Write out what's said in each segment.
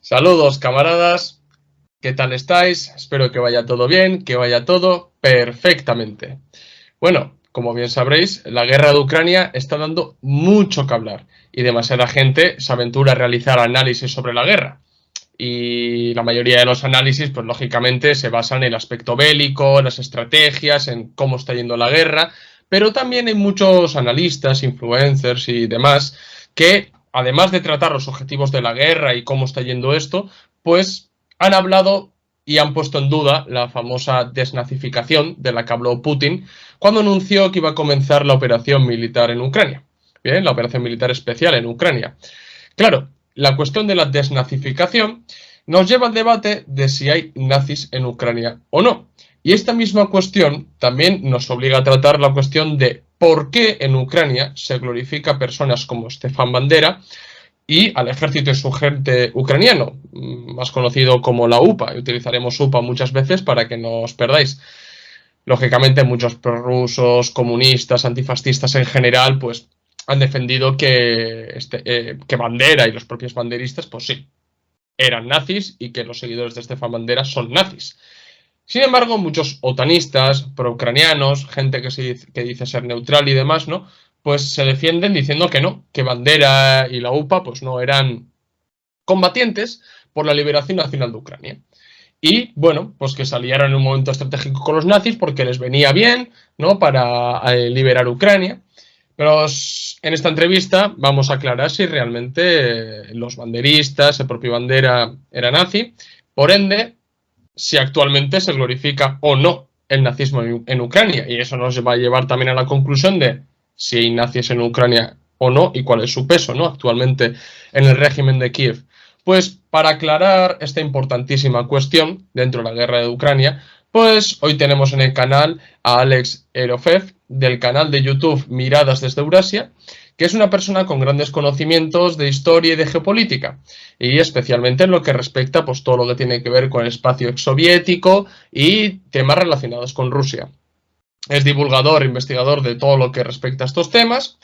Saludos, camaradas. ¿Qué tal estáis? Espero que vaya todo bien, que vaya todo perfectamente. Bueno, como bien sabréis, la guerra de Ucrania está dando mucho que hablar y demasiada gente se aventura a realizar análisis sobre la guerra. Y la mayoría de los análisis, pues lógicamente, se basan en el aspecto bélico, las estrategias, en cómo está yendo la guerra, pero también hay muchos analistas, influencers y demás que, además de tratar los objetivos de la guerra y cómo está yendo esto, pues han hablado y han puesto en duda la famosa desnazificación de la que habló Putin cuando anunció que iba a comenzar la operación militar en Ucrania. Bien, la operación militar especial en Ucrania. Claro, la cuestión de la desnazificación nos lleva al debate de si hay nazis en Ucrania o no. Y esta misma cuestión también nos obliga a tratar la cuestión de por qué en Ucrania se glorifica a personas como Stefan Bandera y al ejército insurgente ucraniano, más conocido como la UPA. Y utilizaremos UPA muchas veces para que no os perdáis. Lógicamente, muchos prorrusos, comunistas, antifascistas en general, pues han defendido que Bandera y los propios banderistas, pues sí, eran nazis y que los seguidores de Stefan Bandera son nazis. Sin embargo, muchos otanistas, pro-ucranianos, gente que dice ser neutral y demás, ¿no? Pues se defienden diciendo que no, que Bandera y la UPA pues no eran combatientes por la liberación nacional de Ucrania. Y bueno, pues que se aliaron en un momento estratégico con los nazis porque les venía bien, ¿no? Para liberar Ucrania. Pero en esta entrevista vamos a aclarar si realmente los banderistas, el propio Bandera era nazi, por ende, si actualmente se glorifica o no el nazismo en Ucrania. Y eso nos va a llevar también a la conclusión de si hay nazis en Ucrania o no y cuál es su peso, ¿no? Actualmente en el régimen de Kiev. Pues para aclarar esta importantísima cuestión dentro de la guerra de Ucrania, pues hoy tenemos en el canal a Alex Erofev del canal de YouTube Miradas desde Eurasia, que es una persona con grandes conocimientos de historia y de geopolítica, y especialmente en lo que respecta pues todo lo que tiene que ver con el espacio exsoviético y temas relacionados con Rusia. Es divulgador, investigador de todo lo que respecta a estos temas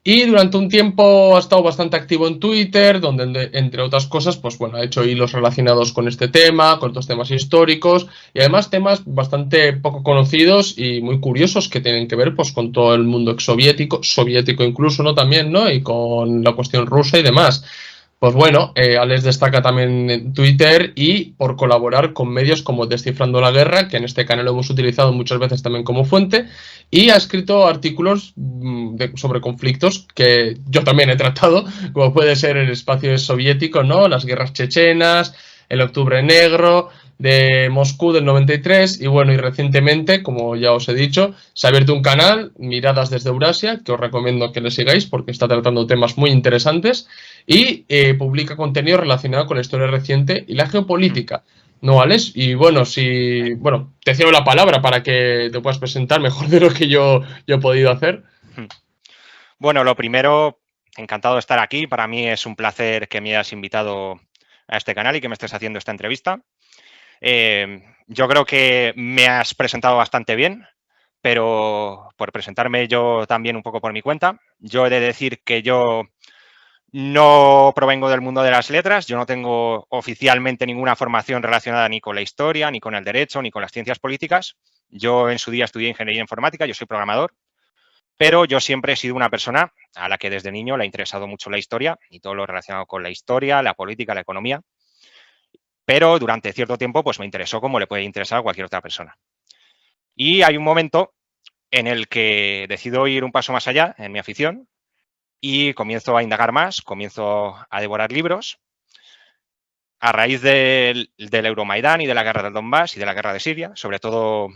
y durante un tiempo ha estado bastante activo en Twitter, donde entre otras cosas, pues bueno, ha hecho hilos relacionados con este tema, con otros temas históricos y además temas bastante poco conocidos y muy curiosos que tienen que ver pues con todo el mundo exsoviético, soviético incluso, ¿no? También, ¿no? Y con la cuestión rusa y demás. Pues bueno, Alex destaca también en Twitter y por colaborar con medios como Descifrando la Guerra, que en este canal lo hemos utilizado muchas veces también como fuente, y ha escrito artículos sobre conflictos que yo también he tratado, como puede ser el espacio soviético, ¿no? Las guerras chechenas, el Octubre Negro, de Moscú del 93 y bueno, y recientemente, como ya os he dicho, se ha abierto un canal, Miradas desde Eurasia, que os recomiendo que le sigáis porque está tratando temas muy interesantes y publica contenido relacionado con la historia reciente y la geopolítica. ¿No, Alex? Y bueno, bueno, te cedo la palabra para que te puedas presentar mejor de lo que yo he podido hacer. Bueno, lo primero, encantado de estar aquí. Para mí es un placer que me hayas invitado a este canal y que me estés haciendo esta entrevista. Yo creo que me has presentado bastante bien, pero por presentarme yo también un poco por mi cuenta. Yo he de decir que yo no provengo del mundo de las letras, yo no tengo oficialmente ninguna formación relacionada ni con la historia, ni con el derecho, ni con las ciencias políticas. Yo en su día estudié ingeniería informática, yo soy programador, pero yo siempre he sido una persona a la que desde niño le ha interesado mucho la historia y todo lo relacionado con la historia, la política, la economía. Pero durante cierto tiempo pues me interesó como le puede interesar a cualquier otra persona. Y hay un momento en el que decido ir un paso más allá en mi afición y comienzo a indagar más, comienzo a devorar libros. A raíz del Euromaidán y de la guerra del Donbass y de la guerra de Siria, sobre todo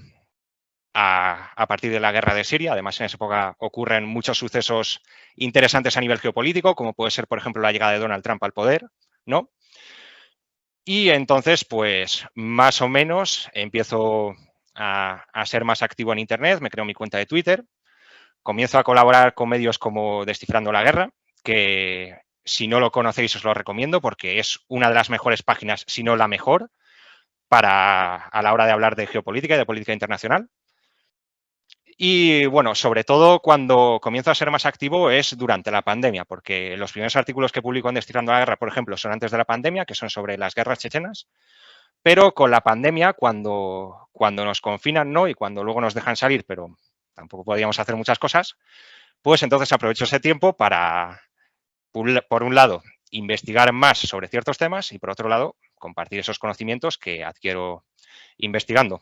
a partir de la guerra de Siria. Además, en esa época ocurren muchos sucesos interesantes a nivel geopolítico, como puede ser, por ejemplo, la llegada de Donald Trump al poder, ¿no? Y entonces, pues, más o menos empiezo a ser más activo en Internet, me creo mi cuenta de Twitter, comienzo a colaborar con medios como Descifrando la Guerra, que si no lo conocéis os lo recomiendo porque es una de las mejores páginas, si no la mejor, a la hora de hablar de geopolítica y de política internacional. Y bueno, sobre todo cuando comienzo a ser más activo es durante la pandemia, porque los primeros artículos que publico en Destilando la Guerra, por ejemplo, son antes de la pandemia, que son sobre las guerras chechenas, pero con la pandemia, cuando nos confinan, ¿no? Y cuando luego nos dejan salir, pero tampoco podíamos hacer muchas cosas, pues entonces aprovecho ese tiempo para, por un lado, investigar más sobre ciertos temas y por otro lado, compartir esos conocimientos que adquiero investigando.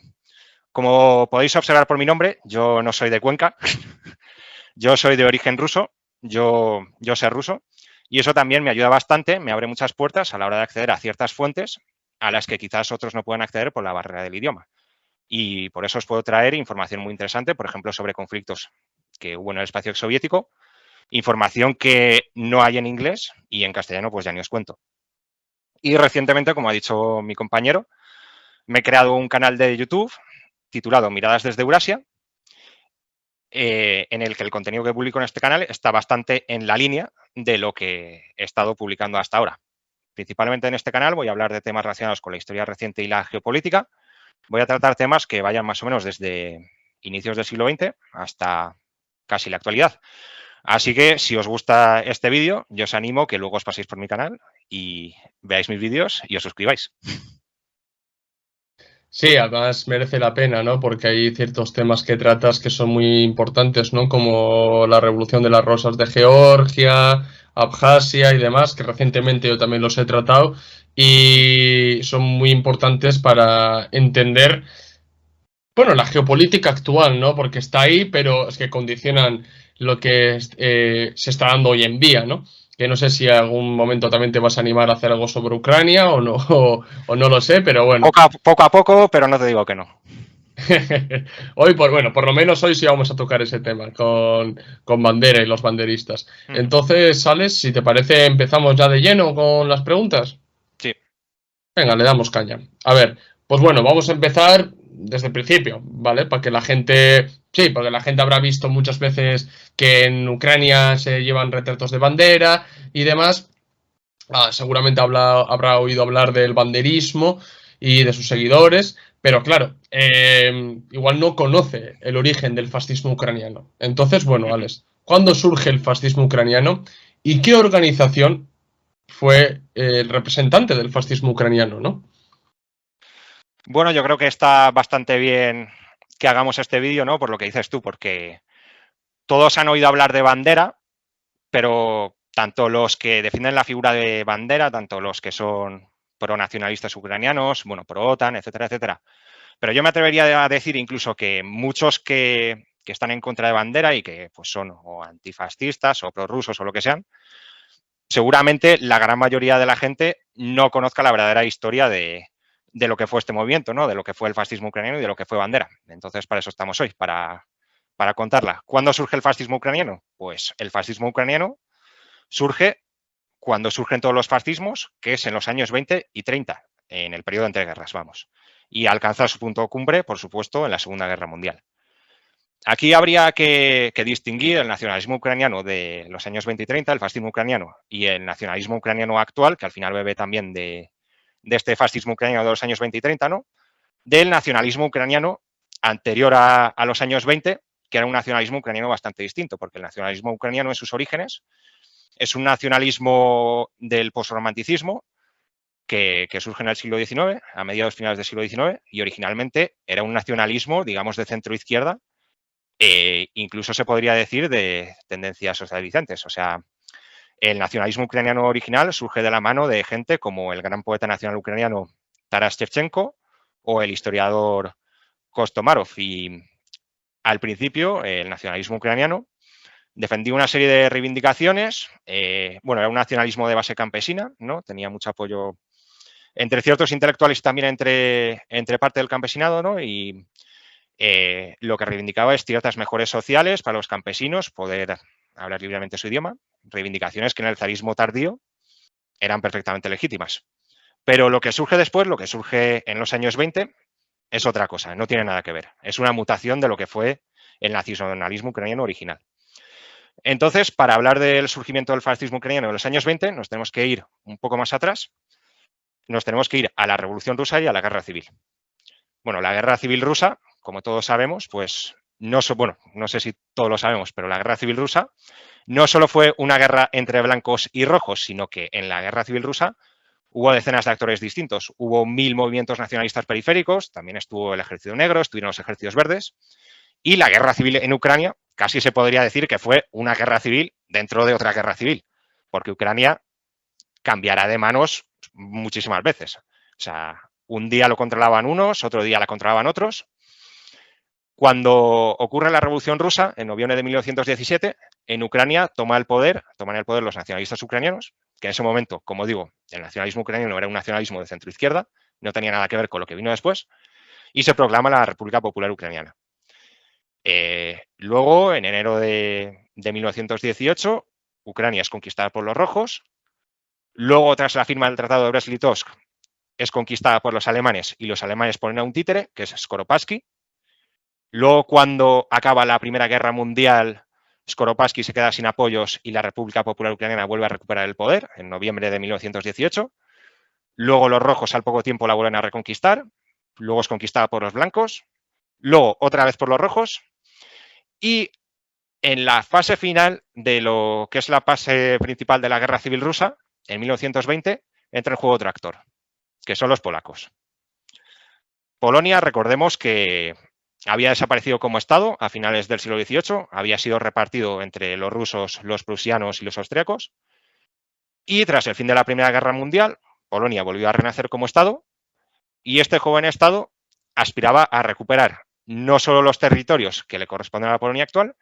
Como podéis observar por mi nombre, yo no soy de Cuenca, yo soy de origen ruso, yo sé ruso y eso también me ayuda bastante, me abre muchas puertas a la hora de acceder a ciertas fuentes a las que quizás otros no puedan acceder por la barrera del idioma. Y por eso os puedo traer información muy interesante, por ejemplo, sobre conflictos que hubo en el espacio exsoviético, información que no hay en inglés y en castellano pues ya ni os cuento. Y recientemente, como ha dicho mi compañero, me he creado un canal de YouTube titulado Miradas desde Eurasia, en el que el contenido que publico en este canal está bastante en la línea de lo que he estado publicando hasta ahora. Principalmente en este canal voy a hablar de temas relacionados con la historia reciente y la geopolítica. Voy a tratar temas que vayan más o menos desde inicios del siglo XX hasta casi la actualidad. Así que si os gusta este vídeo, yo os animo que luego os paséis por mi canal y veáis mis vídeos y os suscribáis. Sí, además merece la pena, ¿no? Porque hay ciertos temas que tratas que son muy importantes, ¿no? Como la revolución de las rosas de Georgia, Abjasia y demás, que recientemente yo también los he tratado y son muy importantes para entender, bueno, la geopolítica actual, ¿no? Porque está ahí, pero es que condicionan lo que se está dando hoy en día, ¿no? Que no sé si en algún momento también te vas a animar a hacer algo sobre Ucrania o no, o no lo sé, pero bueno. Poco a poco, pero no te digo que no. Hoy, bueno, por lo menos hoy sí vamos a tocar ese tema con Bandera y los banderistas. Entonces, Alex, si te parece, empezamos ya de lleno con las preguntas. Sí. Venga, le damos caña. A ver, pues bueno, vamos a empezar desde el principio, ¿vale? Para que la gente, sí, porque la gente habrá visto muchas veces que en Ucrania se llevan retratos de bandera y demás. Seguramente habrá oído hablar del banderismo y de sus seguidores, pero claro, igual no conoce el origen del fascismo ucraniano. Entonces, bueno, Alex, ¿cuándo surge el fascismo ucraniano y qué organización fue el representante del fascismo ucraniano, ¿no? Bueno, yo creo que está bastante bien que hagamos este vídeo, ¿no? Por lo que dices tú, porque todos han oído hablar de Bandera, pero tanto los que defienden la figura de Bandera, tanto los que son pronacionalistas ucranianos, bueno, pro-OTAN, etcétera, etcétera. Pero yo me atrevería a decir incluso que muchos que están en contra de Bandera y que pues son o antifascistas o prorrusos o lo que sean, seguramente la gran mayoría de la gente no conozca la verdadera historia de lo que fue este movimiento, ¿no? De lo que fue el fascismo ucraniano y de lo que fue Bandera. Entonces, para eso estamos hoy, para contarla. ¿Cuándo surge el fascismo ucraniano? Pues el fascismo ucraniano surge cuando surgen todos los fascismos, que es en los años 20 y 30, en el periodo entre guerras, vamos. Y alcanza su punto cumbre, por supuesto, en la Segunda Guerra Mundial. Aquí habría que distinguir el nacionalismo ucraniano de los años 20 y 30, el fascismo ucraniano, y el nacionalismo ucraniano actual, que al final bebe también de este fascismo ucraniano de los años 20 y 30, ¿no? Del nacionalismo ucraniano anterior a los años 20, que era un nacionalismo ucraniano bastante distinto, porque el nacionalismo ucraniano en sus orígenes es un nacionalismo del posromanticismo que surge en el siglo XIX, a mediados finales del siglo XIX, y originalmente era un nacionalismo, digamos, de centro-izquierda, incluso se podría decir de tendencias socializantes. O sea, el nacionalismo ucraniano original surge de la mano de gente como el gran poeta nacional ucraniano Taras Shevchenko o el historiador Kostomarov. Y al principio, el nacionalismo ucraniano defendía una serie de reivindicaciones. Bueno, era un nacionalismo de base campesina, ¿no? Tenía mucho apoyo entre ciertos intelectuales y también entre parte del campesinado, ¿no? Y lo que reivindicaba es ciertas mejores sociales para los campesinos, poder hablar libremente su idioma, reivindicaciones que en el zarismo tardío eran perfectamente legítimas. Pero lo que surge después, lo que surge en los años 20, es otra cosa, no tiene nada que ver. Es una mutación de lo que fue el nacionalismo ucraniano original. Entonces, para hablar del surgimiento del fascismo ucraniano en los años 20, nos tenemos que ir un poco más atrás, nos tenemos que ir a la Revolución Rusa y a la Guerra Civil. Bueno, la Guerra Civil Rusa, como todos sabemos, pues no sé si todos lo sabemos, pero la Guerra Civil Rusa no solo fue una guerra entre blancos y rojos, sino que en la Guerra Civil Rusa hubo decenas de actores distintos. Hubo 1000 movimientos nacionalistas periféricos, también estuvo el Ejército Negro, estuvieron los ejércitos verdes, y la guerra civil en Ucrania casi se podría decir que fue una guerra civil dentro de otra guerra civil, porque Ucrania cambiará de manos muchísimas veces. O sea, un día lo controlaban unos, otro día la controlaban otros. Cuando ocurre la Revolución Rusa, en noviembre de 1917, en Ucrania toman el poder los nacionalistas ucranianos, que en ese momento, como digo, el nacionalismo ucraniano era un nacionalismo de centro-izquierda, no tenía nada que ver con lo que vino después, y se proclama la República Popular Ucraniana. Luego, en enero de 1918, Ucrania es conquistada por los rojos. Luego, tras la firma del Tratado de Brest-Litovsk, es conquistada por los alemanes y los alemanes ponen a un títere, que es Skoropadsky. Luego, cuando acaba la Primera Guerra Mundial, Skoropadsky se queda sin apoyos y la República Popular Ucraniana vuelve a recuperar el poder en noviembre de 1918. Luego los rojos al poco tiempo la vuelven a reconquistar. Luego es conquistada por los blancos. Luego otra vez por los rojos. Y en la fase final de lo que es la fase principal de la Guerra Civil Rusa, en 1920, entra en juego otro actor, que son los polacos. Polonia, recordemos que había desaparecido como Estado a finales del siglo XVIII, había sido repartido entre los rusos, los prusianos y los austríacos, y tras el fin de la Primera Guerra Mundial, Polonia volvió a renacer como Estado, y este joven Estado aspiraba a recuperar no solo los territorios que le corresponden a la Polonia actual,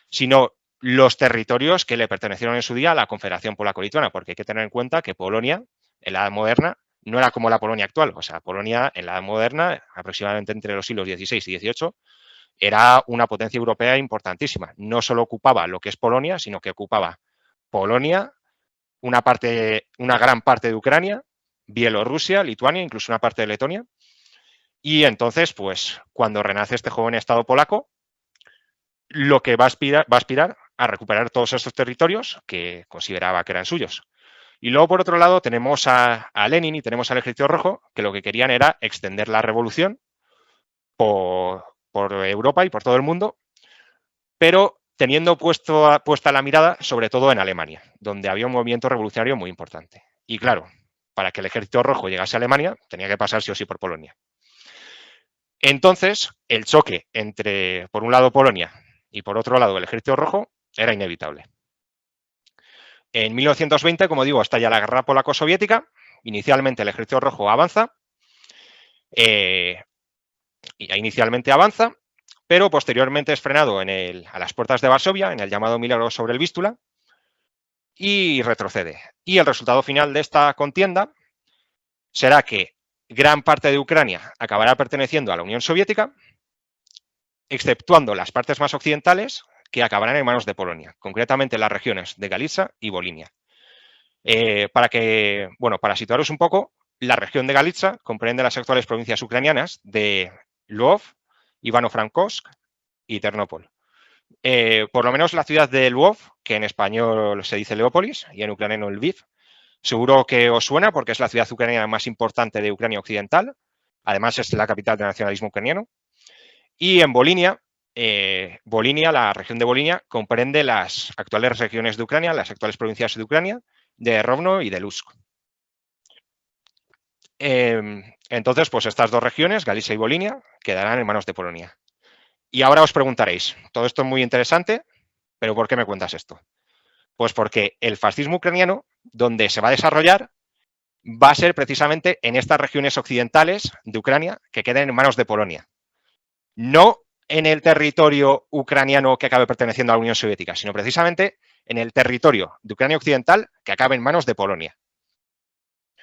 sino los territorios que le pertenecieron en su día a la Confederación Polaco-Lituana, porque hay que tener en cuenta que Polonia, en la Edad Moderna, no era como la Polonia actual. O sea, Polonia, en la Edad Moderna, aproximadamente entre los siglos XVI y XVIII, era una potencia europea importantísima. No solo ocupaba lo que es Polonia, sino que ocupaba Polonia, una gran parte de Ucrania, Bielorrusia, Lituania, incluso una parte de Letonia. Y entonces, pues, cuando renace este joven Estado polaco, lo que va a aspirar a recuperar todos estos territorios que consideraba que eran suyos. Y luego, por otro lado, tenemos a Lenin y tenemos al Ejército Rojo, que lo que querían era extender la revolución por Europa y por todo el mundo, pero teniendo puesta la mirada sobre todo en Alemania, donde había un movimiento revolucionario muy importante. Y claro, para que el Ejército Rojo llegase a Alemania, tenía que pasar sí o sí por Polonia. Entonces, el choque entre, por un lado, Polonia y por otro lado el Ejército Rojo era inevitable. En 1920, como digo, estalla la guerra polaco-soviética. Inicialmente el Ejército Rojo avanza, pero posteriormente es frenado a las puertas de Varsovia, en el llamado Milagro sobre el Vístula, y retrocede. Y el resultado final de esta contienda será que gran parte de Ucrania acabará perteneciendo a la Unión Soviética, exceptuando las partes más occidentales, que acabarán en manos de Polonia, concretamente las regiones de Galicia y Volinia. Para situaros un poco, la región de Galicia comprende las actuales provincias ucranianas de Lwów, Ivano-Frankivsk y Ternopil. Por lo menos la ciudad de Lwów, que en español se dice Leópolis y en ucraniano Lviv, seguro que os suena porque es la ciudad ucraniana más importante de Ucrania Occidental. Además, es la capital del nacionalismo ucraniano. Y en Volinia, la región de Volinia comprende las actuales regiones de Ucrania, las actuales provincias de Ucrania, de Rovno y de Lutsk. Entonces, pues estas dos regiones, Galicia y Volinia, quedarán en manos de Polonia. Y ahora os preguntaréis, todo esto es muy interesante, pero ¿por qué me cuentas esto? Pues porque el fascismo ucraniano, donde se va a desarrollar, va a ser precisamente en estas regiones occidentales de Ucrania que queden en manos de Polonia. No en el territorio ucraniano que acabe perteneciendo a la Unión Soviética, sino precisamente en el territorio de Ucrania Occidental que acabe en manos de Polonia.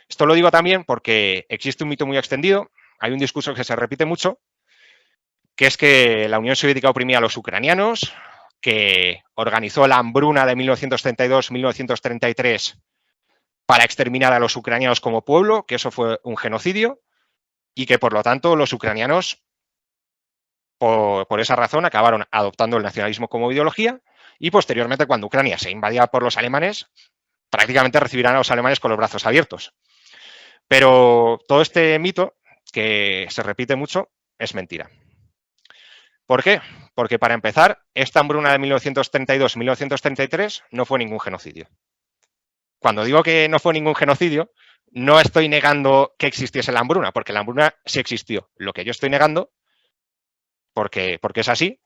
Esto lo digo también porque existe un mito muy extendido, hay un discurso que se repite mucho, que es que la Unión Soviética oprimía a los ucranianos, que organizó la hambruna de 1932-1933 para exterminar a los ucranianos como pueblo, que eso fue un genocidio, y que por lo tanto los ucranianos, por esa razón, acabaron adoptando el nacionalismo como ideología, y posteriormente, cuando Ucrania se invadía por los alemanes, prácticamente recibirán a los alemanes con los brazos abiertos. Pero todo este mito, que se repite mucho, es mentira. ¿Por qué? Porque para empezar, esta hambruna de 1932-1933 no fue ningún genocidio. Cuando digo que no fue ningún genocidio, no estoy negando que existiese la hambruna, porque la hambruna sí existió. Lo que yo estoy negando, porque es así,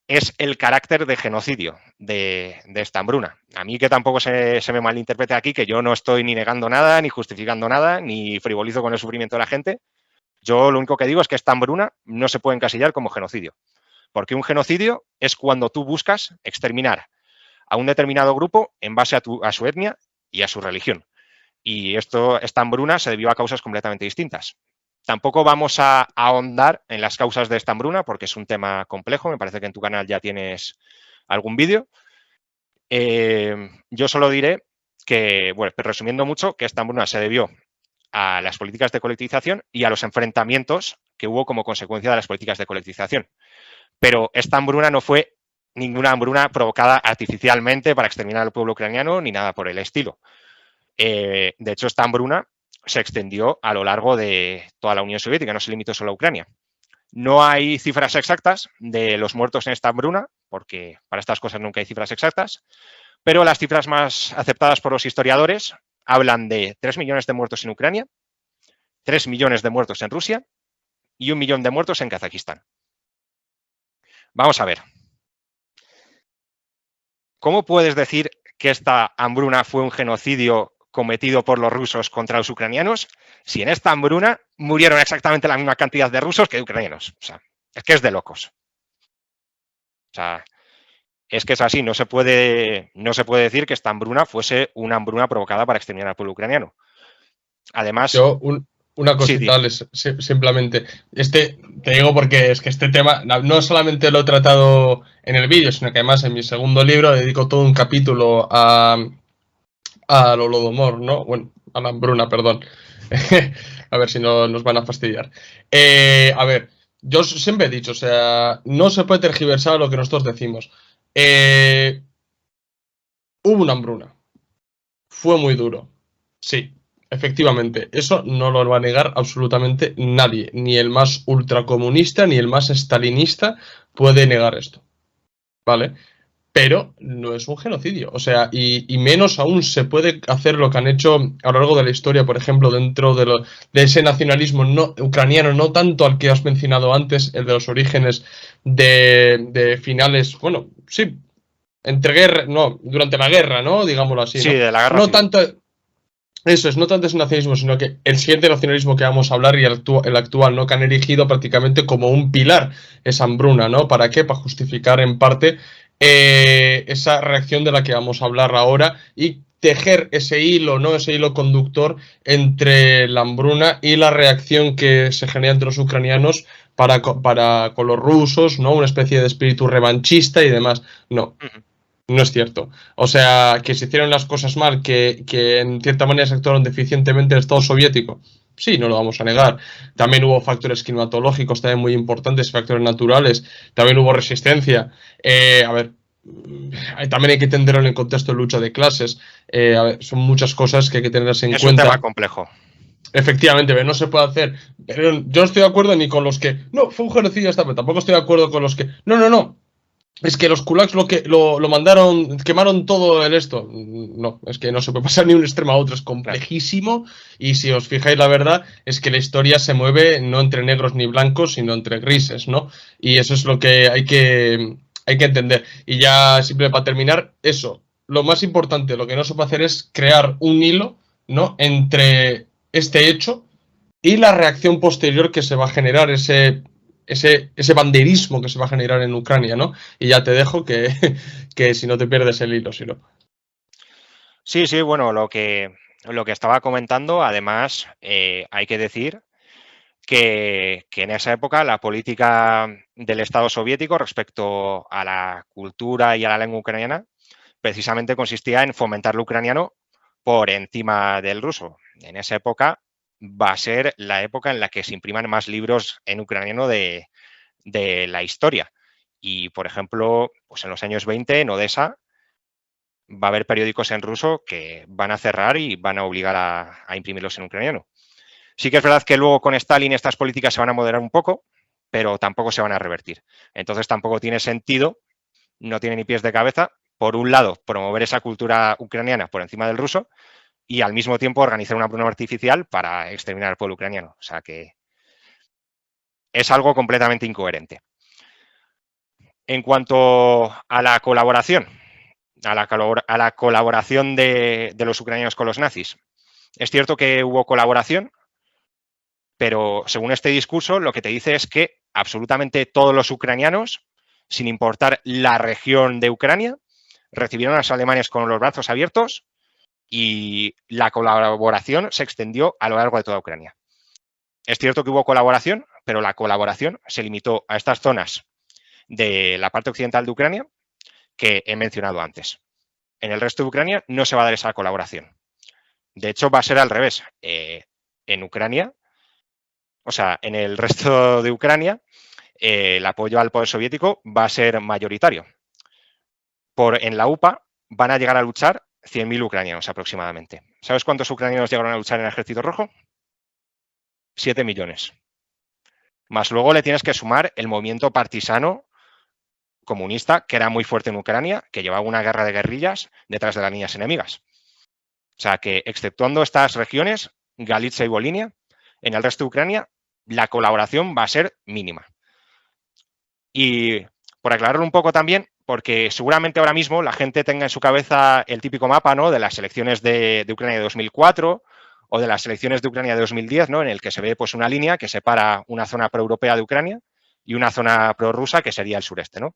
es el carácter de genocidio de esta hambruna. A mí que tampoco se me malinterprete aquí, que yo no estoy ni negando nada, ni justificando nada, ni frivolizo con el sufrimiento de la gente. Yo lo único que digo es que esta hambruna no se puede encasillar como genocidio. Porque un genocidio es cuando tú buscas exterminar a un determinado grupo en base a su etnia y a su religión. Y esta hambruna se debió a causas completamente distintas. Tampoco vamos a ahondar en las causas de esta hambruna porque es un tema complejo. Me parece que en tu canal ya tienes algún vídeo. Yo solo diré que, bueno, resumiendo mucho, que esta hambruna se debió a las políticas de colectivización y a los enfrentamientos que hubo como consecuencia de las políticas de colectivización. Pero esta hambruna no fue ninguna hambruna provocada artificialmente para exterminar al pueblo ucraniano ni nada por el estilo. De hecho, esta hambruna se extendió a lo largo de toda la Unión Soviética, no se limitó solo a Ucrania. No hay cifras exactas de los muertos en esta hambruna, porque para estas cosas nunca hay cifras exactas, pero las cifras más aceptadas por los historiadores hablan de 3 millones de muertos en Ucrania, 3 millones de muertos en Rusia y 1 millón de muertos en Kazajistán. Vamos a ver. ¿Cómo puedes decir que esta hambruna fue un genocidio cometido por los rusos contra los ucranianos si en esta hambruna murieron exactamente la misma cantidad de rusos que de ucranianos? O sea, es que es de locos. O sea, es que es así, no se puede decir que esta hambruna fuese una hambruna provocada para exterminar al pueblo ucraniano. Además, una cosita, sí, simplemente. Te digo porque es que este tema no solamente lo he tratado en el vídeo, sino que además en mi segundo libro dedico todo un capítulo al Holodomor, ¿no? Bueno, a la hambruna, perdón. A ver si no nos van a fastidiar. A ver, yo siempre he dicho, o sea, no se puede tergiversar lo que nosotros decimos. Hubo una hambruna. Fue muy duro. Sí, efectivamente. Eso no lo va a negar absolutamente nadie. Ni el más ultracomunista ni el más stalinista puede negar esto. ¿Vale? Pero no es un genocidio. O sea, y menos aún se puede hacer lo que han hecho a lo largo de la historia, por ejemplo, dentro de ese nacionalismo no, ucraniano, no tanto al que has mencionado antes, el de los orígenes de finales, bueno, sí, entre guerra, no, durante la guerra, ¿no? Digámoslo así, sí, ¿no? de la guerra No civil. tanto, eso es, no tanto ese nacionalismo, sino que el siguiente nacionalismo que vamos a hablar y el actual, ¿no? Que han erigido prácticamente como un pilar esa hambruna, ¿no? ¿Para qué? Para justificar en parte esa reacción de la que vamos a hablar ahora y tejer ese hilo, ¿no? Ese hilo conductor entre la hambruna y la reacción que se genera entre los ucranianos para con los rusos, ¿no? Una especie de espíritu revanchista y demás. No. No es cierto. O sea, que se hicieron las cosas mal, que en cierta manera se actuaron deficientemente el Estado soviético. Sí, no lo vamos a negar. También hubo factores climatológicos también muy importantes, factores naturales. También hubo resistencia. A ver, también hay que entenderlo en el contexto de lucha de clases. A ver, son muchas cosas que hay que tenerse en Es cuenta. un tema complejo. Efectivamente, pero no se puede hacer. Pero yo no estoy de acuerdo ni con los que. No, fue un genocidio esta, pero tampoco estoy de acuerdo con los que. No. Es que los kulaks lo mandaron, quemaron todo el esto. No, es que no se puede pasar ni un extremo a otro, es complejísimo. Y si os fijáis, la verdad es que la historia se mueve no entre negros ni blancos, sino entre grises, ¿no? Y eso es lo que hay que entender. Y ya, simple para terminar, eso. Lo más importante, lo que no se puede hacer es crear un hilo, ¿no? Entre este hecho y la reacción posterior que se va a generar, ese banderismo que se va a generar en Ucrania, ¿no? Y ya te dejo que si no te pierdes el hilo, si no. Sí, bueno, lo que estaba comentando, además, hay que decir que en esa época la política del Estado soviético respecto a la cultura y a la lengua ucraniana precisamente consistía en fomentar el ucraniano por encima del ruso. En esa época va a ser la época en la que se impriman más libros en ucraniano de la historia. Y, por ejemplo, pues en los años 20, en Odessa, va a haber periódicos en ruso que van a cerrar y van a obligar a imprimirlos en ucraniano. Sí que es verdad que luego con Stalin estas políticas se van a moderar un poco, pero tampoco se van a revertir. Entonces tampoco tiene sentido, no tiene ni pies de cabeza, por un lado, promover esa cultura ucraniana por encima del ruso y al mismo tiempo organizar una prueba artificial para exterminar al pueblo ucraniano. O sea que es algo completamente incoherente. En cuanto a la colaboración, a la colaboración de los ucranianos con los nazis, es cierto que hubo colaboración, pero según este discurso lo que te dice es que absolutamente todos los ucranianos, sin importar la región de Ucrania, recibieron a los alemanes con los brazos abiertos y la colaboración se extendió a lo largo de toda Ucrania. Es cierto que hubo colaboración, pero la colaboración se limitó a estas zonas de la parte occidental de Ucrania que he mencionado antes. En el resto de Ucrania no se va a dar esa colaboración. De hecho, va a ser al revés. En Ucrania, o sea, en el resto de Ucrania, el apoyo al poder soviético va a ser mayoritario. En la UPA van a llegar a luchar 100.000 ucranianos aproximadamente. ¿Sabes cuántos ucranianos llegaron a luchar en el Ejército Rojo? 7 millones. Más luego le tienes que sumar el movimiento partisano comunista, que era muy fuerte en Ucrania, que llevaba una guerra de guerrillas detrás de las líneas enemigas. O sea que, exceptuando estas regiones, Galicia y Volinia, en el resto de Ucrania, la colaboración va a ser mínima. Y por aclararlo un poco también, porque seguramente ahora mismo la gente tenga en su cabeza el típico mapa, ¿no?, de las elecciones de Ucrania de 2004 o de las elecciones de Ucrania de 2010, ¿no?, en el que se ve pues una línea que separa una zona proeuropea de Ucrania y una zona prorrusa que sería el sureste, ¿no?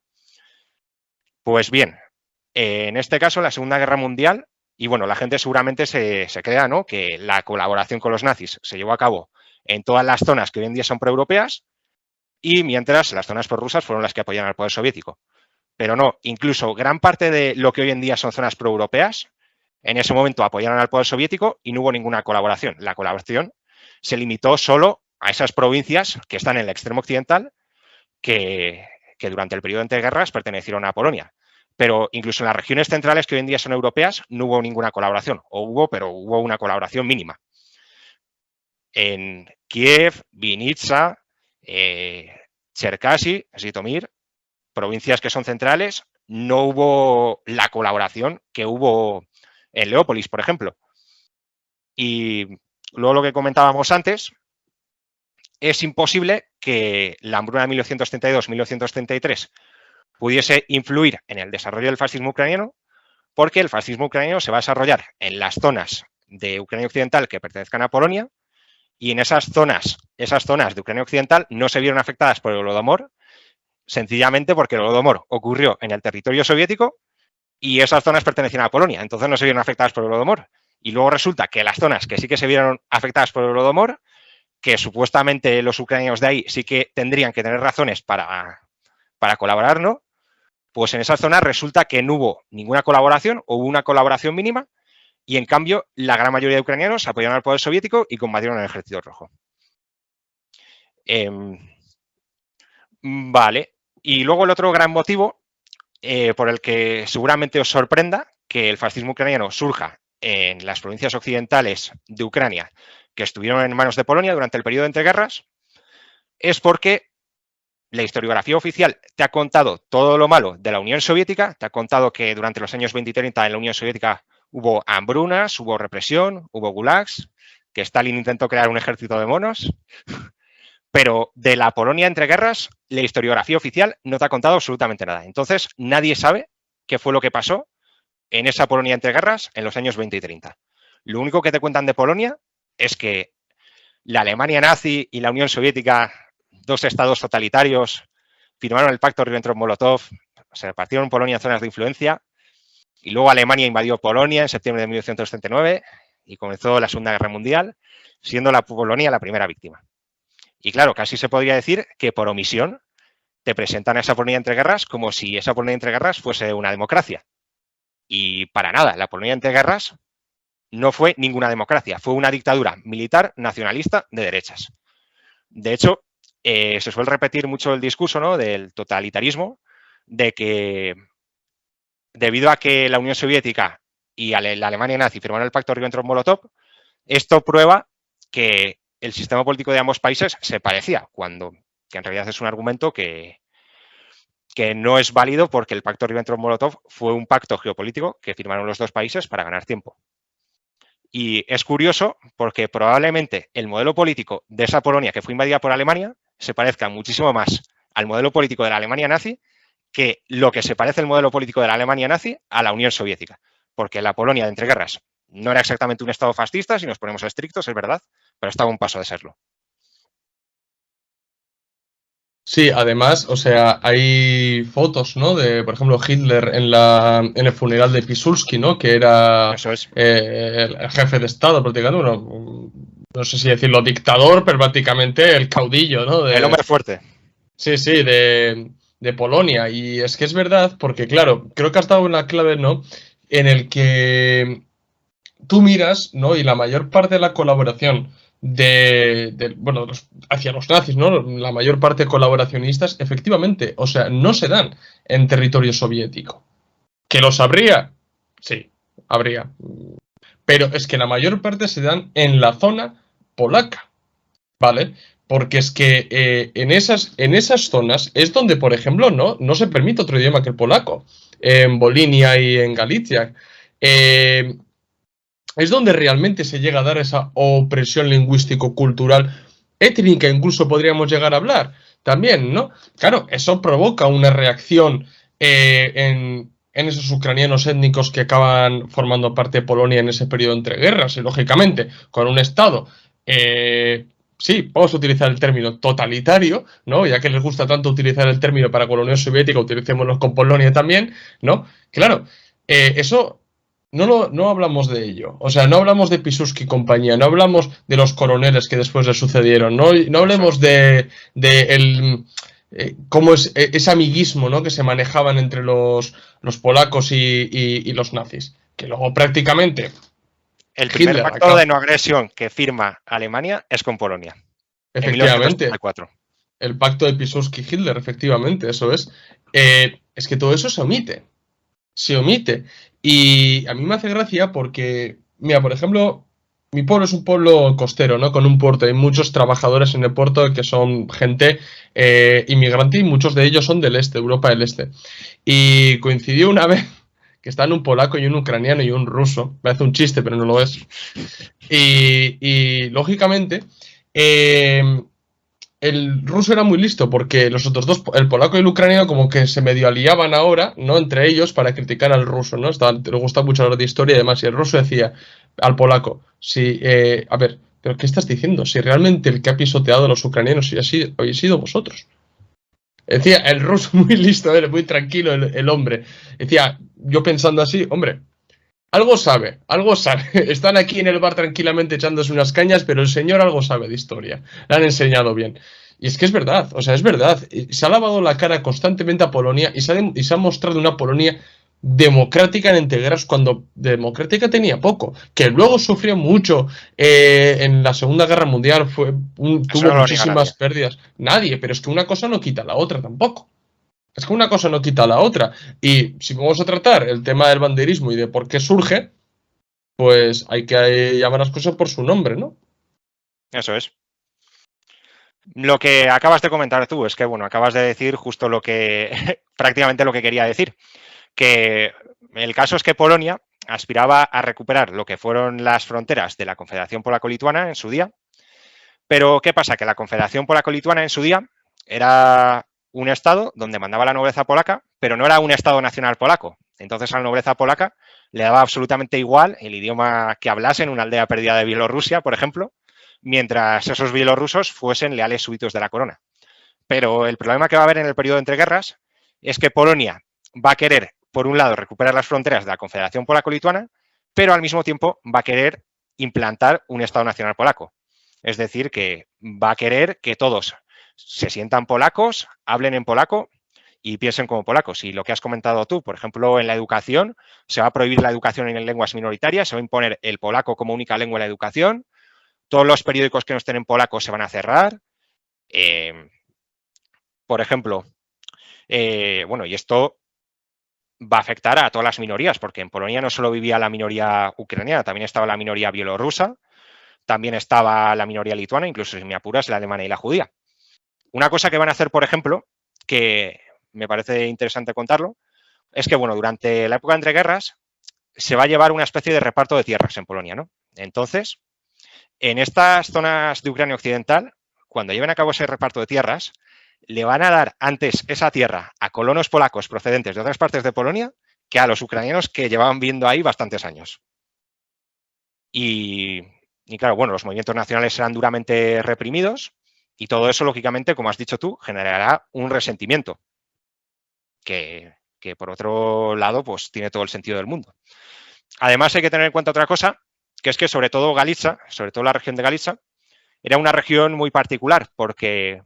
Pues bien, en este caso, en la Segunda Guerra Mundial, y bueno, la gente seguramente se crea, ¿no?, que la colaboración con los nazis se llevó a cabo en todas las zonas que hoy en día son proeuropeas y mientras las zonas prorrusas fueron las que apoyaron al poder soviético. Pero no, incluso gran parte de lo que hoy en día son zonas proeuropeas, en ese momento apoyaron al poder soviético y no hubo ninguna colaboración. La colaboración se limitó solo a esas provincias que están en el extremo occidental que durante el periodo de entreguerras pertenecieron a Polonia. Pero incluso en las regiones centrales que hoy en día son europeas no hubo ninguna colaboración. O hubo, pero hubo una colaboración mínima. En Kiev, Vinnytsia, Cherkasy, Zhytomyr, provincias que son centrales, no hubo la colaboración que hubo en Leópolis, por ejemplo. Y luego lo que comentábamos antes, es imposible que la hambruna de 1932-1933 pudiese influir en el desarrollo del fascismo ucraniano, porque el fascismo ucraniano se va a desarrollar en las zonas de Ucrania Occidental que pertenezcan a Polonia, y en esas zonas de Ucrania Occidental no se vieron afectadas por el Holodomor, sencillamente porque el Holodomor ocurrió en el territorio soviético y esas zonas pertenecían a Polonia, entonces no se vieron afectadas por el Holodomor. Y luego resulta que las zonas que sí que se vieron afectadas por el Holodomor, que supuestamente los ucranianos de ahí sí que tendrían que tener razones para colaborar, ¿no?, pues en esas zonas resulta que no hubo ninguna colaboración, o hubo una colaboración mínima, y en cambio la gran mayoría de ucranianos apoyaron al poder soviético y combatieron en el Ejército Rojo. Vale, y luego el otro gran motivo por el que seguramente os sorprenda que el fascismo ucraniano surja en las provincias occidentales de Ucrania que estuvieron en manos de Polonia durante el periodo de entreguerras, es porque la historiografía oficial te ha contado todo lo malo de la Unión Soviética, te ha contado que durante los años 20 y 30 en la Unión Soviética hubo hambrunas, hubo represión, hubo gulags, que Stalin intentó crear un ejército de monos, pero de la Polonia entre guerras, la historiografía oficial no te ha contado absolutamente nada. Entonces, nadie sabe qué fue lo que pasó en esa Polonia entre guerras en los años 20 y 30. Lo único que te cuentan de Polonia es que la Alemania nazi y la Unión Soviética, dos estados totalitarios, firmaron el pacto Ribbentrop-Molotov, se repartieron Polonia en zonas de influencia y luego Alemania invadió Polonia en septiembre de 1939 y comenzó la Segunda Guerra Mundial, siendo la Polonia la primera víctima. Y claro, casi se podría decir que por omisión te presentan a esa Polonia entre guerras como si esa Polonia entre guerras fuese una democracia. Y para nada, la Polonia entre guerras no fue ninguna democracia, fue una dictadura militar nacionalista de derechas. De hecho, se suele repetir mucho el discurso, ¿no?, del totalitarismo, de que debido a que la Unión Soviética y la Alemania nazi firmaron el pacto Ribbentrop-Molotov, esto prueba que el sistema político de ambos países se parecía, cuando que en realidad es un argumento que no es válido porque el pacto Ribbentrop-Molotov fue un pacto geopolítico que firmaron los dos países para ganar tiempo. Y es curioso porque probablemente el modelo político de esa Polonia que fue invadida por Alemania se parezca muchísimo más al modelo político de la Alemania nazi que lo que se parece el modelo político de la Alemania nazi a la Unión Soviética. Porque la Polonia de entreguerras no era exactamente un estado fascista, si nos ponemos estrictos, es verdad, pero estaba a un paso de serlo. Sí, además, o sea, hay fotos, ¿no? De, por ejemplo, Hitler en el funeral de Piłsudski, ¿no? Que era Eso es. el jefe de Estado, prácticamente, bueno, no sé si decirlo dictador, pero prácticamente el caudillo, ¿no? El hombre fuerte. Sí, sí, de Polonia. Y es que es verdad, porque claro, creo que has dado una clave, ¿no? En el que tú miras, ¿no? Y la mayor parte de la colaboración bueno, hacia los nazis, ¿no? La mayor parte de colaboracionistas, efectivamente, o sea, no se dan en territorio soviético. ¿Que los habría? Sí, habría. Pero es que la mayor parte se dan en la zona polaca, ¿vale? Porque es que en esas zonas es donde, por ejemplo, no se permite otro idioma que el polaco. En Volinia y en Galicia. Es donde realmente se llega a dar esa opresión lingüístico-cultural, étnica, incluso podríamos llegar a hablar también, ¿no? Claro, eso provoca una reacción en esos ucranianos étnicos que acaban formando parte de Polonia en ese periodo entre guerras, y lógicamente, con un Estado, sí, vamos a utilizar el término totalitario, ¿no? Ya que les gusta tanto utilizar el término para con la Unión Soviética, utilicémoslo con Polonia también, ¿no? Claro, eso no hablamos de ello. O sea, no hablamos de Piłsudski y compañía, no hablamos de los coroneles que después le sucedieron, no hablemos de cómo es ese amiguismo, ¿no? Que se manejaban entre los polacos y los nazis. Que luego prácticamente el primer pacto de no agresión que firma Alemania es con Polonia. Efectivamente. En 1934. El pacto de Piłsudski-Hitler, efectivamente, eso es. Es que todo eso se omite. Se omite. Y a mí me hace gracia porque, mira, por ejemplo, mi pueblo es un pueblo costero, ¿no? Con un puerto. Hay muchos trabajadores en el puerto que son gente inmigrante y muchos de ellos son del este, Europa del Este. Y coincidió una vez que están un polaco y un ucraniano y un ruso. Me hace un chiste, pero no lo es. Y lógicamente, el ruso era muy listo porque los otros dos, el polaco y el ucraniano, como que se medio aliaban ahora, ¿no? Entre ellos para criticar al ruso, ¿no? Le gusta mucho hablar de historia y demás. Y el ruso decía al polaco, si, a ver, ¿pero qué estás diciendo? Si realmente el que ha pisoteado a los ucranianos habéis sido vosotros. Decía el ruso muy listo, muy tranquilo el hombre. Decía, yo pensando así, hombre, algo sabe, algo sabe. Están aquí en el bar tranquilamente echándose unas cañas, pero el señor algo sabe de historia. Le han enseñado bien. Y es que es verdad, o sea, es verdad. Se ha lavado la cara constantemente a Polonia y se ha mostrado una Polonia democrática en entreguerras cuando democrática tenía poco. Que luego sufrió mucho en la Segunda Guerra Mundial, tuvo muchísimas pérdidas. Nadie, pero es que una cosa no quita la otra tampoco. Es que una cosa no quita la otra. Y si vamos a tratar el tema del banderismo y de por qué surge, pues hay que llamar las cosas por su nombre, ¿no? Eso es. Lo que acabas de comentar tú es que, bueno, acabas de decir justo lo que, prácticamente lo que quería decir. Que el caso es que Polonia aspiraba a recuperar lo que fueron las fronteras de la Confederación Polaco-Lituana en su día. Pero, ¿qué pasa? Que la Confederación Polaco-Lituana en su día era un estado donde mandaba la nobleza polaca, pero no era un estado nacional polaco. Entonces a la nobleza polaca le daba absolutamente igual el idioma que hablasen en una aldea perdida de Bielorrusia, por ejemplo, mientras esos bielorrusos fuesen leales súbditos de la corona. Pero el problema que va a haber en el periodo de entreguerras es que Polonia va a querer, por un lado, recuperar las fronteras de la Confederación Polaco-Lituana, pero al mismo tiempo va a querer implantar un Estado nacional polaco. Es decir, que va a querer que todos se sientan polacos, hablen en polaco y piensen como polacos. Y lo que has comentado tú, por ejemplo, en la educación, se va a prohibir la educación en lenguas minoritarias, se va a imponer el polaco como única lengua en la educación, todos los periódicos que no estén en polaco se van a cerrar. Por ejemplo, bueno, y esto va a afectar a todas las minorías, porque en Polonia no solo vivía la minoría ucraniana, también estaba la minoría bielorrusa, también estaba la minoría lituana, incluso si me apuras, la alemana y la judía. Una cosa que van a hacer, por ejemplo, que me parece interesante contarlo, es que, bueno, durante la época entre guerras se va a llevar una especie de reparto de tierras en Polonia, ¿no? Entonces, en estas zonas de Ucrania Occidental, cuando lleven a cabo ese reparto de tierras, le van a dar antes esa tierra a colonos polacos procedentes de otras partes de Polonia que a los ucranianos que llevaban viviendo ahí bastantes años. Y claro, bueno, los movimientos nacionales serán duramente reprimidos y todo eso, lógicamente, como has dicho tú, generará un resentimiento que por otro lado, pues tiene todo el sentido del mundo. Además, hay que tener en cuenta otra cosa, que es que sobre todo Galicia, sobre todo la región de Galicia, era una región muy particular porque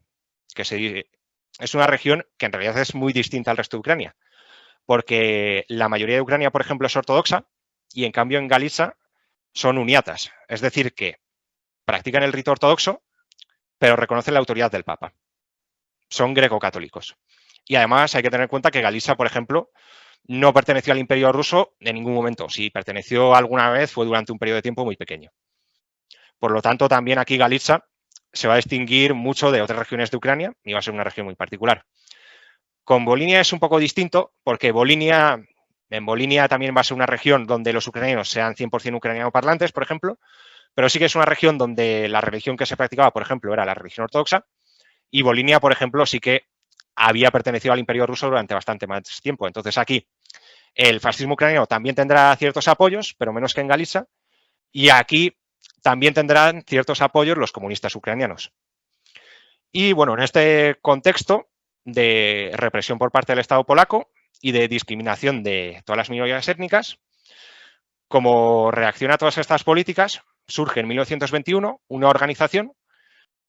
es una región que en realidad es muy distinta al resto de Ucrania, porque la mayoría de Ucrania, por ejemplo, es ortodoxa y en cambio en Galicia son uniatas, es decir, que practican el rito ortodoxo, pero reconocen la autoridad del Papa. Son greco-católicos. Y además hay que tener en cuenta que Galicia, por ejemplo, no perteneció al Imperio ruso en ningún momento. Si perteneció alguna vez fue durante un periodo de tiempo muy pequeño. Por lo tanto, también aquí Galicia se va a distinguir mucho de otras regiones de Ucrania y va a ser una región muy particular. Con Volinia es un poco distinto porque en Volinia también va a ser una región donde los ucranianos sean 100% ucraniano parlantes, por ejemplo, pero sí que es una región donde la religión que se practicaba, por ejemplo, era la religión ortodoxa y Volinia, por ejemplo, sí que había pertenecido al Imperio ruso durante bastante más tiempo. Entonces aquí el fascismo ucraniano también tendrá ciertos apoyos, pero menos que en Galicia, y aquí también tendrán ciertos apoyos los comunistas ucranianos. Y bueno, en este contexto de represión por parte del Estado polaco y de discriminación de todas las minorías étnicas, como reacción a todas estas políticas, surge en 1921 una organización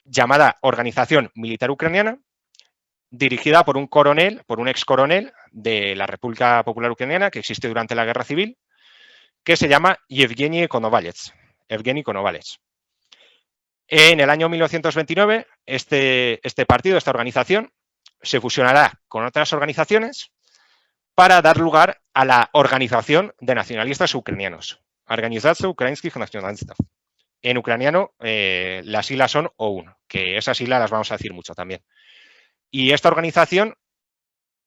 llamada Organización Militar Ucraniana, dirigida por un coronel, por un ex coronel de la República Popular Ucraniana que existe durante la Guerra Civil, que se llama Yevgeny Konovalets. En el año 1929, este partido, esta organización, se fusionará con otras organizaciones para dar lugar a la Organización de Nacionalistas Ucranianos, Organizacja Ukrainskich Nacionalistów. En ucraniano, las siglas son OUN, que esas siglas las vamos a decir mucho también. Y esta organización,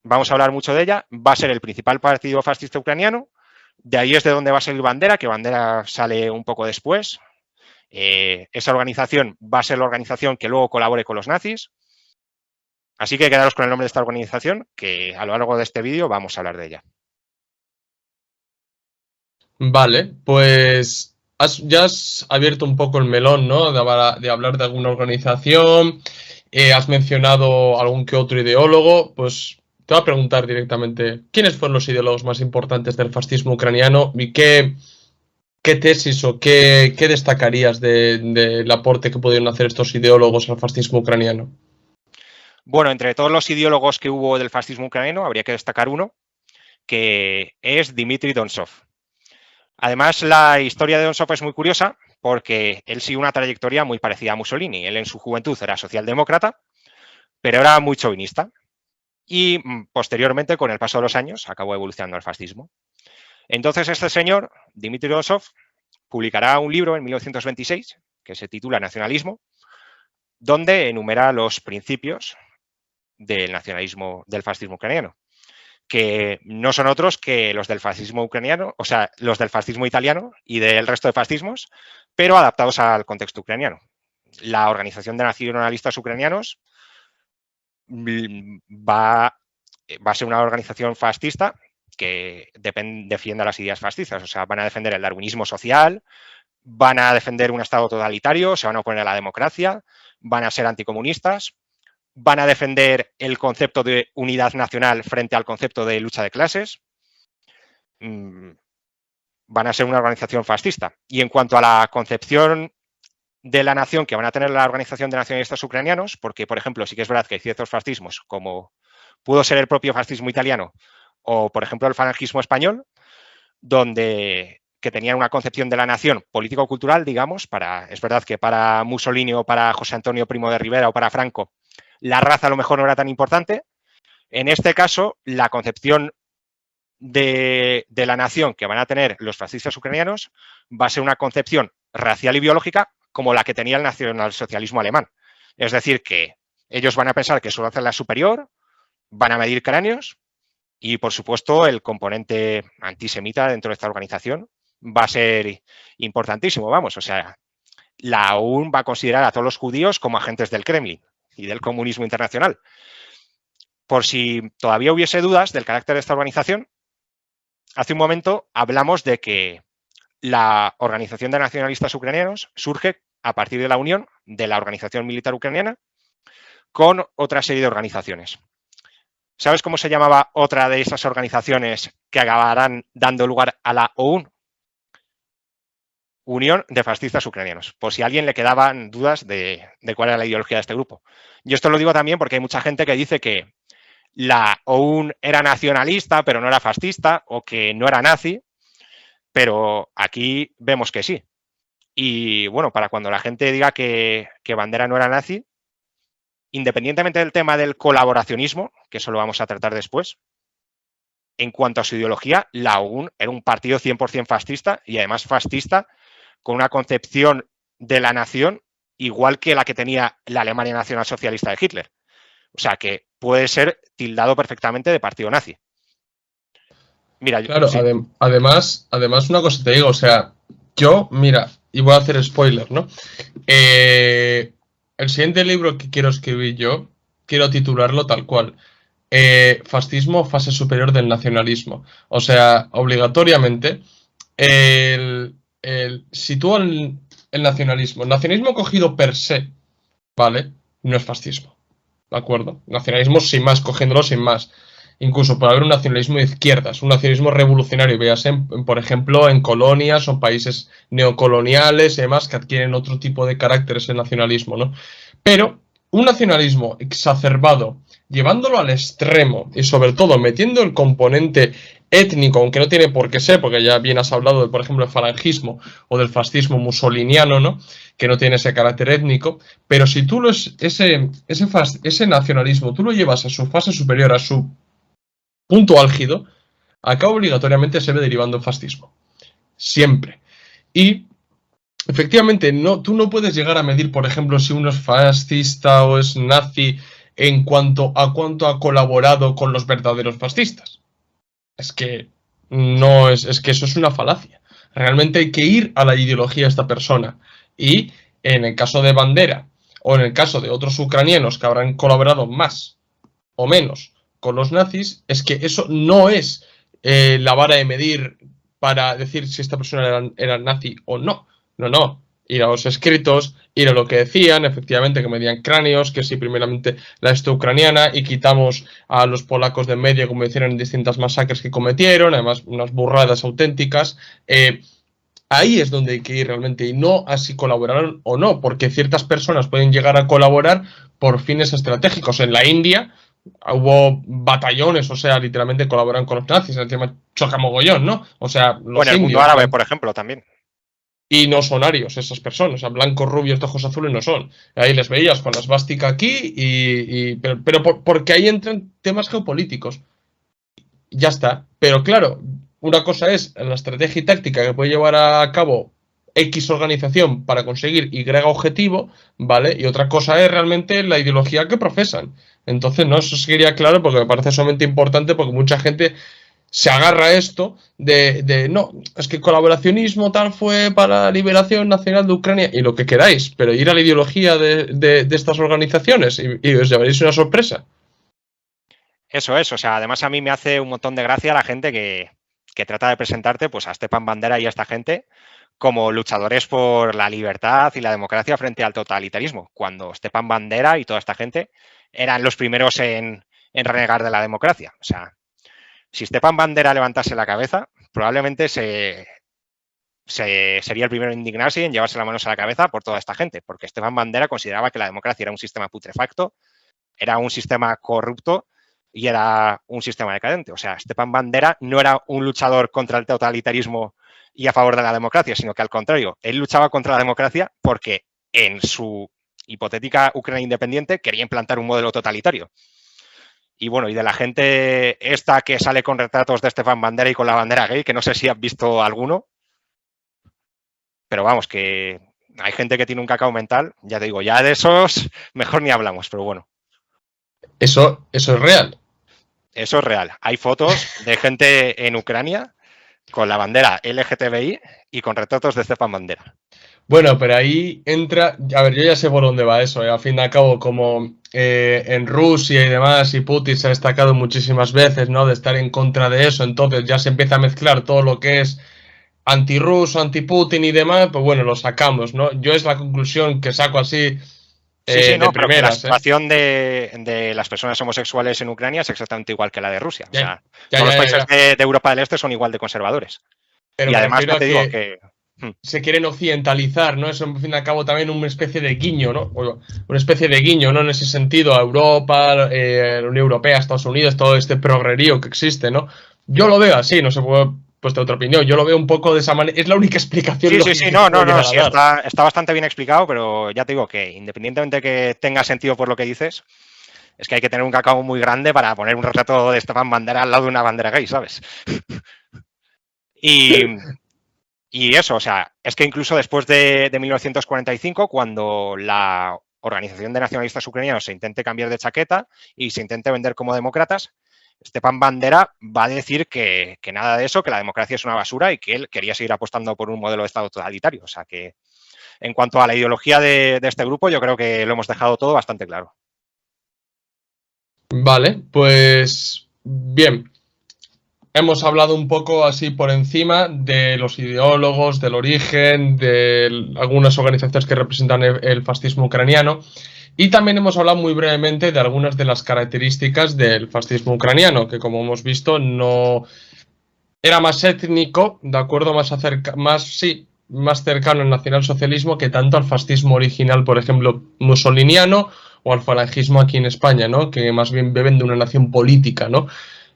vamos a hablar mucho de ella, va a ser el principal partido fascista ucraniano. De ahí es de donde va a salir Bandera, que Bandera sale un poco después. Esa organización va a ser la organización que luego colabore con los nazis. Así que quedaros con el nombre de esta organización, que a lo largo de este vídeo vamos a hablar de ella. Vale, pues ya has abierto un poco el melón, ¿no? De hablar de alguna organización, has mencionado algún que otro ideólogo, pues te voy a preguntar directamente, ¿quiénes fueron los ideólogos más importantes del fascismo ucraniano y qué tesis o qué destacarías del aporte que pudieron hacer estos ideólogos al fascismo ucraniano? Bueno, entre todos los ideólogos que hubo del fascismo ucraniano, habría que destacar uno, que es Dmitry Donsov. Además, la historia de Donsov es muy curiosa porque él siguió una trayectoria muy parecida a Mussolini. Él en su juventud era socialdemócrata, pero era muy chauvinista. Y posteriormente, con el paso de los años, acabó evolucionando al fascismo. Entonces, este señor, Dmitry Donsov, publicará un libro en 1926 que se titula Nacionalismo, donde enumera los principios del nacionalismo, del fascismo ucraniano, que no son otros que los del fascismo ucraniano, o sea, los del fascismo italiano y del resto de fascismos, pero adaptados al contexto ucraniano. La Organización de Nacionalistas Ucranianos va a ser una organización fascista que defienda las ideas fascistas, o sea, van a defender el darwinismo social, van a defender un Estado totalitario, se van a oponer a la democracia, van a ser anticomunistas, van a defender el concepto de unidad nacional frente al concepto de lucha de clases, van a ser una organización fascista. Y en cuanto a la concepción de la nación que van a tener la Organización de Nacionalistas Ucranianos, porque, por ejemplo, sí que es verdad que hay ciertos fascismos, como pudo ser el propio fascismo italiano o, por ejemplo, el falangismo español, que tenían una concepción de la nación político-cultural, digamos, es verdad que para Mussolini o para José Antonio Primo de Rivera o para Franco, la raza a lo mejor no era tan importante. En este caso, la concepción de la nación que van a tener los fascistas ucranianos va a ser una concepción racial y biológica como la que tenía el nacionalsocialismo alemán. Es decir, que Ellos van a pensar que su raza es la superior, van a medir cráneos y, por supuesto, el componente antisemita dentro de esta organización va a ser importantísimo, vamos, o sea, la OUN va a considerar a todos los judíos como agentes del Kremlin y del comunismo internacional. Por si todavía hubiese dudas del carácter de esta organización, hace un momento hablamos de que la Organización de Nacionalistas Ucranianos surge a partir de la unión de la Organización Militar Ucraniana con otra serie de organizaciones. ¿Sabes cómo se llamaba otra de esas organizaciones que acabarán dando lugar a la OUN? Unión de Fascistas Ucranianos, por si a alguien le quedaban dudas de cuál era la ideología de este grupo. Yo esto lo digo también porque hay mucha gente que dice que la OUN era nacionalista, pero no era fascista, o que no era nazi, pero aquí vemos que sí. Y bueno, para cuando la gente diga que Bandera no era nazi, independientemente del tema del colaboracionismo, que eso lo vamos a tratar después, en cuanto a su ideología, la OUN era un partido 100% fascista y además fascista con una concepción de la nación igual que la que tenía la Alemania nacionalsocialista de Hitler. O sea, que puede ser tildado perfectamente de partido nazi. Mira, Claro, sí. además, una cosa te digo, o sea, yo, mira, y voy a hacer spoiler, ¿no? El siguiente libro que quiero escribir yo, quiero titularlo tal cual. Fascismo, fase superior del nacionalismo. O sea, obligatoriamente, sitúa el nacionalismo cogido per se, ¿vale? No es fascismo, ¿de acuerdo? Nacionalismo sin más, cogiéndolo sin más. Incluso puede haber un nacionalismo de izquierdas, un nacionalismo revolucionario, veas por ejemplo, en colonias o países neocoloniales y demás que adquieren otro tipo de caracteres el nacionalismo, ¿no? Pero un nacionalismo exacerbado, llevándolo al extremo y sobre todo metiendo el componente étnico, aunque no tiene por qué ser, porque ya bien has hablado, por ejemplo, del falangismo o del fascismo musoliniano, ¿no? Que no tiene ese carácter étnico, pero si tú ese nacionalismo tú lo llevas a su fase superior, a su punto álgido, acaba obligatoriamente se ve derivando en fascismo. Siempre. Y efectivamente, tú no puedes llegar a medir, por ejemplo, si uno es fascista o es nazi en cuanto a cuánto ha colaborado con los verdaderos fascistas. Es que no es que eso es una falacia. Realmente hay que ir a la ideología de esta persona. Y en el caso de Bandera o en el caso de otros ucranianos que habrán colaborado más o menos con los nazis, es que eso no es la vara de medir para decir si esta persona era nazi o no. No, no. Ir a los escritos, ir a lo que decían, efectivamente, que medían cráneos, que si primeramente la este ucraniana y quitamos a los polacos de en medio, como hicieron en distintas masacres que cometieron, además unas burradas auténticas. Ahí es donde hay que ir realmente y no a si colaboraron o no, porque ciertas personas pueden llegar a colaborar por fines estratégicos. En la India hubo batallones, o sea, literalmente colaboran con los nazis, encima choca mogollón, ¿no? O sea, O en los el mundo indios. árabe, por ejemplo, también. Y no son arios esas personas, o sea, blancos, rubios, de ojos azules no son. Ahí les veías con la esvástica aquí, pero porque ahí entran temas geopolíticos. Ya está. Pero claro, una cosa es la estrategia y táctica que puede llevar a cabo X organización para conseguir Y objetivo, ¿vale? Y otra cosa es realmente la ideología que profesan. Entonces, no, eso sería claro porque me parece sumamente importante porque mucha gente se agarra a esto no, es que colaboracionismo tal fue para la liberación nacional de Ucrania y lo que queráis, pero ir a la ideología de estas organizaciones y os llevaréis una sorpresa. Eso es, o sea, además a mí me hace un montón de gracia la gente que trata de presentarte pues a Stepan Bandera y a esta gente como luchadores por la libertad y la democracia frente al totalitarismo, cuando Stepan Bandera y toda esta gente eran los primeros en renegar de la democracia. O sea, si Stepan Bandera levantase la cabeza, probablemente sería el primero en indignarse y en llevarse las manos a la cabeza por toda esta gente, porque Stepan Bandera consideraba que la democracia era un sistema putrefacto, era un sistema corrupto y era un sistema decadente. O sea, Stepan Bandera no era un luchador contra el totalitarismo y a favor de la democracia, sino que al contrario, él luchaba contra la democracia porque en su hipotética Ucrania independiente quería implantar un modelo totalitario. Y bueno, y de la gente esta que sale con retratos de Stepan Bandera y con la bandera gay, que no sé si has visto alguno, pero vamos, que hay gente que tiene un cacao mental, ya te digo, ya de esos mejor ni hablamos, pero bueno. Eso es real. Eso es real. Hay fotos de gente en Ucrania con la bandera LGTBI y con retratos de Stepan Bandera. Bueno, pero ahí entra, a ver, yo ya sé por dónde va eso, a fin y al cabo, como en Rusia y demás, y Putin se ha destacado muchísimas veces, ¿no? De estar en contra de eso, entonces ya se empieza a mezclar todo lo que es antirruso, anti-Putin y demás, pues bueno, lo sacamos, ¿no? Yo es la conclusión que saco así Sí, sí, de no, pero que la primeras, ¿eh? situación de las personas homosexuales en Ucrania es exactamente igual que la de Rusia. O Ya, sea, ya, todos los ya, ya, países ya. de Europa del Este son igual de conservadores. Pero Y me además refiero ya a te digo que que se quieren occidentalizar, ¿no? Eso, en fin y al cabo, también una especie de guiño, ¿no? Una especie de guiño, ¿no? En ese sentido, a Europa, la Unión Europea, Estados Unidos, todo este progrerío que existe, ¿no? Yo lo veo así, no sé, puedo puesto otra opinión. Yo lo veo un poco de esa manera. Es la única explicación sí, sí, lógica sí, que te no, puedo no, no, llegar a sí, dar. está bastante bien explicado, pero ya te digo que independientemente de que tenga sentido por lo que dices, es que hay que tener un cacao muy grande para poner un retrato de Stepan Bandera al lado de una bandera gay, ¿sabes? Y, y eso, o sea, es que incluso después de 1945, cuando la Organización de Nacionalistas Ucranianos se intente cambiar de chaqueta y se intente vender como demócratas, Stepan Bandera va a decir que nada de eso, que la democracia es una basura y que él quería seguir apostando por un modelo de Estado totalitario. O sea que en cuanto a la ideología de este grupo, yo creo que lo hemos dejado todo bastante claro. Vale, pues bien. Hemos hablado un poco así por encima de los ideólogos, del origen, de algunas organizaciones que representan el fascismo ucraniano y también hemos hablado muy brevemente de algunas de las características del fascismo ucraniano, que como hemos visto no era más étnico, de acuerdo, más cercano al nacionalsocialismo que tanto al fascismo original, por ejemplo, mussoliniano o al falangismo aquí en España, ¿no? Que más bien beben de una nación política, ¿no?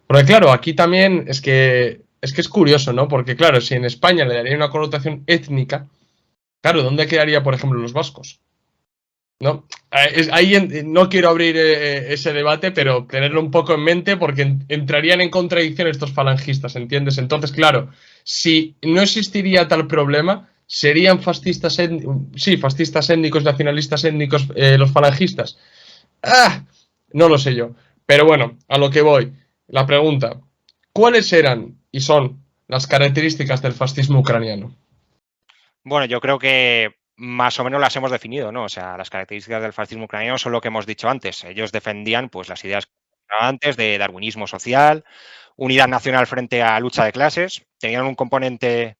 Porque claro, aquí también es que es curioso, ¿no? Porque claro, si en España le daría una connotación étnica, claro, ¿dónde quedaría, por ejemplo, los vascos? ¿No? Ahí no quiero abrir ese debate, pero tenerlo un poco en mente porque entrarían en contradicción estos falangistas, ¿entiendes? Entonces, claro, si no existiría tal problema, serían fascistas, sí, fascistas étnicos, nacionalistas étnicos, los falangistas. ¡Ah! No lo sé yo. Pero bueno, a lo que voy. La pregunta, ¿cuáles eran y son las características del fascismo ucraniano? Bueno, yo creo que más o menos las hemos definido, ¿no? O sea, las características del fascismo ucraniano son lo que hemos dicho antes. Ellos defendían pues las ideas antes de darwinismo social, unidad nacional frente a lucha de clases, tenían un componente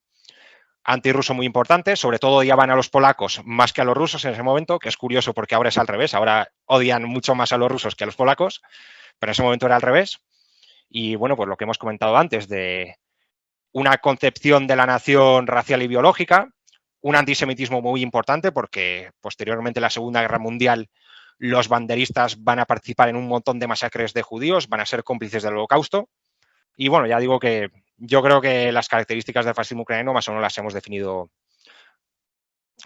antirruso muy importante, sobre todo odiaban a los polacos más que a los rusos en ese momento, que es curioso porque ahora es al revés, ahora odian mucho más a los rusos que a los polacos, pero en ese momento era al revés. Y bueno, pues lo que hemos comentado antes de una concepción de la nación racial y biológica, un antisemitismo muy importante porque posteriormente en la Segunda Guerra Mundial los banderistas van a participar en un montón de masacres de judíos, van a ser cómplices del Holocausto. Y bueno, ya digo que yo creo que las características del fascismo ucraniano más o menos las hemos definido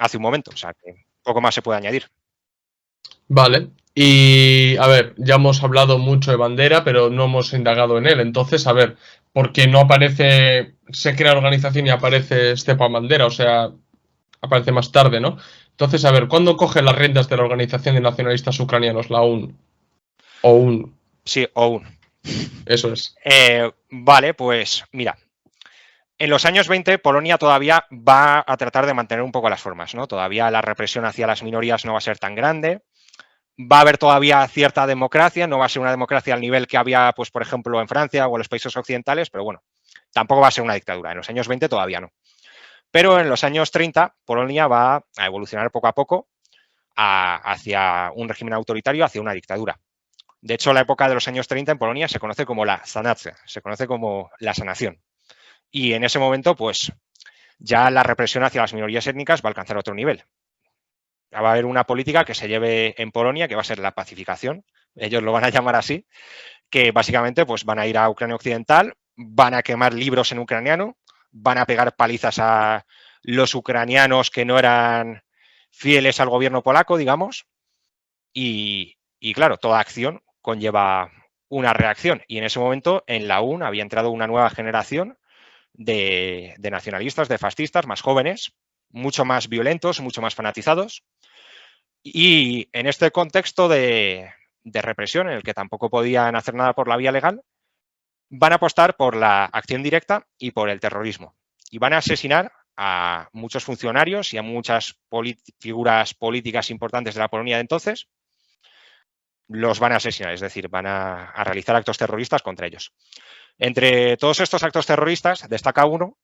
hace un momento, o sea que poco más se puede añadir. Vale. Y a ver, ya hemos hablado mucho de Bandera, pero no hemos indagado en él. Entonces, a ver, ¿por qué no aparece, se crea la organización y aparece Stepan Bandera? O sea, aparece más tarde, ¿no? Entonces, a ver, ¿cuándo coge las riendas de la Organización de Nacionalistas Ucranianos, la UN? O UN, Sí, o eso es. vale, pues mira, en los años 20 Polonia todavía va a tratar de mantener un poco las formas, ¿no? Todavía la represión hacia las minorías no va a ser tan grande, va a haber todavía cierta democracia, no va a ser una democracia al nivel que había, pues, por ejemplo, en Francia o en los países occidentales, pero bueno, tampoco va a ser una dictadura. En los años 20 todavía no. Pero en los años 30 Polonia va a evolucionar poco a poco hacia un régimen autoritario, hacia una dictadura. De hecho, la época de los años 30 en Polonia se conoce como la sanacja, se conoce como la sanación. Y en ese momento, pues, ya la represión hacia las minorías étnicas va a alcanzar otro nivel. Va a haber una política que se lleve en Polonia, que va a ser la pacificación, ellos lo van a llamar así, que básicamente pues, van a ir a Ucrania Occidental, van a quemar libros en ucraniano, van a pegar palizas a los ucranianos que no eran fieles al gobierno polaco, digamos, y claro, toda acción conlleva una reacción. Y en ese momento en la UN había entrado una nueva generación de nacionalistas, de fascistas, más jóvenes, mucho más violentos, mucho más fanatizados. Y en este contexto de represión, en el que tampoco podían hacer nada por la vía legal, van a apostar por la acción directa y por el terrorismo. Y van a asesinar a muchos funcionarios y a muchas figuras políticas importantes de la Polonia de entonces. Los van a asesinar, es decir, van a realizar actos terroristas contra ellos. Entre todos estos actos terroristas destaca uno,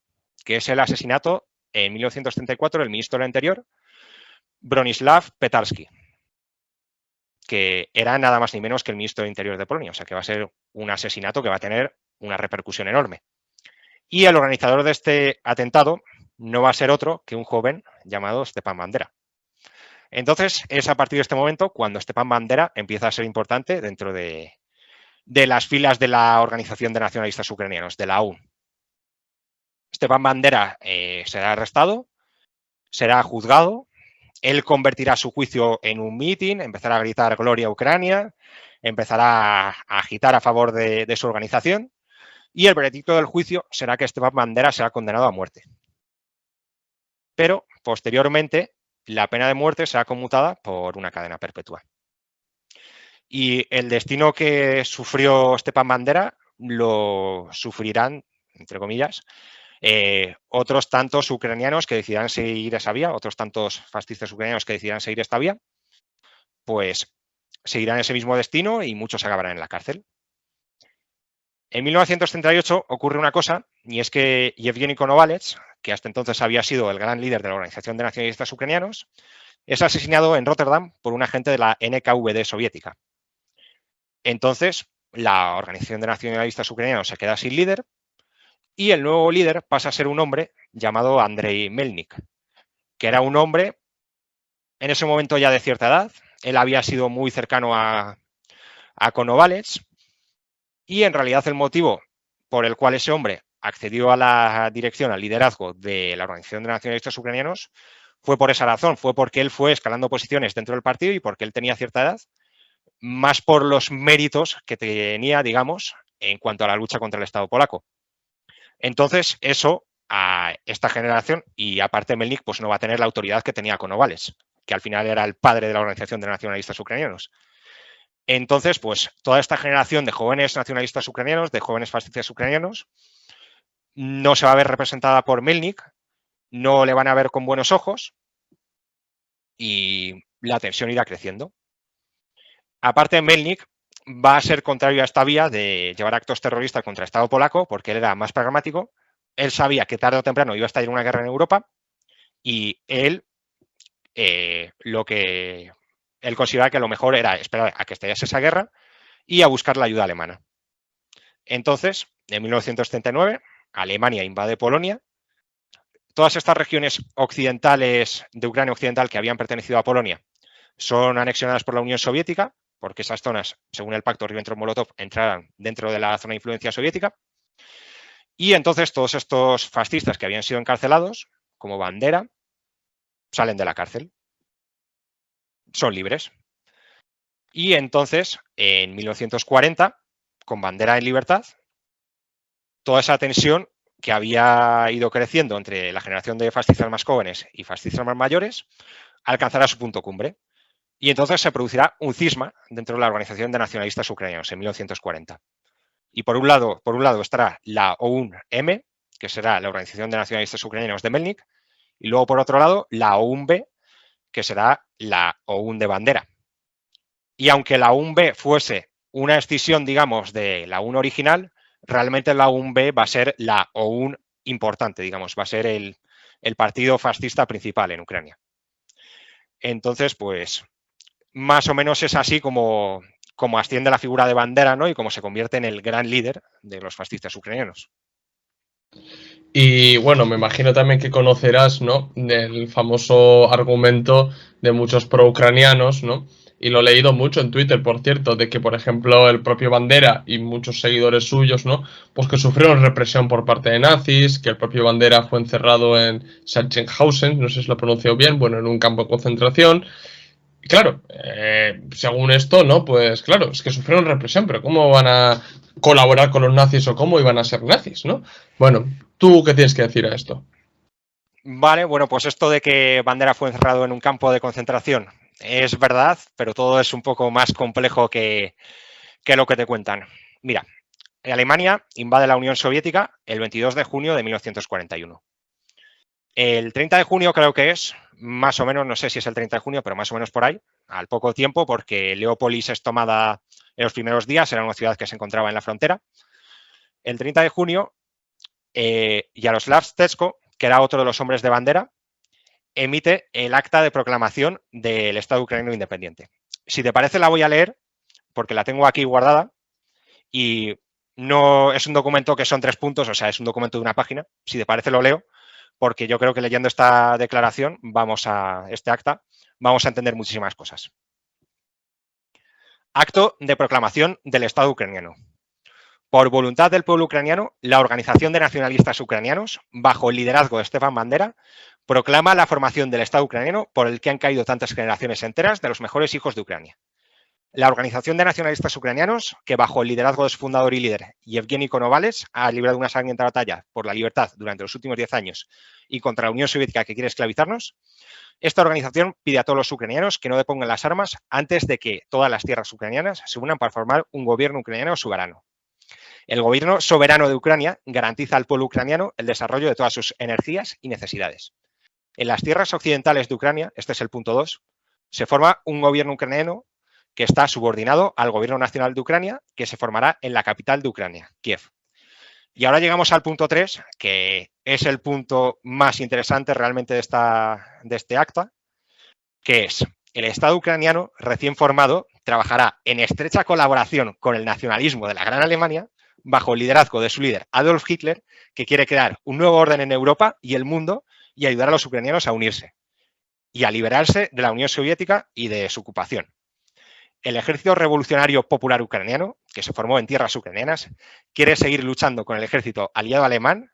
que es el asesinato en 1934 del ministro del Interior, Bronisław Petarski, que era nada más ni menos que el ministro del Interior de Polonia, o sea que va a ser un asesinato que va a tener una repercusión enorme. Y el organizador de este atentado no va a ser otro que un joven llamado Stepan Bandera. Entonces, es a partir de este momento cuando Stepan Bandera empieza a ser importante dentro de las filas de la Organización de Nacionalistas Ucranianos, de la OUN. Stepan Bandera será arrestado, será juzgado, él convertirá su juicio en un mitin, empezará a gritar Gloria a Ucrania, empezará a agitar a favor de su organización, y el veredicto del juicio será que Stepan Bandera será condenado a muerte. Pero, posteriormente, la pena de muerte será conmutada por una cadena perpetua. Y el destino que sufrió Stepan Bandera lo sufrirán, entre comillas, otros tantos ucranianos que decidirán seguir esa vía, otros tantos fascistas ucranianos que decidirán seguir esta vía, pues seguirán ese mismo destino y muchos acabarán en la cárcel. En 1938 ocurre una cosa, y es que Yevgeny Konovalets, que hasta entonces había sido el gran líder de la Organización de Nacionalistas Ucranianos, es asesinado en Rotterdam por un agente de la NKVD soviética. Entonces, la Organización de Nacionalistas Ucranianos se queda sin líder y el nuevo líder pasa a ser un hombre llamado Andrei Melnik, que era un hombre en ese momento ya de cierta edad. Él había sido muy cercano a Konovalets y en realidad el motivo por el cual ese hombre accedió a la dirección, al liderazgo de la Organización de Nacionalistas Ucranianos fue por esa razón, fue porque él fue escalando posiciones dentro del partido y porque él tenía cierta edad, más por los méritos que tenía, digamos, en cuanto a la lucha contra el Estado polaco. Entonces, eso a esta generación, y aparte Melnik, pues no va a tener la autoridad que tenía Konovalets, que al final era el padre de la Organización de Nacionalistas Ucranianos. Entonces, pues toda esta generación de jóvenes nacionalistas ucranianos, de jóvenes fascistas ucranianos, no se va a ver representada por Melnik, no le van a ver con buenos ojos y la tensión irá creciendo. Aparte, Melnik va a ser contrario a esta vía de llevar actos terroristas contra el Estado polaco porque él era más pragmático. Él sabía que tarde o temprano iba a estallar una guerra en Europa y él consideraba que lo mejor era esperar a que estallase esa guerra y a buscar la ayuda alemana. Entonces, en 1939, Alemania invade Polonia. Todas estas regiones occidentales de Ucrania occidental que habían pertenecido a Polonia son anexionadas por la Unión Soviética, porque esas zonas, según el pacto Ribbentrop-Molotov, entraran dentro de la zona de influencia soviética. Y entonces todos estos fascistas que habían sido encarcelados, como Bandera, salen de la cárcel. Son libres. Y entonces, en 1940, con Bandera en libertad, toda esa tensión que había ido creciendo entre la generación de fascistas más jóvenes y fascistas más mayores alcanzará su punto cumbre. Y entonces se producirá un cisma dentro de la Organización de Nacionalistas Ucranianos en 1940. Y por un lado estará la OUN-M, que será la Organización de Nacionalistas Ucranianos de Melnik, y luego por otro lado la OUN-B, que será la OUN de Bandera. Y aunque la OUN-B fuese una escisión, digamos, de la OUN original, realmente la OUN-B va a ser la OUN importante, digamos, va a ser el partido fascista principal en Ucrania. Entonces, pues, más o menos es así como asciende la figura de Bandera, ¿no? Y cómo se convierte en el gran líder de los fascistas ucranianos. Y bueno, me imagino también que conocerás, ¿no?, del famoso argumento de muchos pro-ucranianos, ¿no? Y lo he leído mucho en Twitter, por cierto, de que, por ejemplo, el propio Bandera y muchos seguidores suyos, ¿no?, pues que sufrieron represión por parte de nazis, que el propio Bandera fue encerrado en Sachsenhausen, no sé si lo pronuncio bien, bueno, en un campo de concentración. Y claro, según esto, ¿no?, pues claro, es que sufrieron represión, pero ¿cómo van a colaborar con los nazis o cómo iban a ser nazis, ¿no? Bueno, ¿tú qué tienes que decir a esto? Vale, bueno, pues esto de que Bandera fue encerrado en un campo de concentración es verdad, pero todo es un poco más complejo que lo que te cuentan. Mira, Alemania invade la Unión Soviética el 22 de junio de 1941. El 30 de junio creo que es, más o menos, no sé si es el 30 de junio, pero más o menos por ahí, al poco tiempo, porque Leópolis es tomada en los primeros días, era una ciudad que se encontraba en la frontera. El 30 de junio, Yaroslav Stetsko, que era otro de los hombres de bandera, emite el acta de proclamación del Estado ucraniano independiente. Si te parece, la voy a leer, porque la tengo aquí guardada, y no es un documento que son 3 puntos, o sea, es un documento de una página. Si te parece, lo leo, porque yo creo que leyendo esta declaración, este acta, vamos a entender muchísimas cosas. Acto de proclamación del Estado ucraniano. Por voluntad del pueblo ucraniano, la Organización de Nacionalistas Ucranianos, bajo el liderazgo de Stefan Bandera, proclama la formación del Estado ucraniano por el que han caído tantas generaciones enteras de los mejores hijos de Ucrania. La Organización de Nacionalistas Ucranianos, que bajo el liderazgo de su fundador y líder, Yevgeny Konovalets, ha librado una sangrienta batalla por la libertad durante los últimos 10 años y contra la Unión Soviética que quiere esclavizarnos, esta organización pide a todos los ucranianos que no depongan las armas antes de que todas las tierras ucranianas se unan para formar un gobierno ucraniano soberano. El gobierno soberano de Ucrania garantiza al pueblo ucraniano el desarrollo de todas sus energías y necesidades. En las tierras occidentales de Ucrania, este es el punto 2, se forma un gobierno ucraniano que está subordinado al gobierno nacional de Ucrania, que se formará en la capital de Ucrania, Kiev. Y ahora llegamos al punto 3, que es el punto más interesante realmente de este acta, que es: el Estado ucraniano recién formado trabajará en estrecha colaboración con el nacionalismo de la Gran Alemania, bajo el liderazgo de su líder Adolf Hitler, que quiere crear un nuevo orden en Europa y el mundo y ayudar a los ucranianos a unirse y a liberarse de la Unión Soviética y de su ocupación. El Ejército Revolucionario Popular Ucraniano, que se formó en tierras ucranianas, quiere seguir luchando con el ejército aliado alemán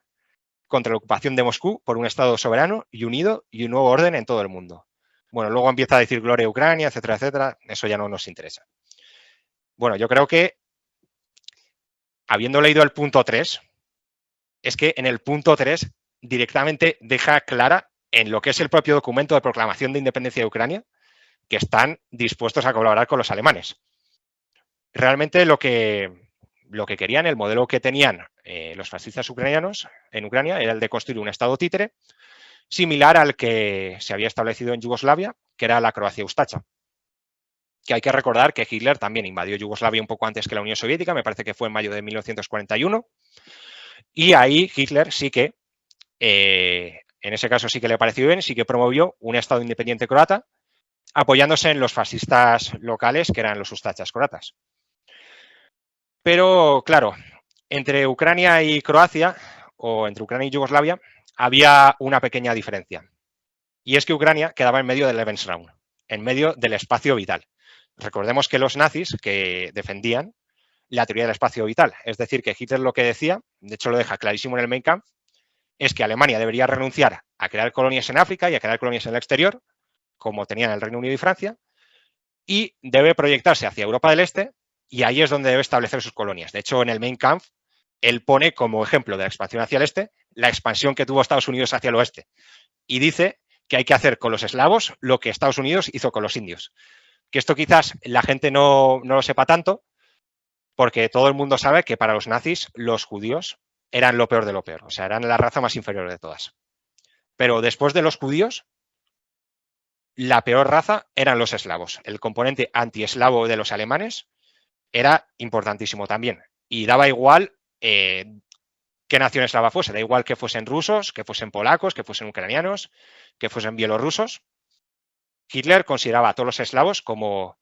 contra la ocupación de Moscú por un Estado soberano y unido y un nuevo orden en todo el mundo. Bueno, luego empieza a decir gloria a Ucrania, etcétera, etcétera. Eso ya no nos interesa. Bueno, yo creo que, habiendo leído el punto 3, es que en el punto 3 directamente deja clara en lo que es el propio documento de proclamación de independencia de Ucrania, que están dispuestos a colaborar con los alemanes. Realmente lo que querían, el modelo que tenían los fascistas ucranianos en Ucrania era el de construir un Estado títere similar al que se había establecido en Yugoslavia, que era la Croacia Ustacha. Que hay que recordar que Hitler también invadió Yugoslavia un poco antes que la Unión Soviética, me parece que fue en mayo de 1941, y ahí Hitler sí que, en ese caso sí que le pareció bien, sí que promovió un Estado independiente croata, apoyándose en los fascistas locales, que eran los ustachas croatas. Pero, claro, entre Ucrania y Croacia, o entre Ucrania y Yugoslavia, había una pequeña diferencia. Y es que Ucrania quedaba en medio del Lebensraum, en medio del espacio vital. Recordemos que los nazis que defendían la teoría del espacio vital, es decir, que Hitler lo que decía, de hecho lo deja clarísimo en el Mein Kampf, es que Alemania debería renunciar a crear colonias en África y a crear colonias en el exterior, como tenían el Reino Unido y Francia, y debe proyectarse hacia Europa del Este, y ahí es donde debe establecer sus colonias. De hecho, en el Mein Kampf, él pone como ejemplo de la expansión hacia el este la expansión que tuvo Estados Unidos hacia el oeste. Y dice que hay que hacer con los eslavos lo que Estados Unidos hizo con los indios. Que esto quizás la gente no lo sepa tanto, porque todo el mundo sabe que para los nazis los judíos eran lo peor de lo peor, o sea, eran la raza más inferior de todas. Pero después de los judíos, la peor raza eran los eslavos. El componente antieslavo de los alemanes era importantísimo también. Y daba igual qué nación eslava fuese, da igual que fuesen rusos, que fuesen polacos, que fuesen ucranianos, que fuesen bielorrusos. Hitler consideraba a todos los eslavos como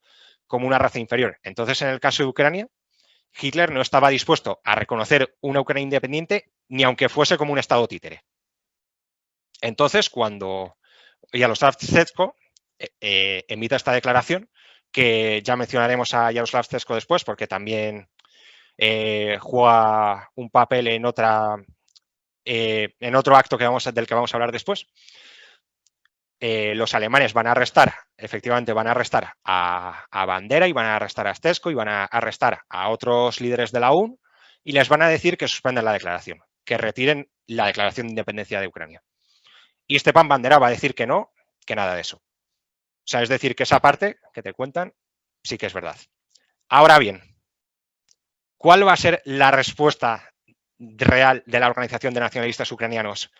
una raza inferior. Entonces, en el caso de Ucrania, Hitler no estaba dispuesto a reconocer una Ucrania independiente ni aunque fuese como un estado títere. Entonces, cuando Yaroslav Stetsko emite esta declaración, que ya mencionaremos a Yaroslav Stetsko después, porque también juega un papel en otro acto del que vamos a hablar después. Los alemanes van a arrestar, efectivamente van a arrestar a Bandera y van a arrestar a Stetsko y van a arrestar a otros líderes de la OUN y les van a decir que suspendan la declaración, que retiren la declaración de independencia de Ucrania. Y Stepan Bandera va a decir que no, que nada de eso. sea, es decir, que esa parte que te cuentan sí que es verdad. Ahora bien, ¿cuál va a ser la respuesta real de la Organización de Nacionalistas Ucranianos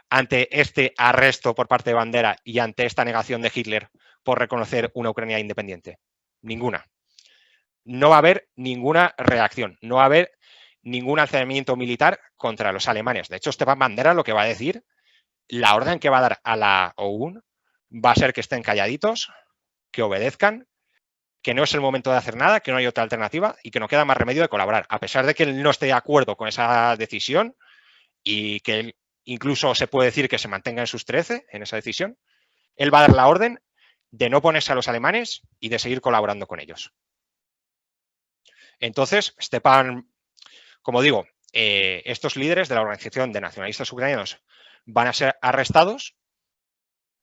ante este arresto por parte de Bandera y ante esta negación de Hitler por reconocer una Ucrania independiente? Ninguna. No va a haber ninguna reacción, no va a haber ningún alzamiento militar contra los alemanes. De hecho, Stepan Bandera lo que va a decir, la orden que va a dar a la OUN va a ser que estén calladitos, que obedezcan, que no es el momento de hacer nada, que no hay otra alternativa y que no queda más remedio de colaborar. A pesar de que él no esté de acuerdo con esa decisión y que él incluso se puede decir que se mantenga en sus 13 en esa decisión, él va a dar la orden de no ponerse a los alemanes y de seguir colaborando con ellos. Entonces, Stepan, como digo, estos líderes de la Organización de Nacionalistas Ucranianos van a ser arrestados,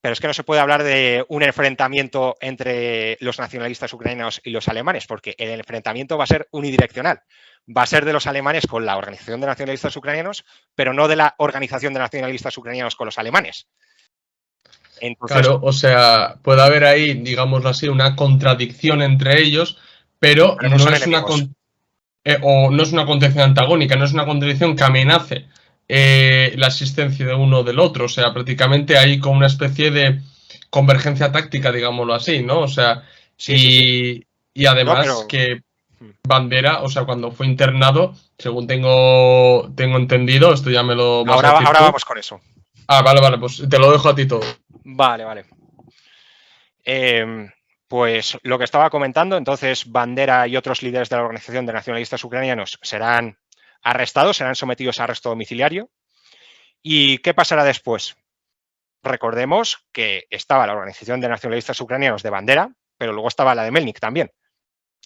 pero es que no se puede hablar de un enfrentamiento entre los nacionalistas ucranianos y los alemanes, porque el enfrentamiento va a ser unidireccional. Va a ser de los alemanes con la Organización de Nacionalistas Ucranianos, pero no de la Organización de Nacionalistas Ucranianos con los alemanes. Entonces, claro, o sea, puede haber ahí, digámoslo así, una contradicción entre ellos, pero no son enemigos. No es una contradicción antagónica, no es una contradicción que amenace la existencia de uno del otro. O sea, prácticamente hay como una especie de convergencia táctica, digámoslo así, ¿no? O sea, Sí. Y además No, pero... que Bandera, o sea, cuando fue internado, según tengo entendido, esto ya me lo vas a decir Ahora tú. vamos con eso. Ah, vale, pues te lo dejo a ti todo. Vale. Pues lo que estaba comentando, entonces Bandera y otros líderes de la Organización de Nacionalistas Ucranianos serán arrestados, serán sometidos a arresto domiciliario. ¿Y qué pasará después? Recordemos que estaba la Organización de Nacionalistas Ucranianos de Bandera, pero luego estaba la de Melnik también,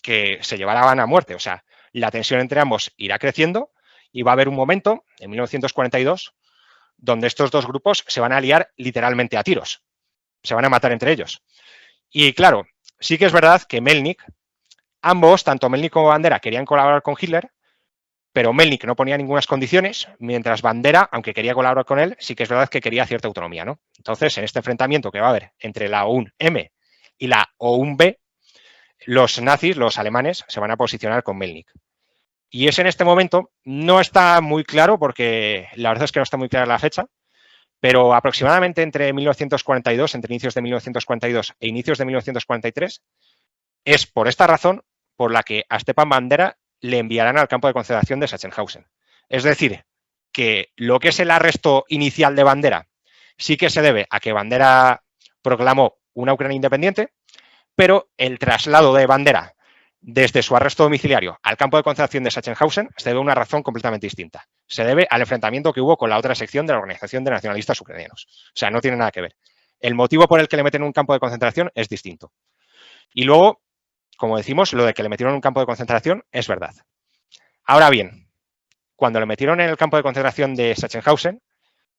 que se llevarán a muerte. O sea, la tensión entre ambos irá creciendo y va a haber un momento, en 1942, donde estos dos grupos se van a liar literalmente a tiros. Se van a matar entre ellos. Y claro, sí que es verdad que Melnik, ambos, tanto Melnik como Bandera, querían colaborar con Hitler, pero Melnik no ponía ninguna condiciones, mientras Bandera, aunque quería colaborar con él, sí que es verdad que quería cierta autonomía, ¿no? Entonces, en este enfrentamiento que va a haber entre la OUN-M y la OUN-B, los nazis, los alemanes, se van a posicionar con Melnik. Y es en este momento, no está muy claro, porque la verdad es que no está muy clara la fecha, pero aproximadamente entre 1942, entre inicios de 1942 e inicios de 1943, es por esta razón por la que a Stepan Bandera le enviarán al campo de concentración de Sachsenhausen. Es decir, que lo que es el arresto inicial de Bandera sí que se debe a que Bandera proclamó una Ucrania independiente, pero el traslado de Bandera desde su arresto domiciliario al campo de concentración de Sachsenhausen se debe a una razón completamente distinta. Se debe al enfrentamiento que hubo con la otra sección de la Organización de Nacionalistas Ucranianos. O sea, no tiene nada que ver. El motivo por el que le meten en un campo de concentración es distinto. Y luego, como decimos, lo de que le metieron en un campo de concentración es verdad. Ahora bien, cuando le metieron en el campo de concentración de Sachsenhausen,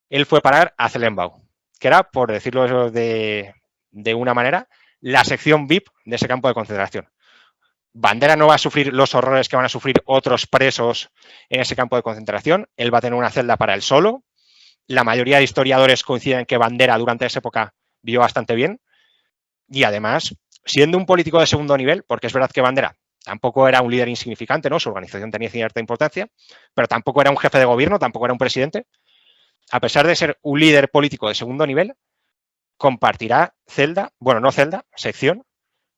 él fue a parar a Zellenbau, que era, por decirlo de una manera, la sección VIP de ese campo de concentración. Bandera no va a sufrir los horrores que van a sufrir otros presos en ese campo de concentración. Él va a tener una celda para él solo. La mayoría de historiadores coinciden en que Bandera durante esa época vivió bastante bien. Y además, siendo un político de segundo nivel, porque es verdad que Bandera tampoco era un líder insignificante, ¿no? Su organización tenía cierta importancia, pero tampoco era un jefe de gobierno, tampoco era un presidente. A pesar de ser un líder político de segundo nivel, compartirá sección,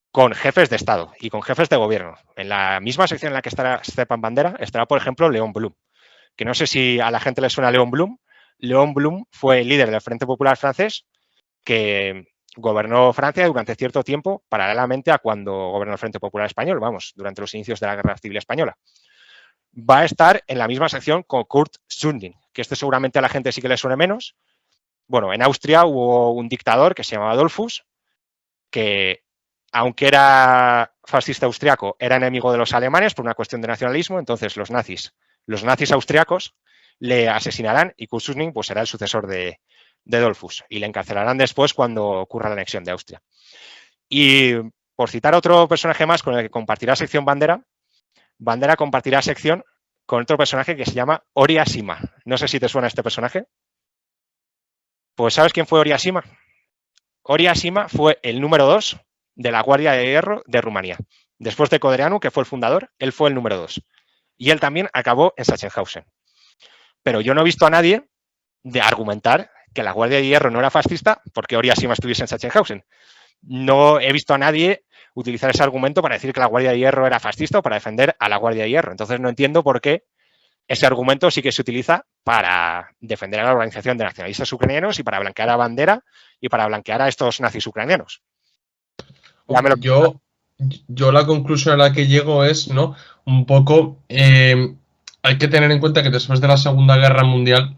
con jefes de Estado y con jefes de gobierno. En la misma sección en la que estará Stepan Bandera estará, por ejemplo, Léon Blum, que no sé si a la gente le suena Léon Blum. Léon Blum fue el líder del Frente Popular francés que gobernó Francia durante cierto tiempo, paralelamente a cuando gobernó el Frente Popular español, durante los inicios de la Guerra Civil Española. Va a estar en la misma sección con Kurt Sunding, que seguramente a la gente sí que le suene menos. Bueno, en Austria hubo un dictador que se llamaba Dollfuss, que aunque era fascista austriaco, era enemigo de los alemanes por una cuestión de nacionalismo. Entonces los nazis austriacos le asesinarán y Kurt Sunding pues será el sucesor de Dollfuss y le encarcelarán después cuando ocurra la anexión de Austria. Y por citar otro personaje más con el que compartirá sección Bandera compartirá sección con otro personaje que se llama Ori Asima. No sé si te suena este personaje. Pues ¿sabes quién fue Ori Asima? Oria Sima fue el número 2 de la Guardia de Hierro de Rumanía. Después de Codreanu, que fue el fundador, él fue el número 2. Y él también acabó en Sachsenhausen. Pero yo no he visto a nadie de argumentar que la Guardia de Hierro no era fascista porque Oria Sima estuviese en Sachsenhausen. No he visto a nadie utilizar ese argumento para decir que la Guardia de Hierro era fascista o para defender a la Guardia de Hierro. Entonces no entiendo por qué ese argumento sí que se utiliza para defender a la organización de nacionalistas ucranianos y para blanquear a Bandera y para blanquear a estos nazis ucranianos. Yo la conclusión a la que llego es, ¿no? Un poco, hay que tener en cuenta que después de la Segunda Guerra Mundial,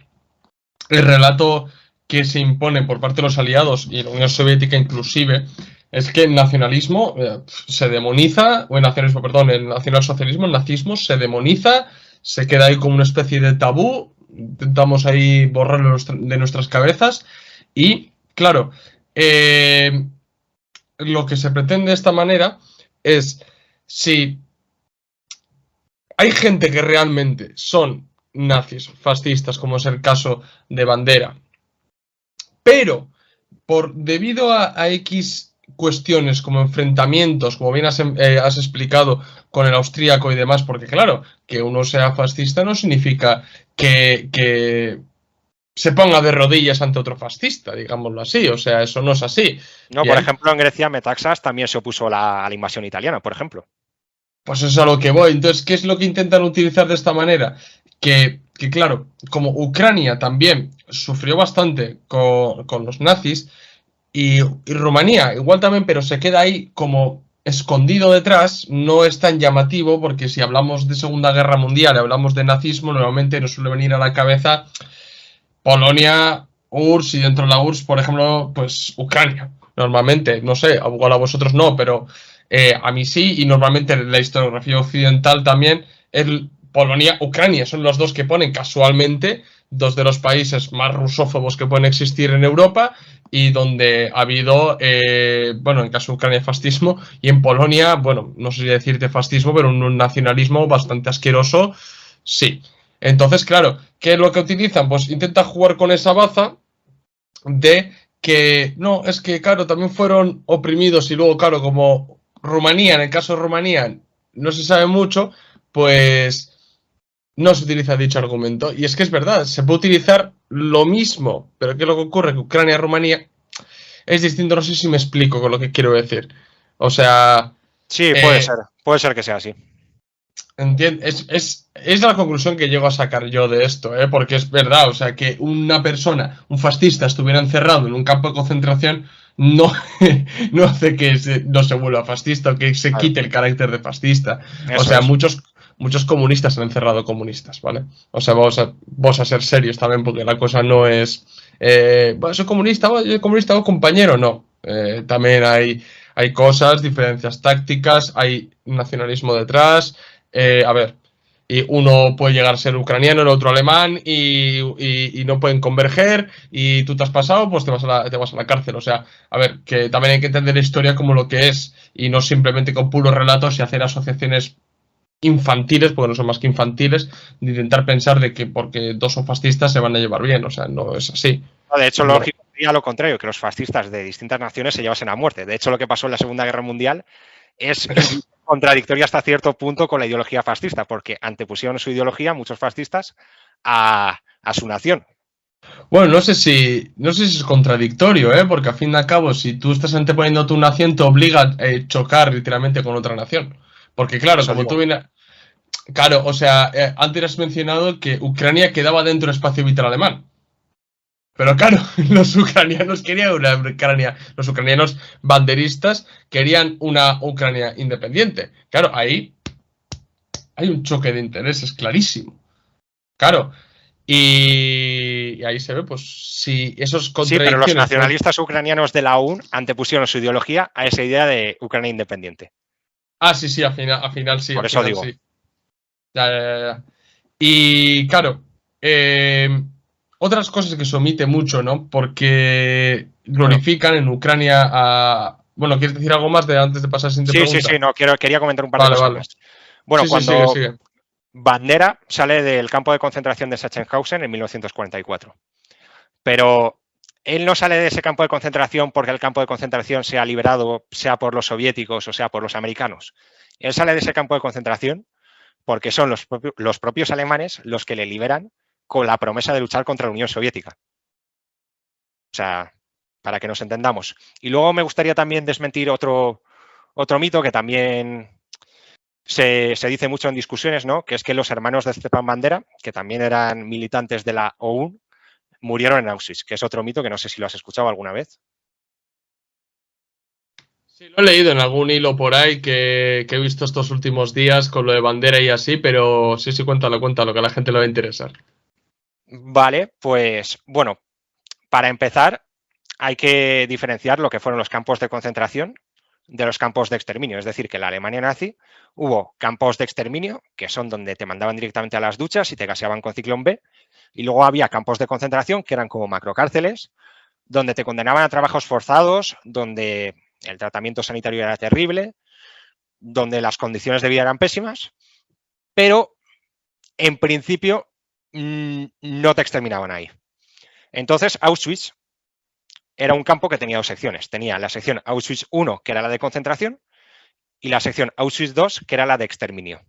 el relato que se impone por parte de los aliados y la Unión Soviética inclusive, es que el nacionalismo se demoniza, o el nacionalismo, perdón, el nacionalsocialismo, el nazismo se demoniza, se queda ahí como una especie de tabú, intentamos ahí borrarlo de nuestras cabezas y, claro, lo que se pretende de esta manera es, si hay gente que realmente son nazis, fascistas, como es el caso de Bandera, pero debido a X cuestiones como enfrentamientos, como bien has explicado con el austríaco y demás, porque claro, que uno sea fascista no significa que se ponga de rodillas ante otro fascista, digámoslo así, o sea, eso no es así. No, por ejemplo, en Grecia Metaxas también se opuso a la invasión italiana, por ejemplo. Pues eso es a lo que voy. Entonces, ¿qué es lo que intentan utilizar de esta manera? Que claro, como Ucrania también sufrió bastante con los nazis, y Rumanía igual también, pero se queda ahí como escondido detrás, no es tan llamativo, porque si hablamos de Segunda Guerra Mundial, hablamos de nazismo, normalmente nos suele venir a la cabeza Polonia, URSS, y dentro de la URSS, por ejemplo, pues Ucrania. Normalmente, no sé, igual a vosotros no, pero a mí sí, y normalmente la historiografía occidental también es Polonia, Ucrania, son los dos que ponen casualmente, dos de los países más rusófobos que pueden existir en Europa, y donde ha habido, bueno, en el caso de Ucrania, fascismo, y en Polonia, bueno, no sé si decirte fascismo, pero un nacionalismo bastante asqueroso, sí. Entonces, claro, ¿qué es lo que utilizan? Pues intentan jugar con esa baza de que, no, es que, claro, también fueron oprimidos y luego, claro, como Rumanía, en el caso de Rumanía, no se sabe mucho, pues no se utiliza dicho argumento. Y es que es verdad, se puede utilizar lo mismo, pero ¿qué es lo que ocurre? Que Ucrania y Rumanía es distinto, no sé si me explico con lo que quiero decir. O sea... Sí, puede ser que sea así. Es la conclusión que llego a sacar yo de esto, porque es verdad, o sea, que una persona, un fascista, estuviera encerrado en un campo de concentración no, no hace que no se vuelva fascista o que se quite el carácter de fascista. O sea, muchos comunistas han encerrado comunistas, ¿vale? O sea, vamos a ser serios también, porque la cosa no es bueno, soy comunista o compañero, no. También hay cosas, diferencias tácticas, hay nacionalismo detrás. A ver, y uno puede llegar a ser ucraniano, el otro alemán, y no pueden converger, y tú te has pasado, pues te vas a la cárcel. O sea, a ver, que también hay que entender la historia como lo que es, y no simplemente con puros relatos y hacer asociaciones infantiles, porque no son más que infantiles, de intentar pensar de que porque dos son fascistas se van a llevar bien. O sea, no es así. De hecho, lo lógico sería lo contrario, que los fascistas de distintas naciones se llevasen a muerte. De hecho, lo que pasó en la Segunda Guerra Mundial es contradictorio hasta cierto punto con la ideología fascista, porque antepusieron su ideología muchos fascistas a su nación. Bueno, no sé si es contradictorio, porque al fin y al cabo, si tú estás anteponiendo tu nación, te obliga a chocar literalmente con otra nación. Porque claro, como tú vienes... Claro, o sea, antes has mencionado que Ucrania quedaba dentro del espacio vital alemán. Pero claro, los ucranianos querían una Ucrania, los ucranianos banderistas querían una Ucrania independiente. Claro, ahí hay un choque de intereses clarísimo. Claro, y ahí se ve, pues, si esos contradicciones... Sí, pero los nacionalistas ucranianos de la OUN antepusieron su ideología a esa idea de Ucrania independiente. Ah, sí, al final sí. Por eso digo. Sí. Ya. Y claro, otras cosas que se omite mucho, ¿no? Porque glorifican en Ucrania a... Bueno, ¿quieres decir algo más antes de pasar a la siguiente pregunta? Sí, no, quería comentar un par de cosas. Vale. Bueno, sigue. Bandera sale del campo de concentración de Sachsenhausen en 1944. Pero él no sale de ese campo de concentración porque el campo de concentración sea liberado, sea por los soviéticos o sea por los americanos. Él sale de ese campo de concentración porque son los propios alemanes los que le liberan con la promesa de luchar contra la Unión Soviética. O sea, para que nos entendamos. Y luego me gustaría también desmentir otro mito que también se dice mucho en discusiones, ¿no? Que es que los hermanos de Stepan Bandera, que también eran militantes de la OUN, murieron en Auschwitz, que es otro mito que no sé si lo has escuchado alguna vez. Sí, lo he leído en algún hilo por ahí que he visto estos últimos días con lo de Bandera y así, pero sí, cuéntalo, que a la gente le va a interesar. Vale, pues bueno, para empezar hay que diferenciar lo que fueron los campos de concentración de los campos de exterminio. Es decir, que en la Alemania nazi hubo campos de exterminio, que son donde te mandaban directamente a las duchas y te gaseaban con ciclón B, y luego había campos de concentración, que eran como macrocárceles, donde te condenaban a trabajos forzados, donde el tratamiento sanitario era terrible, donde las condiciones de vida eran pésimas, pero en principio no te exterminaban ahí. Entonces, Auschwitz era un campo que tenía dos secciones. Tenía la sección Auschwitz I, que era la de concentración, y la sección Auschwitz II, que era la de exterminio.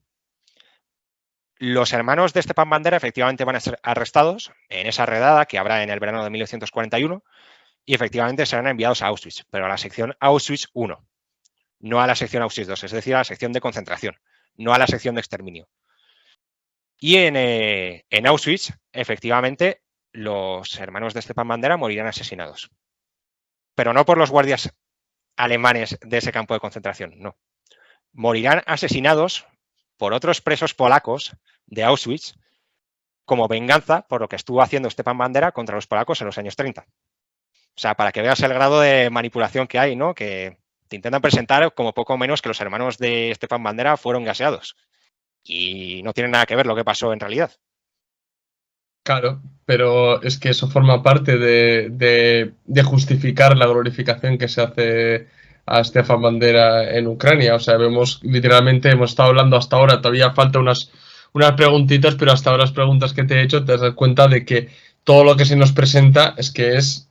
Los hermanos de Stepan Bandera efectivamente van a ser arrestados en esa redada que habrá en el verano de 1941 y efectivamente serán enviados a Auschwitz, pero a la sección Auschwitz I, no a la sección Auschwitz II, es decir, a la sección de concentración, no a la sección de exterminio. Y en Auschwitz, efectivamente, los hermanos de Stepan Bandera morirán asesinados. Pero no por los guardias alemanes de ese campo de concentración, no. Morirán asesinados por otros presos polacos de Auschwitz como venganza por lo que estuvo haciendo Stepan Bandera contra los polacos en los años 30. O sea, para que veas el grado de manipulación que hay, ¿no? Que te intentan presentar como poco menos que los hermanos de Stepan Bandera fueron gaseados. Y no tiene nada que ver lo que pasó en realidad. Claro, pero es que eso forma parte de justificar la glorificación que se hace a Stefan Bandera en Ucrania. O sea, vemos, literalmente, hemos estado hablando hasta ahora, todavía falta unas preguntitas, pero hasta ahora las preguntas que te he hecho te das cuenta de que todo lo que se nos presenta es que es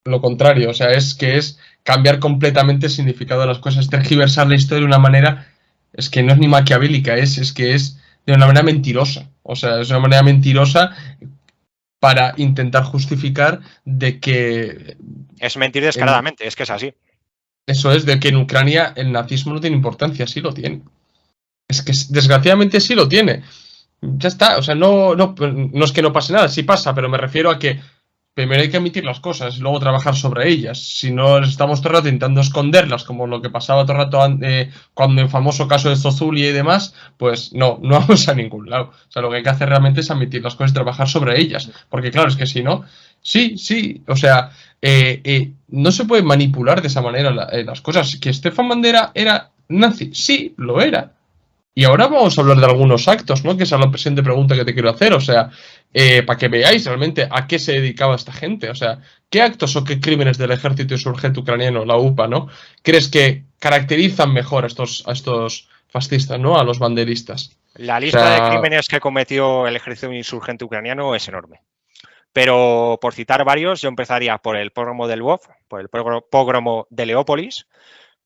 lo contrario. O sea, es que es cambiar completamente el significado de las cosas, tergiversar la historia de una manera, es que no es ni maquiavélica, es que es de una manera mentirosa. O sea, es una manera mentirosa para intentar justificar de que... Es mentir descaradamente, es que es así. Eso es, de que en Ucrania el nazismo no tiene importancia, sí lo tiene. Es que desgraciadamente sí lo tiene. Ya está, o sea, no es que no pase nada, sí pasa, pero me refiero a que primero hay que admitir las cosas y luego trabajar sobre ellas. Si no estamos todo el rato intentando esconderlas, como lo que pasaba todo el rato cuando el famoso caso de Zozulia y demás, pues no vamos a ningún lado. O sea, lo que hay que hacer realmente es admitir las cosas y trabajar sobre ellas. Porque claro, es que si no, sí, o sea, no se puede manipular de esa manera las cosas. ¿Que Stefan Bandera era nazi? Sí, lo era. Y ahora vamos a hablar de algunos actos, ¿no? Que esa es la presente pregunta que te quiero hacer. O sea, para que veáis realmente a qué se dedicaba esta gente. O sea, ¿qué actos o qué crímenes del ejército insurgente ucraniano, la UPA, ¿no? crees que caracterizan mejor a estos fascistas, ¿no? A los banderistas. La lista de crímenes que cometió el ejército insurgente ucraniano es enorme. Pero por citar varios, yo empezaría por el pogromo de Lvov, por el pogromo de Leópolis,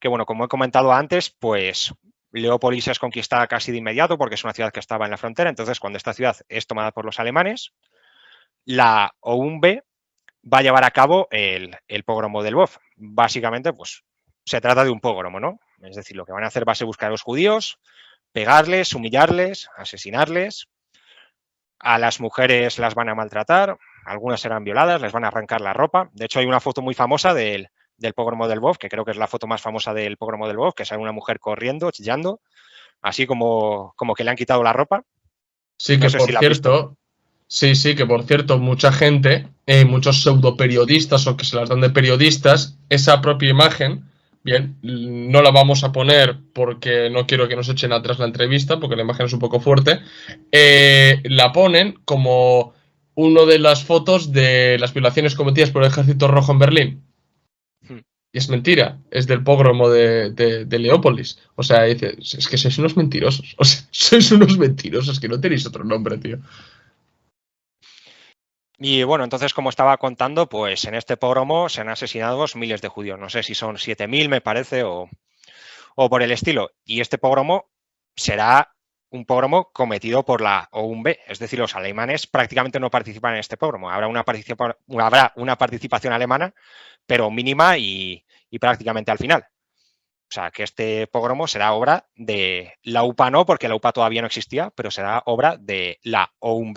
que bueno, como he comentado antes, pues Leópolis es conquistada casi de inmediato porque es una ciudad que estaba en la frontera. Entonces, cuando esta ciudad es tomada por los alemanes, la OUN-B va a llevar a cabo el pogromo de Lvov. Básicamente, pues se trata de un pogromo, ¿no? Es decir, lo que van a hacer va a ser buscar a los judíos, pegarles, humillarles, asesinarles. A las mujeres las van a maltratar, algunas serán violadas, les van a arrancar la ropa. De hecho, hay una foto muy famosa del pogromo del Lvov, que creo que es la foto más famosa del pogromo del Lvov, que sale una mujer corriendo, chillando, así como que le han quitado la ropa. Sí, que por cierto, sí, que por cierto, mucha gente, muchos pseudoperiodistas o que se las dan de periodistas, esa propia imagen, bien, no la vamos a poner porque no quiero que nos echen atrás la entrevista, porque la imagen es un poco fuerte, la ponen como una de las fotos de las violaciones cometidas por el Ejército Rojo en Berlín. Y es mentira, es del pogromo de Leópolis. O sea, es que sois unos mentirosos. O sea, sois unos mentirosos, que no tenéis otro nombre, tío. Y bueno, entonces, como estaba contando, pues en este pogromo se han asesinado miles de judíos. No sé si son 7.000, me parece, o por el estilo. Y este pogromo será un pogromo cometido por la OUN, es decir, los alemanes prácticamente no participan en este pogromo. Habrá una participación alemana, pero mínima y prácticamente al final. O sea, que este pogromo será obra de la UPA, no, porque la UPA todavía no existía, pero será obra de la OUN.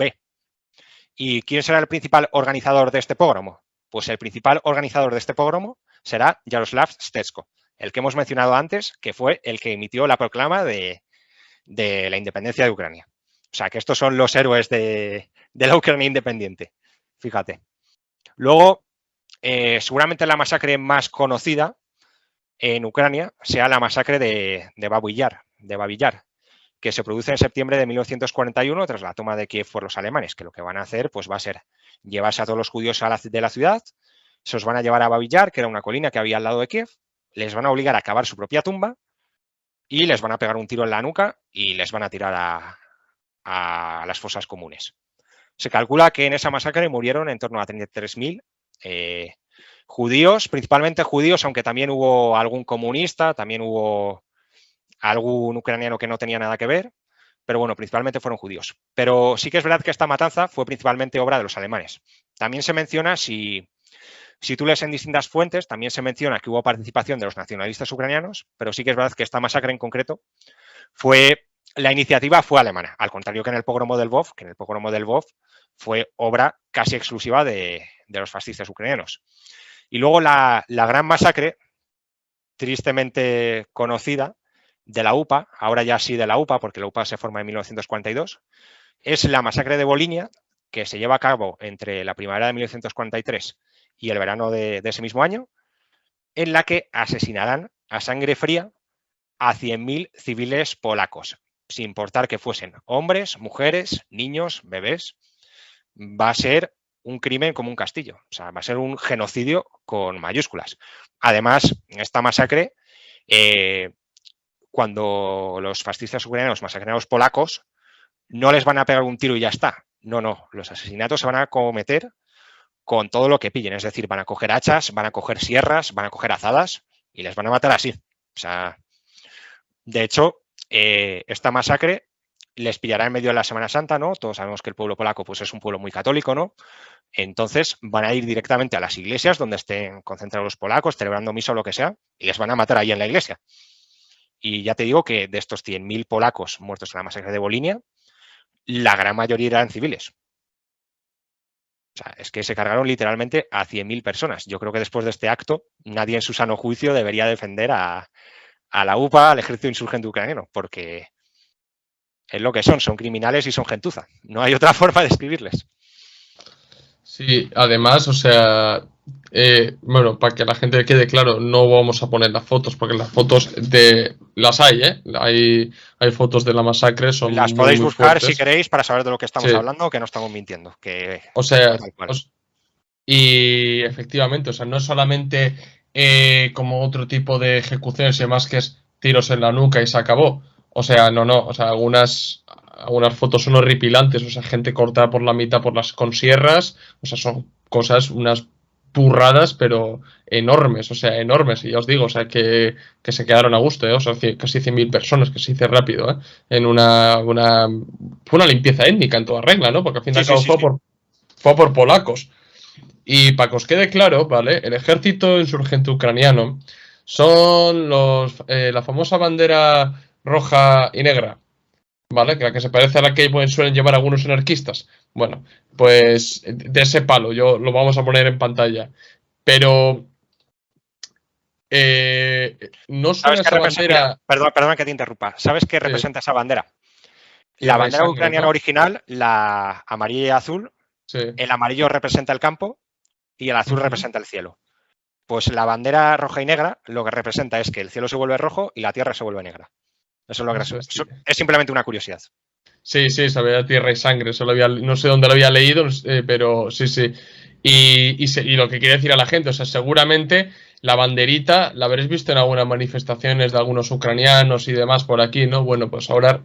¿Y quién será el principal organizador de este pogromo? Pues el principal organizador de este pogromo será Jaroslav Stetsko, el que hemos mencionado antes, que fue el que emitió la proclama de la independencia de Ucrania. O sea, que estos son los héroes de la Ucrania independiente. Fíjate. Luego, seguramente la masacre más conocida en Ucrania sea la masacre de Babi Yar, que se produce en septiembre de 1941 tras la toma de Kiev por los alemanes, que lo que van a hacer pues va a ser llevarse a todos los judíos de la ciudad, se los van a llevar a Babi Yar, que era una colina que había al lado de Kiev, les van a obligar a cavar su propia tumba y les van a pegar un tiro en la nuca y les van a tirar a las fosas comunes. Se calcula que en esa masacre murieron en torno a 33.000 judíos, principalmente judíos, aunque también hubo algún comunista, también hubo algún ucraniano que no tenía nada que ver, pero bueno, principalmente fueron judíos. Pero sí que es verdad que esta matanza fue principalmente obra de los alemanes. También se menciona, si tú lees en distintas fuentes, también se menciona que hubo participación de los nacionalistas ucranianos, pero sí que es verdad que esta masacre en concreto la iniciativa fue alemana, al contrario que en el pogromo del Lvov, que en el pogromo del Lvov fue obra casi exclusiva de los fascistas ucranianos. Y luego la gran masacre, tristemente conocida, de la UPA, ahora ya sí de la UPA, porque la UPA se forma en 1942, es la masacre de Volinia, que se lleva a cabo entre la primavera de 1943 y el verano de ese mismo año, en la que asesinarán a sangre fría a 100.000 civiles polacos, sin importar que fuesen hombres, mujeres, niños, bebés. Va a ser un crimen como un castillo, o sea, va a ser un genocidio con mayúsculas. Además, esta masacre, cuando los fascistas ucranianos masacran a los polacos, no les van a pegar un tiro y ya está. No, no, los asesinatos se van a cometer con todo lo que pillen, es decir, van a coger hachas, van a coger sierras, van a coger azadas y les van a matar así. O sea, de hecho, esta masacre les pillará en medio de la Semana Santa, ¿no? Todos sabemos que el pueblo polaco pues, es un pueblo muy católico, ¿no? Entonces van a ir directamente a las iglesias donde estén concentrados los polacos, celebrando misa o lo que sea, y les van a matar ahí en la iglesia. Y ya te digo que de estos 100.000 polacos muertos en la masacre de Volinia, la gran mayoría eran civiles. O sea, es que se cargaron literalmente a 100.000 personas. Yo creo que después de este acto, nadie en su sano juicio debería defender a la UPA, al ejército insurgente ucraniano, porque es lo que son criminales y son gentuza. No hay otra forma de describirles. Sí, además, o sea, bueno, para que la gente quede claro, no vamos a poner las fotos, porque las fotos las hay, ¿eh? Hay fotos de la masacre, son las muy, podéis muy buscar fuertes. si queréis para saber de lo que estamos Sí. hablando, que no estamos mintiendo. Que o sea, y efectivamente, o sea, no es solamente como otro tipo de ejecuciones y demás que es tiros en la nuca y se acabó. O sea, no, o sea, algunas fotos son horripilantes, o sea, gente cortada por la mitad con sierras, o sea, son cosas, unas burradas, pero enormes, o sea, enormes, y ya os digo, o sea, que se quedaron a gusto, o sea, casi 100.000 personas, que se dice rápido, en fue una limpieza étnica en toda regla, ¿no? Porque al fin y al cabo fue por polacos. Y para que os quede claro, ¿vale? El ejército insurgente ucraniano son la famosa bandera roja y negra, ¿vale? Que la que se parece a la que suelen llevar algunos anarquistas. Bueno, pues de ese palo, lo vamos a poner en pantalla. Pero no suena esa bandera. Perdona que te interrumpa. ¿Sabes qué representa esa bandera? La Tierra y bandera sangre, ucraniana ¿no? original, la amarilla y azul, Sí. el amarillo representa el campo y el azul representa el cielo. Pues la bandera roja y negra lo que representa es que el cielo se vuelve rojo y la tierra se vuelve negra. Eso es lo que es simplemente una curiosidad. Sí, sabía tierra y sangre. No sé dónde lo había leído, pero sí. Y lo que quiere decir a la gente, o sea, seguramente la banderita la habréis visto en algunas manifestaciones de algunos ucranianos y demás por aquí, ¿no? Bueno, pues ahora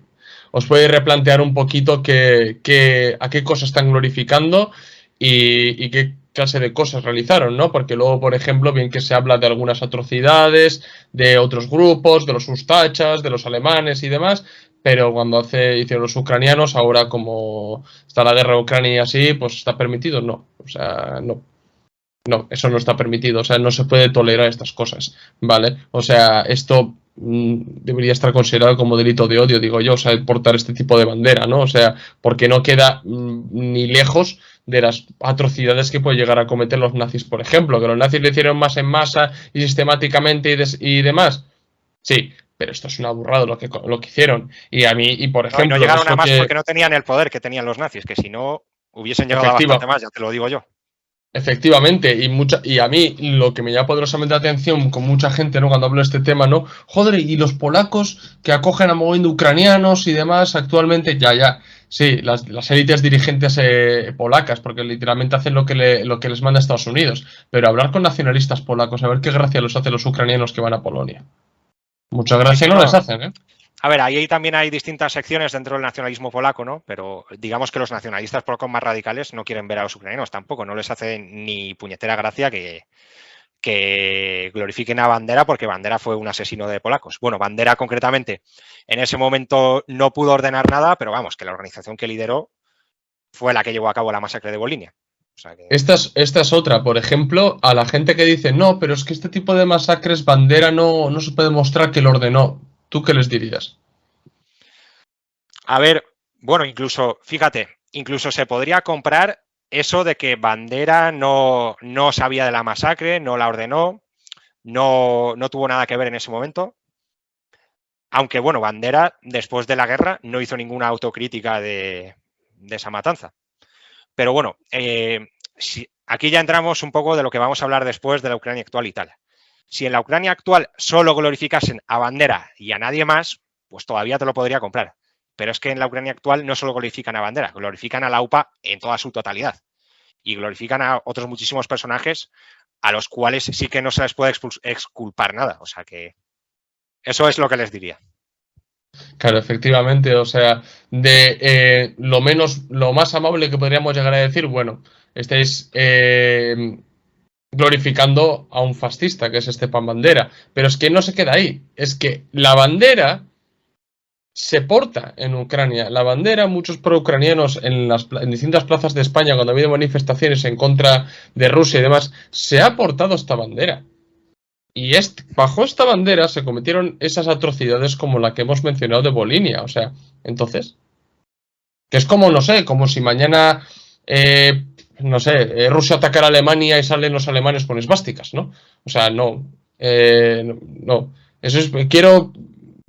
os podéis replantear un poquito a qué cosa están glorificando y qué clase de cosas realizaron, ¿no? Porque luego, por ejemplo, bien que se habla de algunas atrocidades, de otros grupos, de los ustachas, de los alemanes y demás, pero cuando hicieron los ucranianos, ahora como está la guerra de Ucrania y así, pues está permitido, no. O sea, no. No, eso no está permitido, o sea, no se puede tolerar estas cosas, ¿vale? O sea, esto debería estar considerado como delito de odio, digo yo, o sea, portar este tipo de bandera, ¿no? O sea, porque no queda ni lejos de las atrocidades que puede llegar a cometer los nazis, por ejemplo, que los nazis lo hicieron más en masa y sistemáticamente y demás. Sí, pero esto es una burrada lo que hicieron. Y a mí, y por No, y no ejemplo, llegaron a esto más que porque no tenían el poder que tenían los nazis, que si no hubiesen llegado a efectiva, bastante más, ya te lo digo yo. efectivamente, y a mí lo que me llama poderosamente la atención con mucha gente, ¿no? Cuando hablo de este tema, ¿no? Joder, y los polacos que acogen a mogollón de ucranianos y demás actualmente, ya. Sí, las élites dirigentes polacas, porque literalmente hacen lo que les manda Estados Unidos. Pero hablar con nacionalistas polacos, a ver qué gracia los hacen los ucranianos que van a Polonia. Mucha Sí, gracia sí, no les no. hacen, ¿eh? A ver, ahí también hay distintas secciones dentro del nacionalismo polaco, ¿no? Pero digamos que los nacionalistas polacos más radicales no quieren ver a los ucranianos tampoco, no les hace ni puñetera gracia que glorifiquen a Bandera porque Bandera fue un asesino de polacos. Bueno, Bandera concretamente en ese momento no pudo ordenar nada, pero vamos, que la organización que lideró fue la que llevó a cabo la masacre de Volhynia. O sea que... Esta es otra, por ejemplo, a la gente que dice, no, pero es que este tipo de masacres Bandera no se puede mostrar que lo ordenó. ¿Tú qué les dirías? A ver, bueno, incluso, fíjate, incluso se podría comprar eso de que Bandera no sabía de la masacre, no la ordenó, no tuvo nada que ver en ese momento. Aunque, bueno, Bandera, después de la guerra, no hizo ninguna autocrítica de esa matanza. Pero bueno, aquí ya entramos un poco de lo que vamos a hablar después de la Ucrania actual y tal. Si en la Ucrania actual solo glorificasen a Bandera y a nadie más, pues todavía te lo podría comprar. Pero es que en la Ucrania actual no solo glorifican a Bandera, glorifican a la UPA en toda su totalidad. Y glorifican a otros muchísimos personajes a los cuales sí que no se les puede exculpar nada. O sea que eso es lo que les diría. Claro, efectivamente, o sea, de lo más amable que podríamos llegar a decir, bueno, estáis glorificando a un fascista, que es Stepan Bandera, pero es que no se queda ahí, es que la bandera se porta en Ucrania. La bandera, muchos pro-ucranianos en distintas plazas de España, cuando ha habido manifestaciones en contra de Rusia y demás, se ha portado esta bandera. Y bajo esta bandera se cometieron esas atrocidades como la que hemos mencionado de Volhynia. O sea, entonces, que es como, no sé, como si mañana, no sé, Rusia atacara a Alemania y salen los alemanes con esvásticas, ¿no? O sea, no. No. Eso es, quiero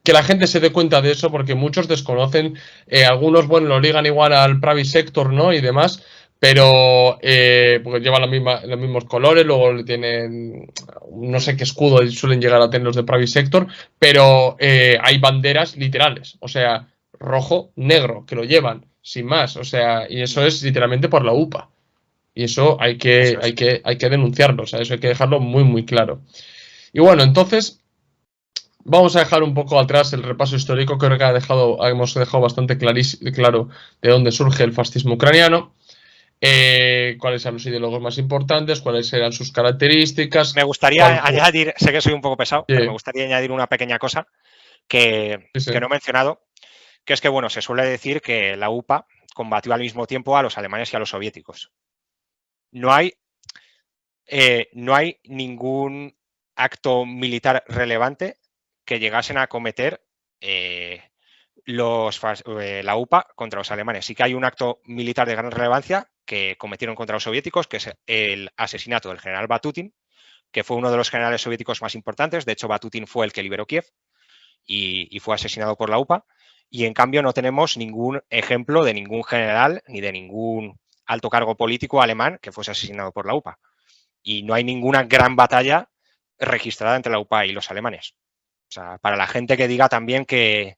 que la gente se dé cuenta de eso porque muchos desconocen, algunos, bueno, lo ligan igual al private sector, ¿no? Y demás, pero porque llevan los mismos colores, luego tienen no sé qué escudo suelen llegar a tener los de private sector, pero hay banderas literales, o sea, rojo, negro, que lo llevan, sin más, o sea, y eso es literalmente por la UPA. Y eso hay Eso es. hay que denunciarlo, o sea, eso hay que dejarlo muy claro. Y bueno, entonces vamos a dejar un poco atrás el repaso histórico, creo que hemos dejado bastante claro de dónde surge el fascismo ucraniano, cuáles eran los ideólogos más importantes, cuáles eran sus características. Me gustaría añadir, sé que soy un poco pesado, pero me Sí, gustaría añadir una pequeña cosa que sí. no he mencionado, que es que, bueno, se suele decir que la UPA combatió al mismo tiempo a los alemanes y a los soviéticos. No hay ningún acto militar relevante que llegasen a cometer la UPA contra los alemanes. Sí que hay un acto militar de gran relevancia que cometieron contra los soviéticos, que es el asesinato del general Batutin, que fue uno de los generales soviéticos más importantes. De hecho, Batutin fue el que liberó Kiev y fue asesinado por la UPA. Y en cambio no tenemos ningún ejemplo de ningún general ni de ningún alto cargo político alemán que fuese asesinado por la UPA. Y no hay ninguna gran batalla registrada entre la UPA y los alemanes. O sea, para la gente que diga también que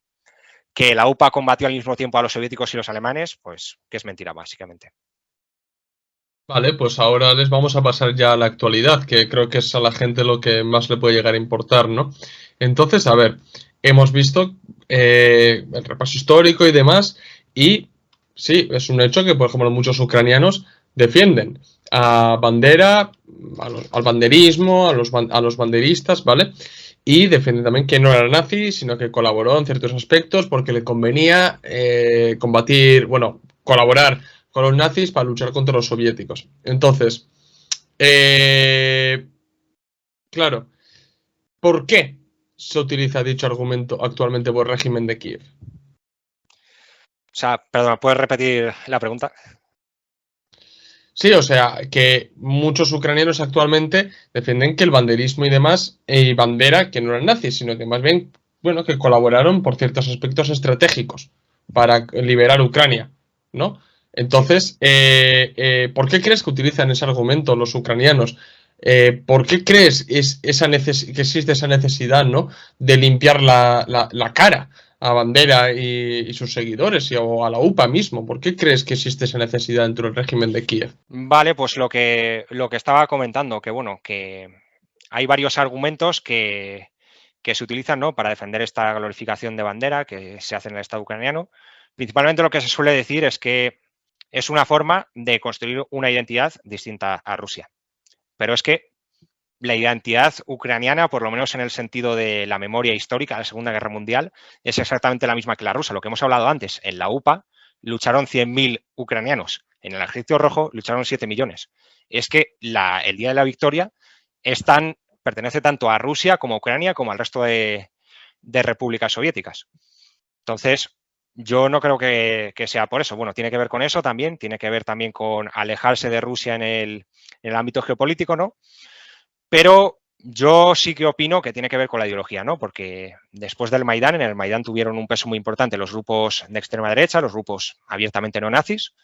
la UPA combatió al mismo tiempo a los soviéticos y los alemanes, pues que es mentira, básicamente. Vale, pues ahora les vamos a pasar ya a la actualidad, que creo que es a la gente lo que más le puede llegar a importar, ¿no? Entonces, a ver, hemos visto el repaso histórico y demás, y sí, es un hecho que, por ejemplo, muchos ucranianos defienden a Bandera, al banderismo, a los banderistas, ¿vale? Y defienden también que no era nazi, sino que colaboró en ciertos aspectos porque le convenía combatir, bueno, colaborar con los nazis para luchar contra los soviéticos. Entonces, claro, ¿por qué se utiliza dicho argumento actualmente por el régimen de Kiev? O sea, perdón, ¿puedes repetir la pregunta? Sí, o sea, que muchos ucranianos actualmente defienden que el banderismo y demás, y Bandera, que no eran nazis, sino que más bien, bueno, que colaboraron por ciertos aspectos estratégicos para liberar Ucrania, ¿no? Sí. Entonces, ¿por qué crees que utilizan ese argumento los ucranianos? ¿Por qué crees que existe esa necesidad, ¿no? De limpiar la cara a Bandera y sus seguidores o a la UPA mismo? ¿Por qué crees que existe esa necesidad dentro del régimen de Kiev? Vale, pues lo que estaba comentando, que bueno, que hay varios argumentos que se utilizan, ¿no?, para defender esta glorificación de Bandera que se hace en el Estado ucraniano. Principalmente lo que se suele decir es que es una forma de construir una identidad distinta a Rusia. Pero es que la identidad ucraniana, por lo menos en el sentido de la memoria histórica de la Segunda Guerra Mundial, es exactamente la misma que la rusa. Lo que hemos hablado antes, en la UPA lucharon 100.000 ucranianos, en el Ejército Rojo lucharon 7 millones. Es que el Día de la Victoria pertenece tanto a Rusia como a Ucrania como al resto de repúblicas soviéticas. Entonces, yo no creo que sea por eso. Bueno, tiene que ver con eso también, tiene que ver también con alejarse de Rusia en el ámbito geopolítico, ¿no? Pero yo sí que opino que tiene que ver con la ideología, ¿no? Porque después del Maidán, en el Maidán tuvieron un peso muy importante los grupos de extrema derecha, los grupos abiertamente no nazis.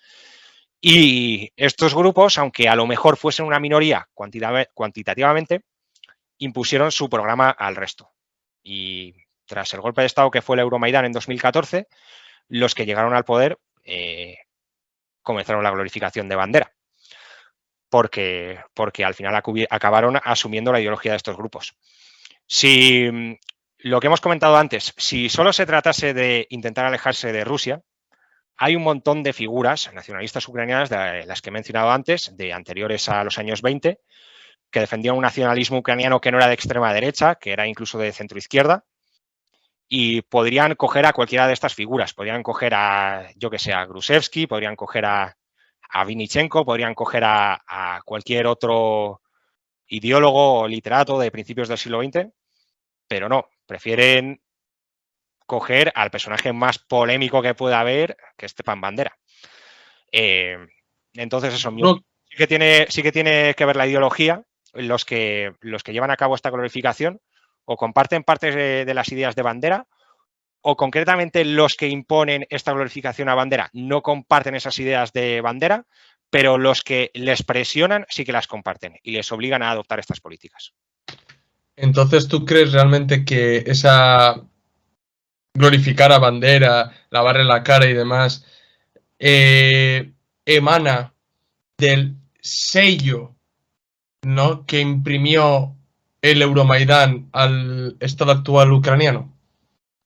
Y estos grupos, aunque a lo mejor fuesen una minoría cuantitativamente, impusieron su programa al resto. Y tras el golpe de Estado que fue el Euromaidán en 2014, los que llegaron al poder comenzaron la glorificación de Bandera. Porque al final acabaron asumiendo la ideología de estos grupos. Si lo que hemos comentado antes, si solo se tratase de intentar alejarse de Rusia, hay un montón de figuras nacionalistas ucranianas, de las que he mencionado antes, de anteriores a los años 20, que defendían un nacionalismo ucraniano que no era de extrema derecha, que era incluso de centro izquierda, y podrían coger a cualquiera de estas figuras. Podrían coger a, yo que sé, a Grushevsky, podrían coger a Vinichenko, podrían coger a cualquier otro ideólogo o literato de principios del siglo XX, pero no, prefieren coger al personaje más polémico que pueda haber, que es Stepan Bandera. Entonces, eso, No, sí que tiene que ver la ideología. Los que llevan a cabo esta glorificación o comparten partes de las ideas de Bandera, o concretamente los que imponen esta glorificación a Bandera no comparten esas ideas de Bandera, pero los que les presionan sí que las comparten y les obligan a adoptar estas políticas. entonces, ¿tú crees realmente que esa glorificar a Bandera, lavarle la cara y demás, emana del sello, ¿no?, que imprimió el Euromaidán al Estado actual ucraniano?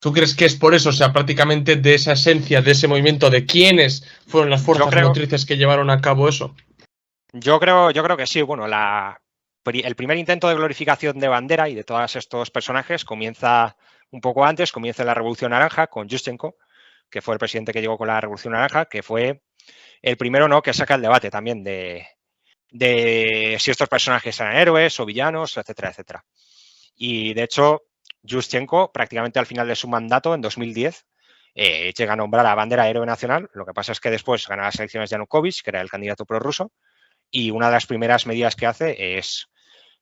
¿Tú crees que es por eso, o sea, prácticamente de esa esencia, de ese movimiento, de quiénes fueron las fuerzas motrices que llevaron a cabo eso? Yo creo que sí. Bueno, el primer intento de glorificación de Bandera y de todos estos personajes comienza un poco antes, comienza en la Revolución Naranja con Yushchenko, que fue el presidente que llegó con la Revolución Naranja, que fue el primero, ¿no?, que saca el debate también de si estos personajes eran héroes o villanos, etcétera, etcétera. Y de hecho, Yushchenko, prácticamente al final de su mandato, en 2010, llega a nombrar a Bandera héroe nacional. Lo que pasa es que después gana las elecciones Yanukovych, que era el candidato prorruso, y una de las primeras medidas que hace es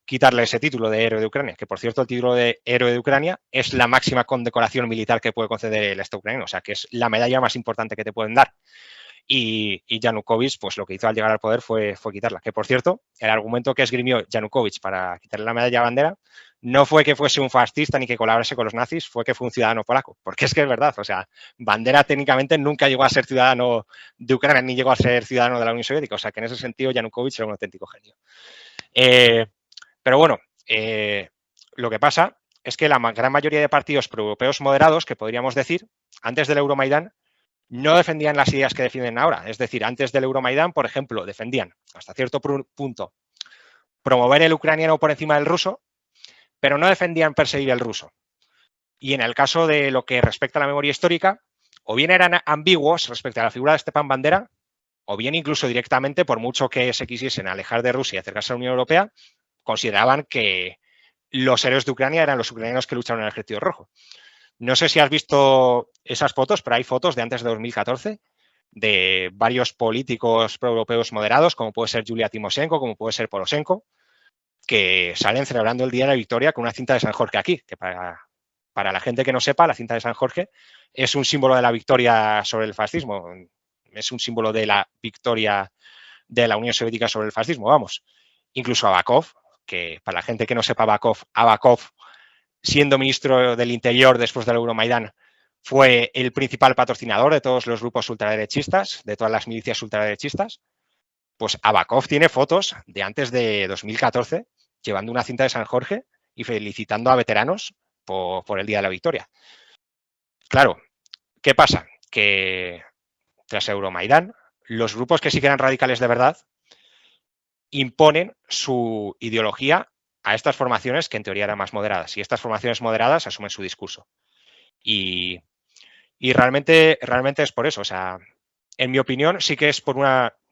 quitarle ese título de héroe de Ucrania, que por cierto el título de héroe de Ucrania es la máxima condecoración militar que puede conceder el Estado ucraniano, o sea que es la medalla más importante que te pueden dar. Y Yanukovych, pues lo que hizo al llegar al poder fue quitarla. Que por cierto, el argumento que esgrimió Yanukovych para quitarle la medalla a Bandera no fue que fuese un fascista ni que colaborase con los nazis, fue que fue un ciudadano polaco. Porque es que es verdad, o sea, Bandera técnicamente nunca llegó a ser ciudadano de Ucrania ni llegó a ser ciudadano de la Unión Soviética. O sea, que en ese sentido Yanukovych era un auténtico genio. Pero bueno, lo que pasa es que la gran mayoría de partidos proeuropeos moderados, que podríamos decir, antes del Euromaidán, no defendían las ideas que defienden ahora. Es decir, antes del Euromaidán, por ejemplo, defendían hasta cierto punto promover el ucraniano por encima del ruso, pero no defendían perseguir el ruso. Y en el caso de lo que respecta a la memoria histórica, o bien eran ambiguos respecto a la figura de Stepan Bandera, o bien incluso directamente, por mucho que se quisiesen alejar de Rusia y acercarse a la Unión Europea, consideraban que los héroes de Ucrania eran los ucranianos que lucharon en el Ejército Rojo. No sé si has visto esas fotos, pero hay fotos de antes de 2014 de varios políticos proeuropeos moderados, como puede ser Yulia Timoshenko, como puede ser Poroshenko, que salen celebrando el Día de la Victoria con una cinta de San Jorge aquí, que para la gente que no sepa, la cinta de San Jorge es un símbolo de la victoria sobre el fascismo, es un símbolo de la victoria de la Unión Soviética sobre el fascismo, vamos. Incluso Abakov, que para la gente que no sepa Abakov, siendo ministro del Interior después del Euromaidán, fue el principal patrocinador de todos los grupos ultraderechistas, de todas las milicias ultraderechistas. Pues Abakov tiene fotos de antes de 2014 llevando una cinta de San Jorge y felicitando a veteranos por el Día de la Victoria. Claro, ¿qué pasa? Que tras Euromaidán, los grupos que sí que eran radicales de verdad imponen su ideología a estas formaciones que en teoría eran más moderadas. Y estas formaciones moderadas asumen su discurso. Y realmente es por eso. O sea, en mi opinión, sí que es por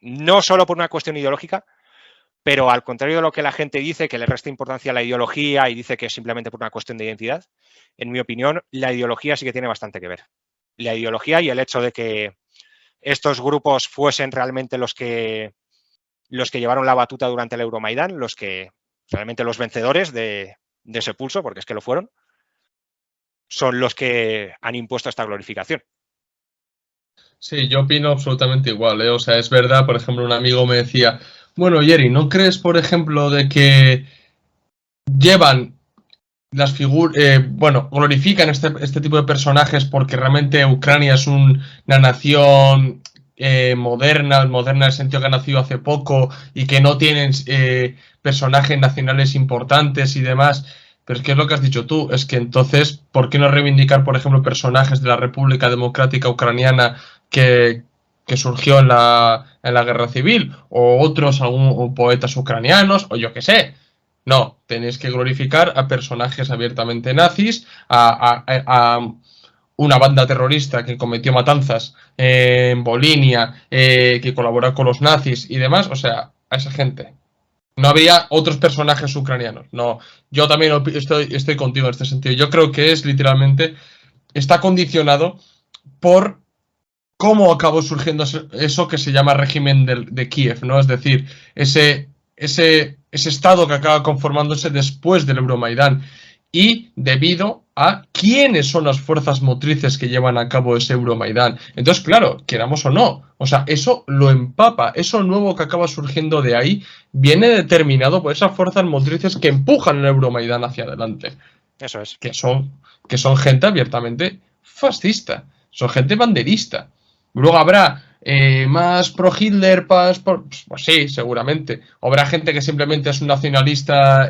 no solo por una cuestión ideológica, pero al contrario de lo que la gente dice, que le resta importancia a la ideología y dice que es simplemente por una cuestión de identidad, en mi opinión, la ideología sí que tiene bastante que ver. La ideología y el hecho de que estos grupos fuesen realmente los que llevaron la batuta durante el Euromaidán, realmente los vencedores de ese pulso, porque es que lo fueron, son los que han impuesto esta glorificación. Sí, yo opino absolutamente igual, ¿eh? O sea, es verdad, por ejemplo, un amigo me decía, bueno, Jerry, ¿no crees, por ejemplo, de que llevan las figuras, bueno, glorifican este tipo de personajes porque realmente Ucrania es una nación moderna en el sentido que ha nacido hace poco y que no tienen personajes nacionales importantes y demás? Pero es que es lo que has dicho tú, es que entonces, ¿por qué no reivindicar, por ejemplo, personajes de la República Democrática Ucraniana que, que surgió en la guerra civil? O otros, o poetas ucranianos, o yo qué sé. No, tenéis que glorificar a personajes abiertamente nazis, a una banda terrorista que cometió matanzas en Bolinia, que colaboró con los nazis y demás, o sea, a esa gente. No había otros personajes ucranianos. No, yo también estoy contigo en este sentido. Yo creo que es literalmente, está condicionado por cómo acabó surgiendo eso que se llama régimen de Kiev, ¿no? Es decir, ese estado que acaba conformándose después del Euromaidán y debido a quiénes son las fuerzas motrices que llevan a cabo ese Euromaidán. Entonces, claro, queramos o no, o sea, eso lo empapa, eso nuevo que acaba surgiendo de ahí viene determinado por esas fuerzas motrices que empujan el Euromaidán hacia adelante. Eso es. Que son gente abiertamente fascista, son gente banderista. Luego habrá más pro Hitler, pues sí, seguramente. O habrá gente que simplemente es un nacionalista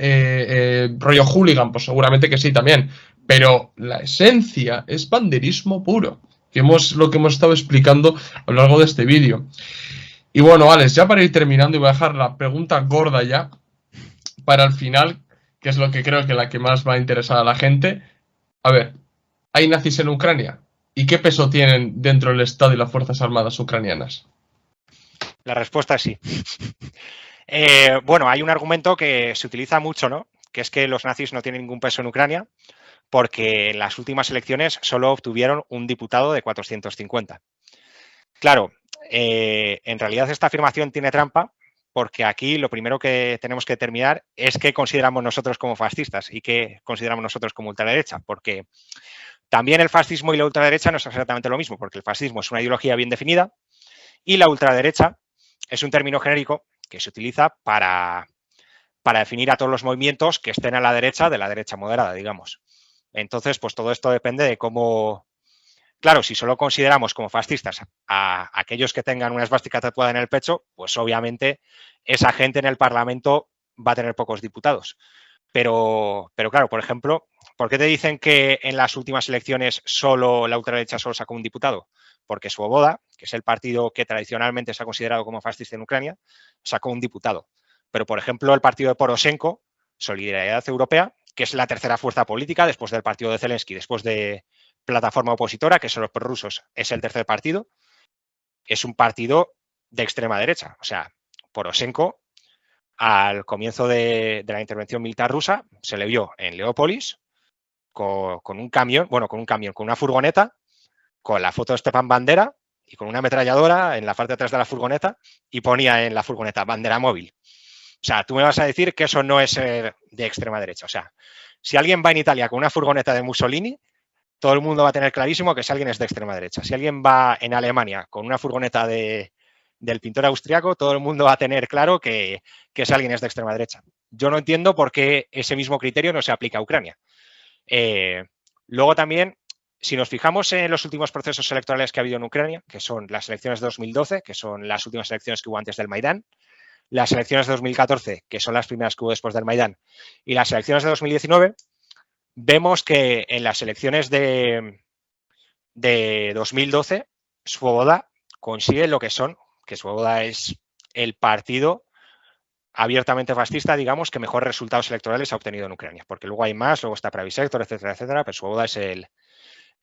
rollo hooligan, pues seguramente que sí también. Pero la esencia es banderismo puro, que lo que hemos estado explicando a lo largo de este vídeo. Y bueno, Alex, ya para ir terminando y voy a dejar la pregunta gorda ya para el final, que es lo que creo que la que más va a interesar a la gente. A ver, ¿hay nazis en Ucrania? ¿Y qué peso tienen dentro del Estado y las Fuerzas Armadas ucranianas? La respuesta es sí. Bueno, hay un argumento que se utiliza mucho, ¿no? Que es que los nazis no tienen ningún peso en Ucrania porque en las últimas elecciones solo obtuvieron un diputado de 450. Claro, en realidad esta afirmación tiene trampa porque aquí lo primero que tenemos que determinar es qué consideramos nosotros como fascistas y qué consideramos nosotros como ultraderecha, porque también el fascismo y la ultraderecha no es exactamente lo mismo, porque el fascismo es una ideología bien definida y la ultraderecha es un término genérico que se utiliza para definir a todos los movimientos que estén a la derecha de la derecha moderada, digamos. Entonces, pues todo esto depende de cómo... Claro, si solo consideramos como fascistas a aquellos que tengan una esvástica tatuada en el pecho, pues obviamente esa gente en el Parlamento va a tener pocos diputados. Pero claro, por ejemplo, ¿Por qué te dicen que en las últimas elecciones la ultraderecha solo sacó un diputado? Porque Svoboda, que es el partido que tradicionalmente se ha considerado como fascista en Ucrania, sacó un diputado. Pero, por ejemplo, el partido de Poroshenko, Solidaridad Europea, que es la tercera fuerza política después del partido de Zelensky, después de Plataforma Opositora, que son los prorrusos, es el tercer partido, es un partido de extrema derecha. O sea, Poroshenko, al comienzo de la intervención militar rusa, se le vio en Leópolis con un camión, con una furgoneta, con la foto de Stepan Bandera y con una ametralladora en la parte de atrás de la furgoneta y ponía en la furgoneta bandera móvil. O sea, tú me vas a decir que eso no es de extrema derecha. O sea, si alguien va en Italia con una furgoneta de Mussolini, todo el mundo va a tener clarísimo que si alguien es de extrema derecha. Si alguien va en Alemania con una furgoneta del pintor austriaco, todo el mundo va a tener claro que si alguien es de extrema derecha. Yo no entiendo por qué ese mismo criterio no se aplica a Ucrania. Luego también, si nos fijamos en los últimos procesos electorales que ha habido en Ucrania, que son las elecciones de 2012, que son las últimas elecciones que hubo antes del Maidán, las elecciones de 2014, que son las primeras que hubo después del Maidán, y las elecciones de 2019, vemos que en las elecciones de 2012, Svoboda consigue lo que Svoboda es el partido abiertamente fascista, digamos, que mejores resultados electorales ha obtenido en Ucrania, porque luego hay más, luego está Pravi Sector, etcétera, etcétera, pero Svoboda es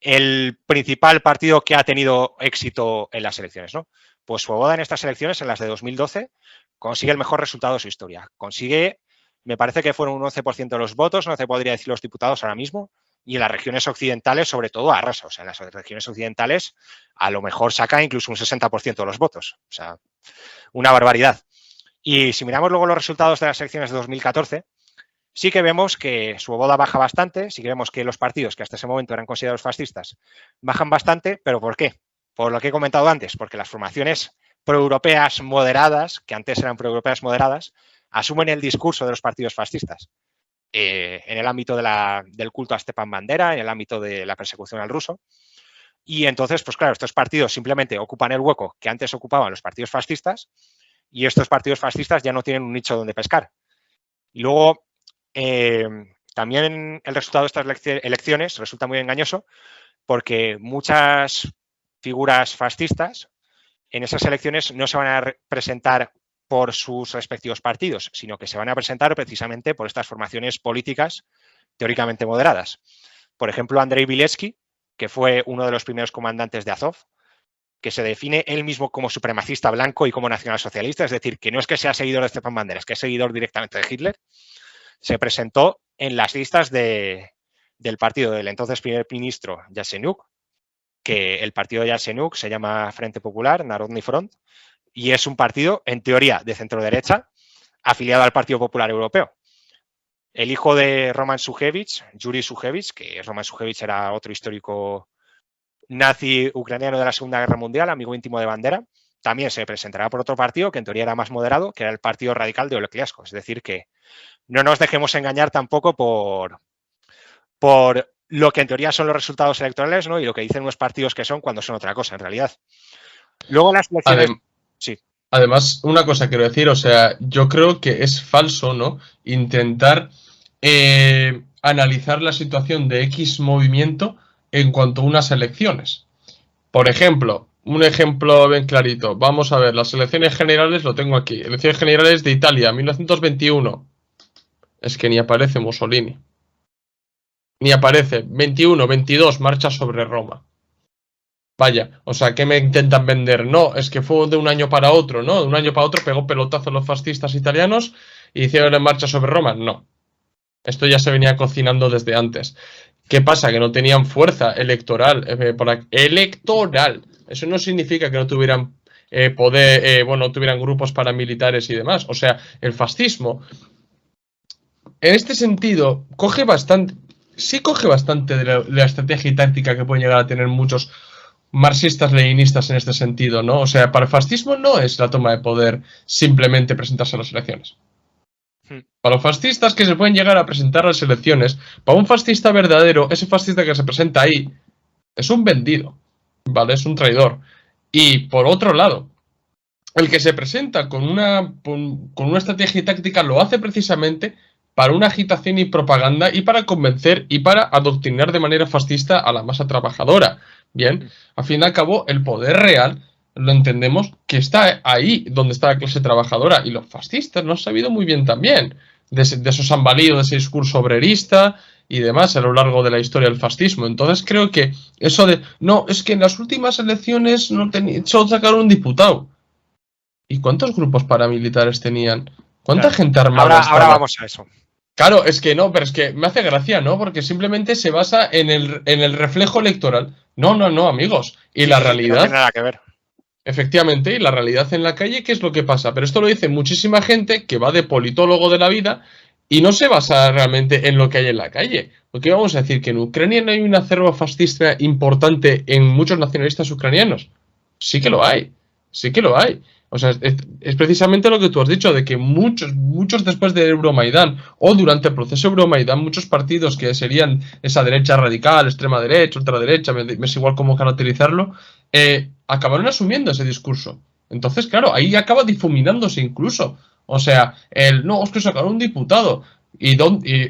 el principal partido que ha tenido éxito en las elecciones, ¿no? Pues Svoboda en estas elecciones, en las de 2012, consigue el mejor resultado de su historia. Consigue, me parece que fueron un 11% de los votos, no se podría decir los diputados ahora mismo, y en las regiones occidentales, sobre todo, arrasa. O sea, en las regiones occidentales, a lo mejor saca incluso un 60% de los votos. O sea, una barbaridad. Y si miramos luego los resultados de las elecciones de 2014, sí que vemos que Svoboda baja bastante, sí que vemos que los partidos que hasta ese momento eran considerados fascistas bajan bastante, ¿pero por qué? Por lo que he comentado antes, porque las formaciones proeuropeas moderadas, que antes eran proeuropeas moderadas, asumen el discurso de los partidos fascistas. En el ámbito del culto a Stepan Bandera, en el ámbito de la persecución al ruso. Y entonces, pues claro, estos partidos simplemente ocupan el hueco que antes ocupaban los partidos fascistas y estos partidos fascistas ya no tienen un nicho donde pescar. Y luego, también el resultado de estas elecciones resulta muy engañoso porque muchas figuras fascistas en esas elecciones no se van a presentar por sus respectivos partidos, sino que se van a presentar precisamente por estas formaciones políticas teóricamente moderadas. Por ejemplo, Andrei Viletsky, que fue uno de los primeros comandantes de Azov, que se define él mismo como supremacista blanco y como nacionalsocialista, es decir, que no es que sea seguidor de Stepan Bandera, es que es seguidor directamente de Hitler, se presentó en las listas del partido del entonces primer ministro Yatsenyuk, que el partido de Yatsenyuk se llama Frente Popular, Narodny Front, y es un partido, en teoría, de centro-derecha, afiliado al Partido Popular Europeo. El hijo de Roman Shухevich, Yuri Shухevich, que Roman Shухevich era otro histórico nazi ucraniano de la Segunda Guerra Mundial, amigo íntimo de Bandera, también se presentará por otro partido que en teoría era más moderado, que era el Partido Radical de Oleg Kliasko. Es decir, que no nos dejemos engañar tampoco por lo que en teoría son los resultados electorales, ¿no? Y lo que dicen unos partidos que son cuando son otra cosa, en realidad. Luego las elecciones... Sí. Además, una cosa quiero decir, o sea, yo creo que es falso, ¿no? Intentar analizar la situación de X movimiento en cuanto a unas elecciones. Por ejemplo, un ejemplo bien clarito. Vamos a ver, las elecciones generales, lo tengo aquí. Elecciones generales de Italia, 1921. Es que ni aparece Mussolini. Ni aparece. 21, 22, marcha sobre Roma. Vaya, o sea, ¿qué me intentan vender? No, es que fue de un año para otro, ¿no? De un año para otro pegó pelotazo los fascistas italianos y hicieron en marcha sobre Roma. No. Esto ya se venía cocinando desde antes. ¿Qué pasa? Que no tenían fuerza electoral. Electoral. Eso no significa que no tuvieran poder, no tuvieran grupos paramilitares y demás. O sea, el fascismo, en este sentido, coge bastante de la estrategia y táctica que pueden llegar a tener muchos marxistas-leninistas en este sentido, ¿no? O sea, para el fascismo no es la toma de poder simplemente presentarse a las elecciones. Para los fascistas que se pueden llegar a presentar a las elecciones, para un fascista verdadero, ese fascista que se presenta ahí es un vendido, ¿vale? Es un traidor. Y por otro lado, el que se presenta con una estrategia y táctica lo hace precisamente para una agitación y propaganda y para convencer y para adoctrinar de manera fascista a la masa trabajadora. Bien, al fin y al cabo, el poder real lo entendemos que está ahí donde está la clase trabajadora, y los fascistas no han sabido muy bien también de esos han valido de ese discurso obrerista y demás a lo largo de la historia del fascismo. Entonces creo que eso de, no, es que en las últimas elecciones no solo sacaron un diputado. ¿Y cuántos grupos paramilitares tenían? ¿Cuánta Claro. gente armada Ahora estaba? vamos a eso. Claro, es que no, pero es que me hace gracia, ¿no? Porque simplemente se basa en el reflejo electoral. No, no, no, amigos. Y Sí, la sí, sí, que no tiene realidad, nada que ver. efectivamente, y la realidad en la calle, ¿qué es lo que pasa? Pero esto lo dice muchísima gente que va de politólogo de la vida y no se basa realmente en lo que hay en la calle. Porque vamos a decir que en Ucrania no hay un acervo fascista importante en muchos nacionalistas ucranianos. Sí que lo hay, sí que lo hay. O sea, es precisamente lo que tú has dicho, de que muchos después del Euromaidán o durante el proceso Euromaidán, muchos partidos que serían esa derecha radical, extrema derecha, ultraderecha, me es igual cómo quiera utilizarlo, acabaron asumiendo ese discurso. Entonces, claro, ahí acaba difuminándose incluso. O sea, no, es que sacaron un diputado.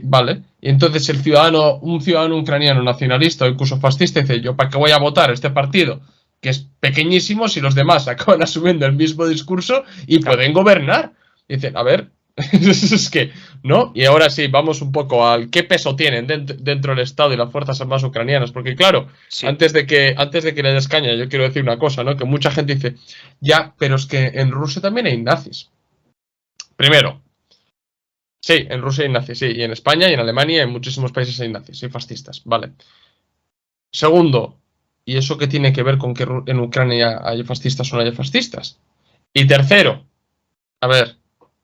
Vale. Y entonces un ciudadano ucraniano nacionalista o incluso fascista dice, ¿yo para qué voy a votar este partido? Que es pequeñísimo si los demás acaban asumiendo el mismo discurso y Claro. pueden gobernar. Y dicen, a ver, es que, ¿no? Y ahora sí, vamos un poco al qué peso tienen dentro del Estado y las Fuerzas Armadas ucranianas, porque claro, Sí. antes de que le des caña, yo quiero decir una cosa, ¿no? Que mucha gente dice, ya, pero es que en Rusia también hay nazis. Primero, sí, en Rusia hay nazis, sí, y en España y en Alemania y en muchísimos países hay nazis, hay fascistas, vale. Segundo, ¿y eso qué tiene que ver con que en Ucrania hay fascistas o no hay fascistas? Y tercero, a ver,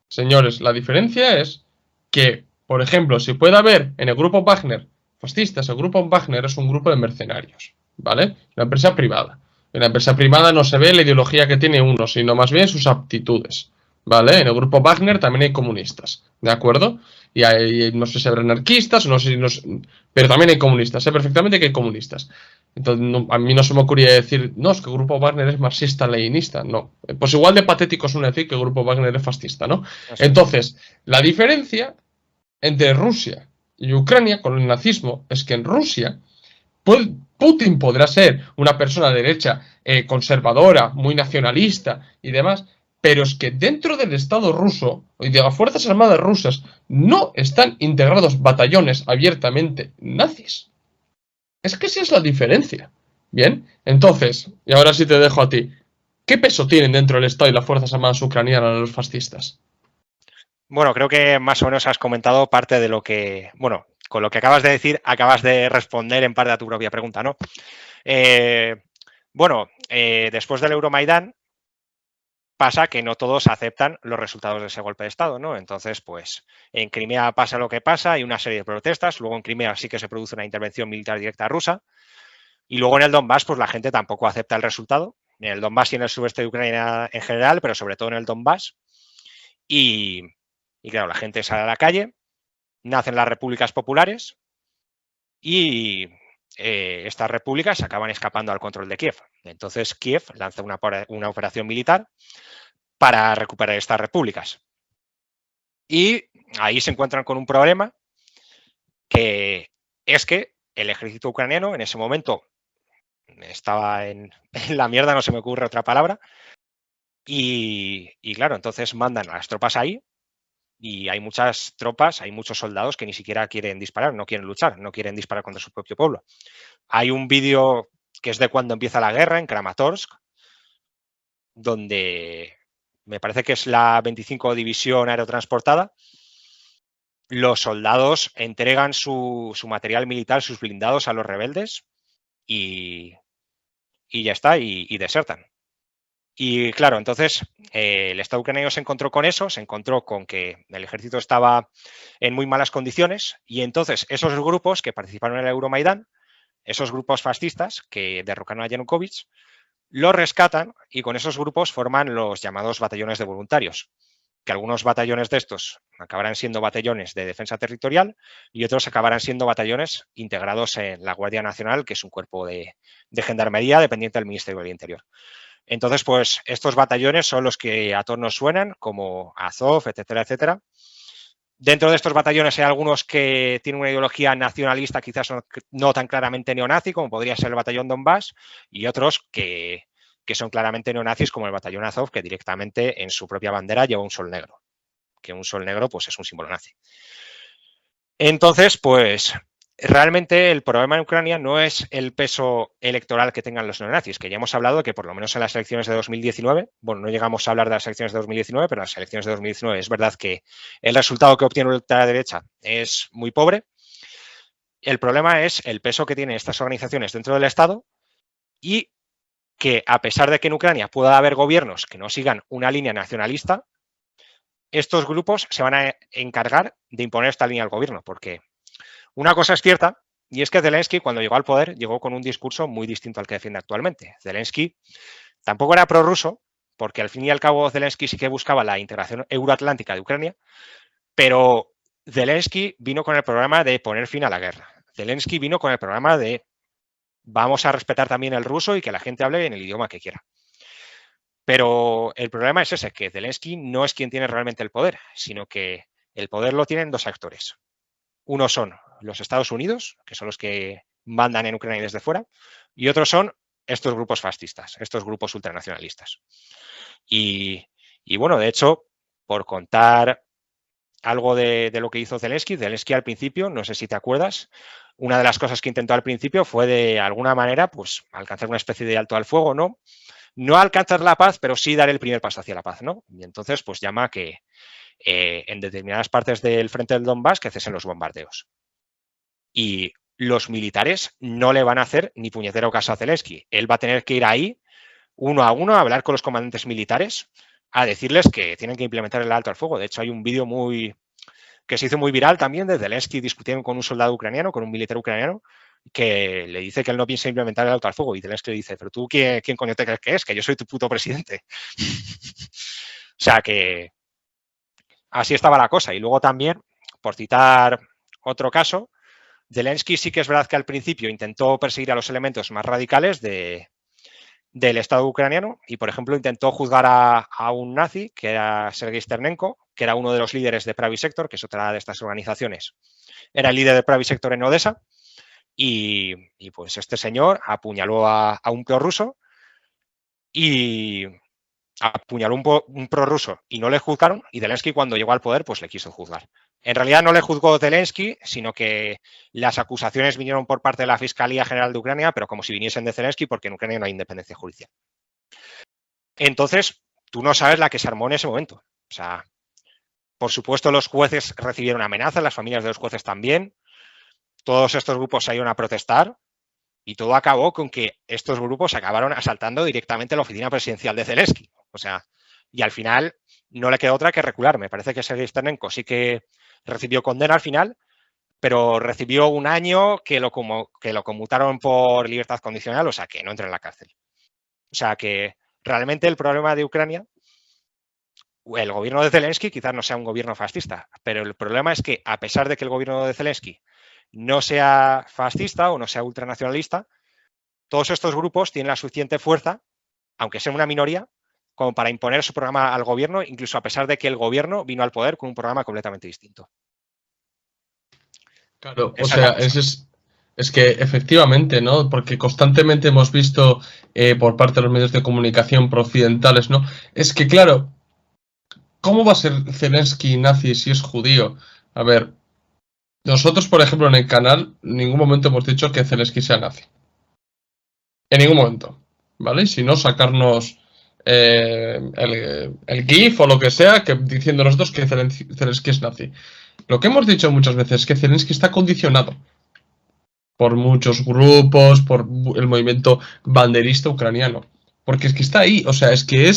señores, la diferencia es que, por ejemplo, si puede haber en el grupo Wagner fascistas, el grupo Wagner es un grupo de mercenarios, ¿vale? Una empresa privada. En la empresa privada no se ve la ideología que tiene uno, sino más bien sus aptitudes, ¿vale? En el grupo Wagner también hay comunistas, ¿de acuerdo? Y hay, no sé si habrá anarquistas, no sé si pero también hay comunistas, sé perfectamente que hay comunistas. Entonces, a mí no se me ocurría decir, no, es que el grupo Wagner es marxista-leninista. No. Pues igual de patético es uno decir que el grupo Wagner es fascista, ¿no? Eso es. Entonces, la diferencia entre Rusia y Ucrania con el nazismo es que en Rusia Putin podrá ser una persona de derecha conservadora, muy nacionalista y demás, pero es que dentro del Estado ruso y de las Fuerzas Armadas rusas no están integrados batallones abiertamente nazis. Es que esa es la diferencia. Bien, entonces, y ahora sí te dejo a ti, ¿qué peso tienen dentro del Estado y las Fuerzas Armadas ucranianas los fascistas? Bueno, creo que más o menos has comentado parte de lo que, bueno, con lo que acabas de decir, acabas de responder en parte a tu propia pregunta, ¿no? Después del Euromaidán pasa que no todos aceptan los resultados de ese golpe de Estado, ¿no? Entonces, pues en Crimea pasa lo que pasa, hay una serie de protestas, luego en Crimea sí que se produce una intervención militar directa rusa, y luego en el Donbass, pues la gente tampoco acepta el resultado, en el Donbass y en el sureste de Ucrania en general, pero sobre todo en el Donbass, y claro, la gente sale a la calle, nacen las repúblicas populares y estas repúblicas acaban escapando al control de Kiev. Entonces Kiev lanza una operación militar para recuperar estas repúblicas. Y ahí se encuentran con un problema que es que el ejército ucraniano en ese momento estaba en la mierda, no se me ocurre otra palabra, y claro, entonces mandan a las tropas ahí y hay muchas tropas, hay muchos soldados que ni siquiera quieren disparar, no quieren luchar, no quieren disparar contra su propio pueblo. Hay un vídeo que es de cuando empieza la guerra en Kramatorsk, donde me parece que es la 25 División Aerotransportada. Los soldados entregan su material militar, sus blindados a los rebeldes y ya está, y desertan. Y claro, entonces el Estado ucraniano se encontró con eso, se encontró con que el ejército estaba en muy malas condiciones y entonces esos grupos que participaron en el Euromaidán, esos grupos fascistas que derrocaron a Yanukovych, los rescatan y con esos grupos forman los llamados batallones de voluntarios, que algunos batallones de estos acabarán siendo batallones de defensa territorial y otros acabarán siendo batallones integrados en la Guardia Nacional, que es un cuerpo de gendarmería dependiente del Ministerio del Interior. Entonces, pues estos batallones son los que a todos nos suenan, como Azov, etcétera, etcétera. Dentro de estos batallones hay algunos que tienen una ideología nacionalista, quizás no tan claramente neonazi, como podría ser el batallón Donbass, y otros que son claramente neonazis, como el batallón Azov, que directamente en su propia bandera lleva un sol negro, que un sol negro pues es un símbolo nazi. Entonces, pues realmente el problema en Ucrania no es el peso electoral que tengan los neonazis, que ya hemos hablado que por lo menos en las elecciones de 2019, bueno, no llegamos a hablar de las elecciones de 2019, pero en las elecciones de 2019 es verdad que el resultado que obtiene la ultraderecha es muy pobre. El problema es el peso que tienen estas organizaciones dentro del Estado y que a pesar de que en Ucrania pueda haber gobiernos que no sigan una línea nacionalista, estos grupos se van a encargar de imponer esta línea al gobierno, porque una cosa es cierta, y es que Zelensky, cuando llegó al poder, llegó con un discurso muy distinto al que defiende actualmente. Zelensky tampoco era prorruso, porque al fin y al cabo Zelensky sí que buscaba la integración euroatlántica de Ucrania, pero Zelensky vino con el programa de poner fin a la guerra. Zelensky vino con el programa de vamos a respetar también el ruso y que la gente hable en el idioma que quiera. Pero el problema es ese, que Zelensky no es quien tiene realmente el poder, sino que el poder lo tienen dos actores. Uno son los Estados Unidos, que son los que mandan en Ucrania desde fuera, y otros son estos grupos fascistas, estos grupos ultranacionalistas. Y bueno, de hecho, por contar algo de lo que hizo Zelensky al principio, no sé si te acuerdas, una de las cosas que intentó al principio fue de alguna manera pues alcanzar una especie de alto al fuego, ¿no? No alcanzar la paz, pero sí dar el primer paso hacia la paz, ¿no? Y entonces pues llama a que en determinadas partes del frente del Donbass que cesen los bombardeos. Y los militares no le van a hacer ni puñetero caso a Zelensky. Él va a tener que ir ahí uno a uno a hablar con los comandantes militares a decirles que tienen que implementar el alto al fuego. De hecho, hay un vídeo que se hizo muy viral también de Zelensky discutiendo con un soldado ucraniano, con un militar ucraniano, que le dice que él no piensa implementar el alto al fuego. Y Zelensky le dice, pero tú, ¿quién coño te crees que es? Que yo soy tu puto presidente. O sea que así estaba la cosa. Y luego también, por citar otro caso, Zelensky sí que es verdad que al principio intentó perseguir a los elementos más radicales del Estado ucraniano y, por ejemplo, intentó juzgar a un nazi, que era Sergei Sternenko, que era uno de los líderes de Pravi Sector, que es otra de estas organizaciones. Era el líder de Pravi Sector en Odessa y pues este señor apuñaló a un prorruso y apuñaló un prorruso y no le juzgaron y Zelensky cuando llegó al poder pues le quiso juzgar. En realidad no le juzgó Zelensky, sino que las acusaciones vinieron por parte de la Fiscalía General de Ucrania, pero como si viniesen de Zelensky porque en Ucrania no hay independencia judicial. Entonces, tú no sabes la que se armó en ese momento. O sea, por supuesto los jueces recibieron amenazas, las familias de los jueces también. Todos estos grupos salieron a protestar y todo acabó con que estos grupos acabaron asaltando directamente la oficina presidencial de Zelensky. O sea, y al final no le quedó otra que recular. Me parece que Sergei Sternenko sí que recibió condena al final, pero recibió un año que lo conmutaron por libertad condicional, o sea, que no entra en la cárcel. O sea, que realmente el problema de Ucrania, el gobierno de Zelensky quizás no sea un gobierno fascista, pero el problema es que a pesar de que el gobierno de Zelensky no sea fascista o no sea ultranacionalista, todos estos grupos tienen la suficiente fuerza, aunque sea una minoría, como para imponer su programa al gobierno, incluso a pesar de que el gobierno vino al poder con un programa completamente distinto. Claro, o sea, es que efectivamente, ¿no? Porque constantemente hemos visto por parte de los medios de comunicación prooccidentales, ¿no? Es que, claro, ¿cómo va a ser Zelensky nazi si es judío? A ver, nosotros, por ejemplo, en el canal, en ningún momento hemos dicho que Zelensky sea nazi. En ningún momento, ¿vale? Si no, sacarnos el GIF o lo que sea, que diciendo nosotros que Zelensky es nazi. Lo que hemos dicho muchas veces es que Zelensky está condicionado por muchos grupos, por el movimiento banderista ucraniano. Porque es que está ahí, o sea, es que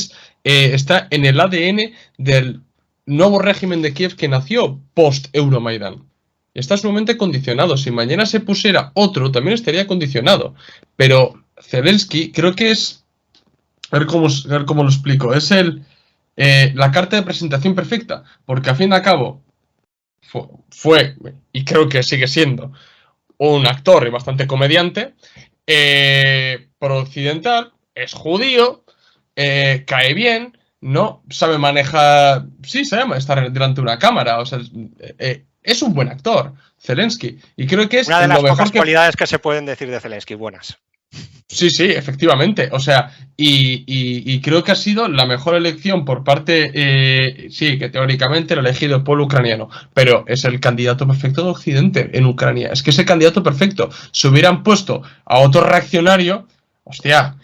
está en el ADN del nuevo régimen de Kiev que nació post-Euromaidan. Está sumamente condicionado. Si mañana se pusiera otro, también estaría condicionado. Pero Zelensky creo que es... A ver cómo lo explico. Es la carta de presentación perfecta. Porque al fin y al cabo fue y creo que sigue siendo, un actor y bastante comediante, pro-occidental, es judío, cae bien, no sabe manejar, sí, sabe estar delante de una cámara, o sea, es un buen actor, Zelensky, y creo que es Una de lo las pocas mejor que... cualidades que se pueden decir de Zelensky, buenas. Sí, sí, efectivamente. O sea, y creo que ha sido la mejor elección por parte, sí, que teóricamente lo ha elegido el pueblo ucraniano, pero es el candidato perfecto de Occidente en Ucrania. Es que ese candidato perfecto, si hubieran puesto a otro reaccionario, hostia,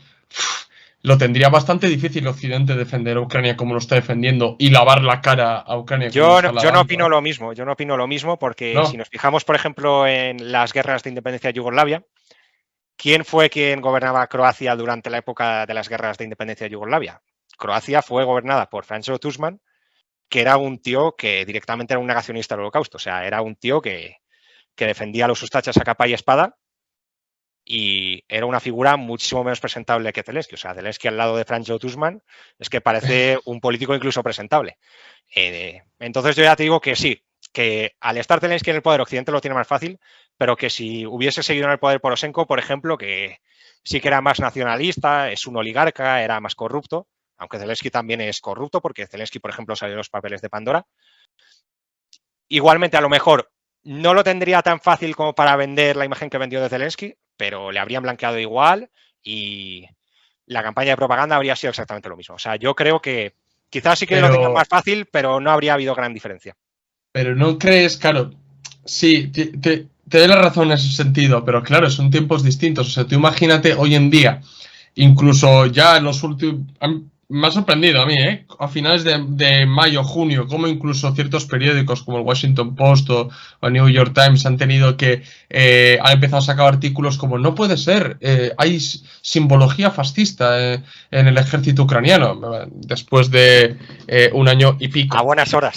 lo tendría bastante difícil Occidente defender a Ucrania como lo está defendiendo y lavar la cara a Ucrania como lo está Yo no lavando, opino ¿eh? lo mismo, yo no opino lo mismo porque si No, nos fijamos, por ejemplo, en las guerras de independencia de Yugoslavia, ¿quién fue quien gobernaba Croacia durante la época de las guerras de independencia de Yugoslavia? Croacia fue gobernada por Franjo Tuđman, que era un tío que directamente era un negacionista del Holocausto, o sea, era un tío que defendía a los ustachas a capa y espada y era una figura muchísimo menos presentable que Zelensky. O sea, Zelensky al lado de Franjo Tuđman es que parece un político incluso presentable. Entonces yo ya te digo que sí, que al estar Zelensky en el poder, Occidente lo tiene más fácil, pero que si hubiese seguido en el poder Poroshenko, por ejemplo, que sí que era más nacionalista, es un oligarca, era más corrupto, aunque Zelensky también es corrupto, porque Zelensky, por ejemplo, salió en los papeles de Pandora. Igualmente, a lo mejor no lo tendría tan fácil como para vender la imagen que vendió de Zelensky, pero le habrían blanqueado igual y la campaña de propaganda habría sido exactamente lo mismo. O sea, yo creo que quizás sí que lo tengan más pero, fácil, pero no habría habido gran diferencia. pero no crees, claro, sí, te doy la razón en ese sentido, pero claro, son tiempos distintos. O sea, tú imagínate hoy en día, incluso ya en los últimos... Me ha sorprendido a mí, ¿eh? A finales de mayo, junio, como incluso ciertos periódicos como el Washington Post o el New York Times han tenido que... han empezado a sacar artículos como no puede ser, hay simbología fascista en el ejército ucraniano, después de un año y A pico. buenas horas.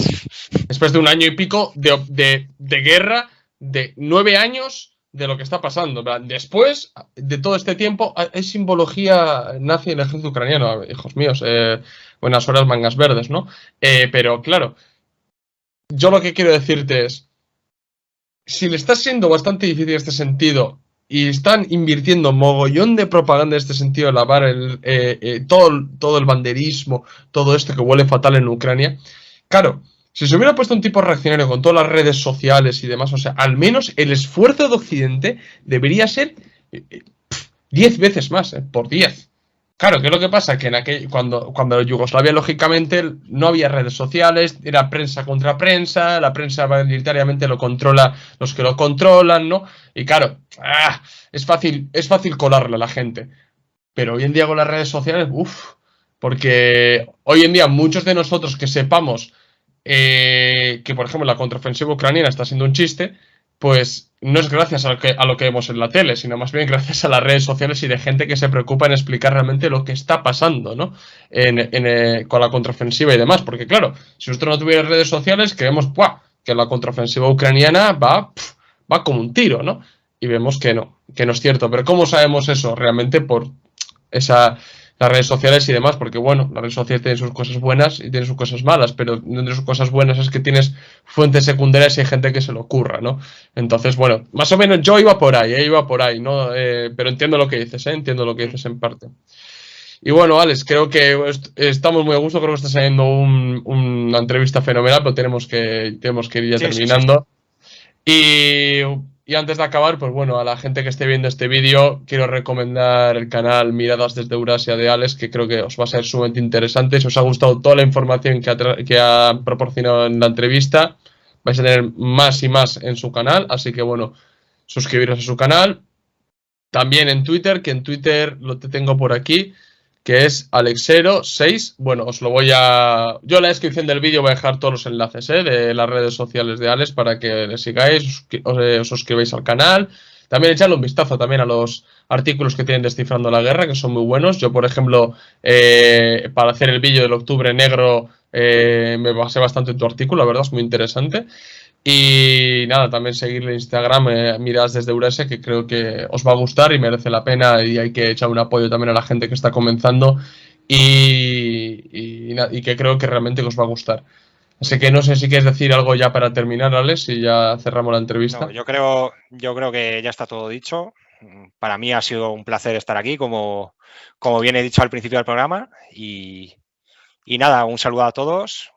Después de un año y pico de guerra, de 9 años de lo que está pasando. Después de todo este tiempo, hay simbología nazi en el ejército ucraniano, hijos míos. Buenas horas, mangas verdes, ¿no? Pero claro, yo lo que quiero decirte es, si le está siendo bastante difícil este sentido y están invirtiendo mogollón de propaganda en este sentido, lavar todo el banderismo, todo esto que huele fatal en Ucrania, claro, si se hubiera puesto un tipo reaccionario con todas las redes sociales y demás, o sea, al menos el esfuerzo de Occidente debería ser 10 veces más, por 10. Claro, ¿qué es lo que pasa? Que cuando Yugoslavia, lógicamente, no había redes sociales, era prensa contra prensa, la prensa mayoritariamente lo controla los que lo controlan, ¿no? Y claro, es fácil colarle a la gente. Pero hoy en día con las redes sociales, uff, porque hoy en día muchos de nosotros que sepamos que, por ejemplo, la contraofensiva ucraniana está siendo un chiste, pues no es gracias a lo que vemos en la tele, sino más bien gracias a las redes sociales y de gente que se preocupa en explicar realmente lo que está pasando, ¿no? Con la contraofensiva y demás. Porque, claro, si nosotros no tuviéramos redes sociales, creemos ¡buah! Que la contraofensiva ucraniana va como un tiro, ¿no? Y vemos que no es cierto. Pero ¿cómo sabemos eso? Realmente por esa, las redes sociales y demás, porque bueno, las redes sociales tienen sus cosas buenas y tienen sus cosas malas, pero entre sus cosas buenas es que tienes fuentes secundarias y hay gente que se lo ocurra, ¿no? Entonces, bueno, más o menos yo iba por ahí, ¿no? Pero entiendo lo que dices, ¿eh? Entiendo lo que dices en parte. Y bueno, Alex, creo que estamos muy a gusto, creo que está saliendo una entrevista fenomenal, pero tenemos que ir ya Sí, sí, sí. terminando. Y, y antes de acabar, pues bueno, a la gente que esté viendo este vídeo, quiero recomendar el canal Miradas desde Eurasia de Alex, que creo que os va a ser sumamente interesante. Si os ha gustado toda la información que ha proporcionado en la entrevista, vais a tener más y más en su canal. Así que bueno, suscribiros a su canal. También en Twitter, que en Twitter lo te tengo por aquí, que es Alexero6. Bueno, os lo voy a... Yo en la descripción del vídeo voy a dejar todos los enlaces de las redes sociales de Alex para que le sigáis, os suscribáis al canal. También echadle un vistazo también a los artículos que tienen Descifrando la Guerra, que son muy buenos. Yo, por ejemplo, para hacer el vídeo del Octubre Negro, me basé bastante en tu artículo, la verdad es muy interesante. Y nada, también seguirle en Instagram, Miradas desde Eurasia, que creo que os va a gustar y merece la pena y hay que echar un apoyo también a la gente que está comenzando y que creo que realmente os va a gustar. Así que no sé si quieres decir algo ya para terminar, Alex, y ya cerramos la No, entrevista. yo creo que ya está todo dicho. Para mí ha sido un placer estar aquí, como bien he dicho al principio del programa, y Y nada, un saludo a todos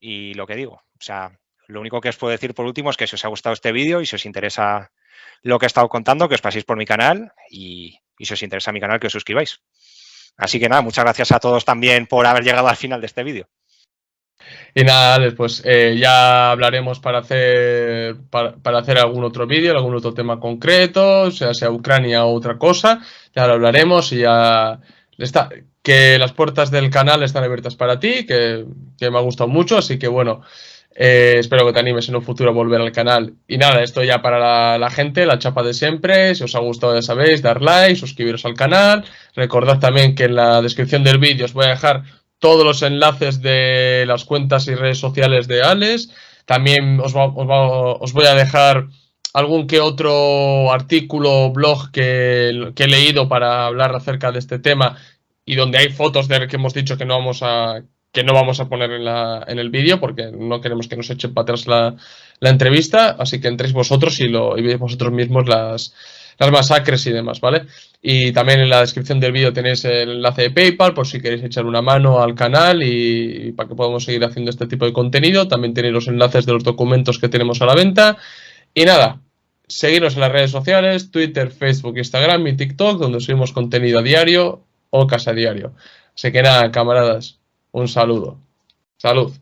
y lo que digo, o sea, lo único que os puedo decir por último es que si os ha gustado este vídeo y si os interesa lo que he estado contando, que os paséis por mi canal y si os interesa mi canal, que os suscribáis. Así que nada, muchas gracias a todos también por haber llegado al final de este vídeo. Y nada, después ya hablaremos para hacer algún otro vídeo, algún otro tema concreto, sea Ucrania o otra cosa, ya lo hablaremos y ya está. Que las puertas del canal están abiertas para ti, que me ha gustado mucho, así que bueno, espero que te animes en un futuro a volver al canal. Y nada, esto ya para la gente, la chapa de siempre, si os ha gustado ya sabéis, dar like, suscribiros al canal, recordad también que en la descripción del vídeo os voy a dejar todos los enlaces de las cuentas y redes sociales de Alex. También os voy a dejar algún que otro artículo o blog que he leído para hablar acerca de este tema y donde hay fotos de que hemos dicho que no vamos a poner en el vídeo porque no queremos que nos echen para atrás la entrevista, así que entréis vosotros y veis vosotros mismos las masacres y demás, ¿vale? Y también en la descripción del vídeo tenéis el enlace de PayPal por si queréis echar una mano al canal y para que podamos seguir haciendo este tipo de contenido. También tenéis los enlaces de los documentos que tenemos a la venta. Y nada, seguidnos en las redes sociales, Twitter, Facebook, Instagram y TikTok, donde subimos contenido a diario o casi a diario. Así que nada, camaradas, un saludo. Salud.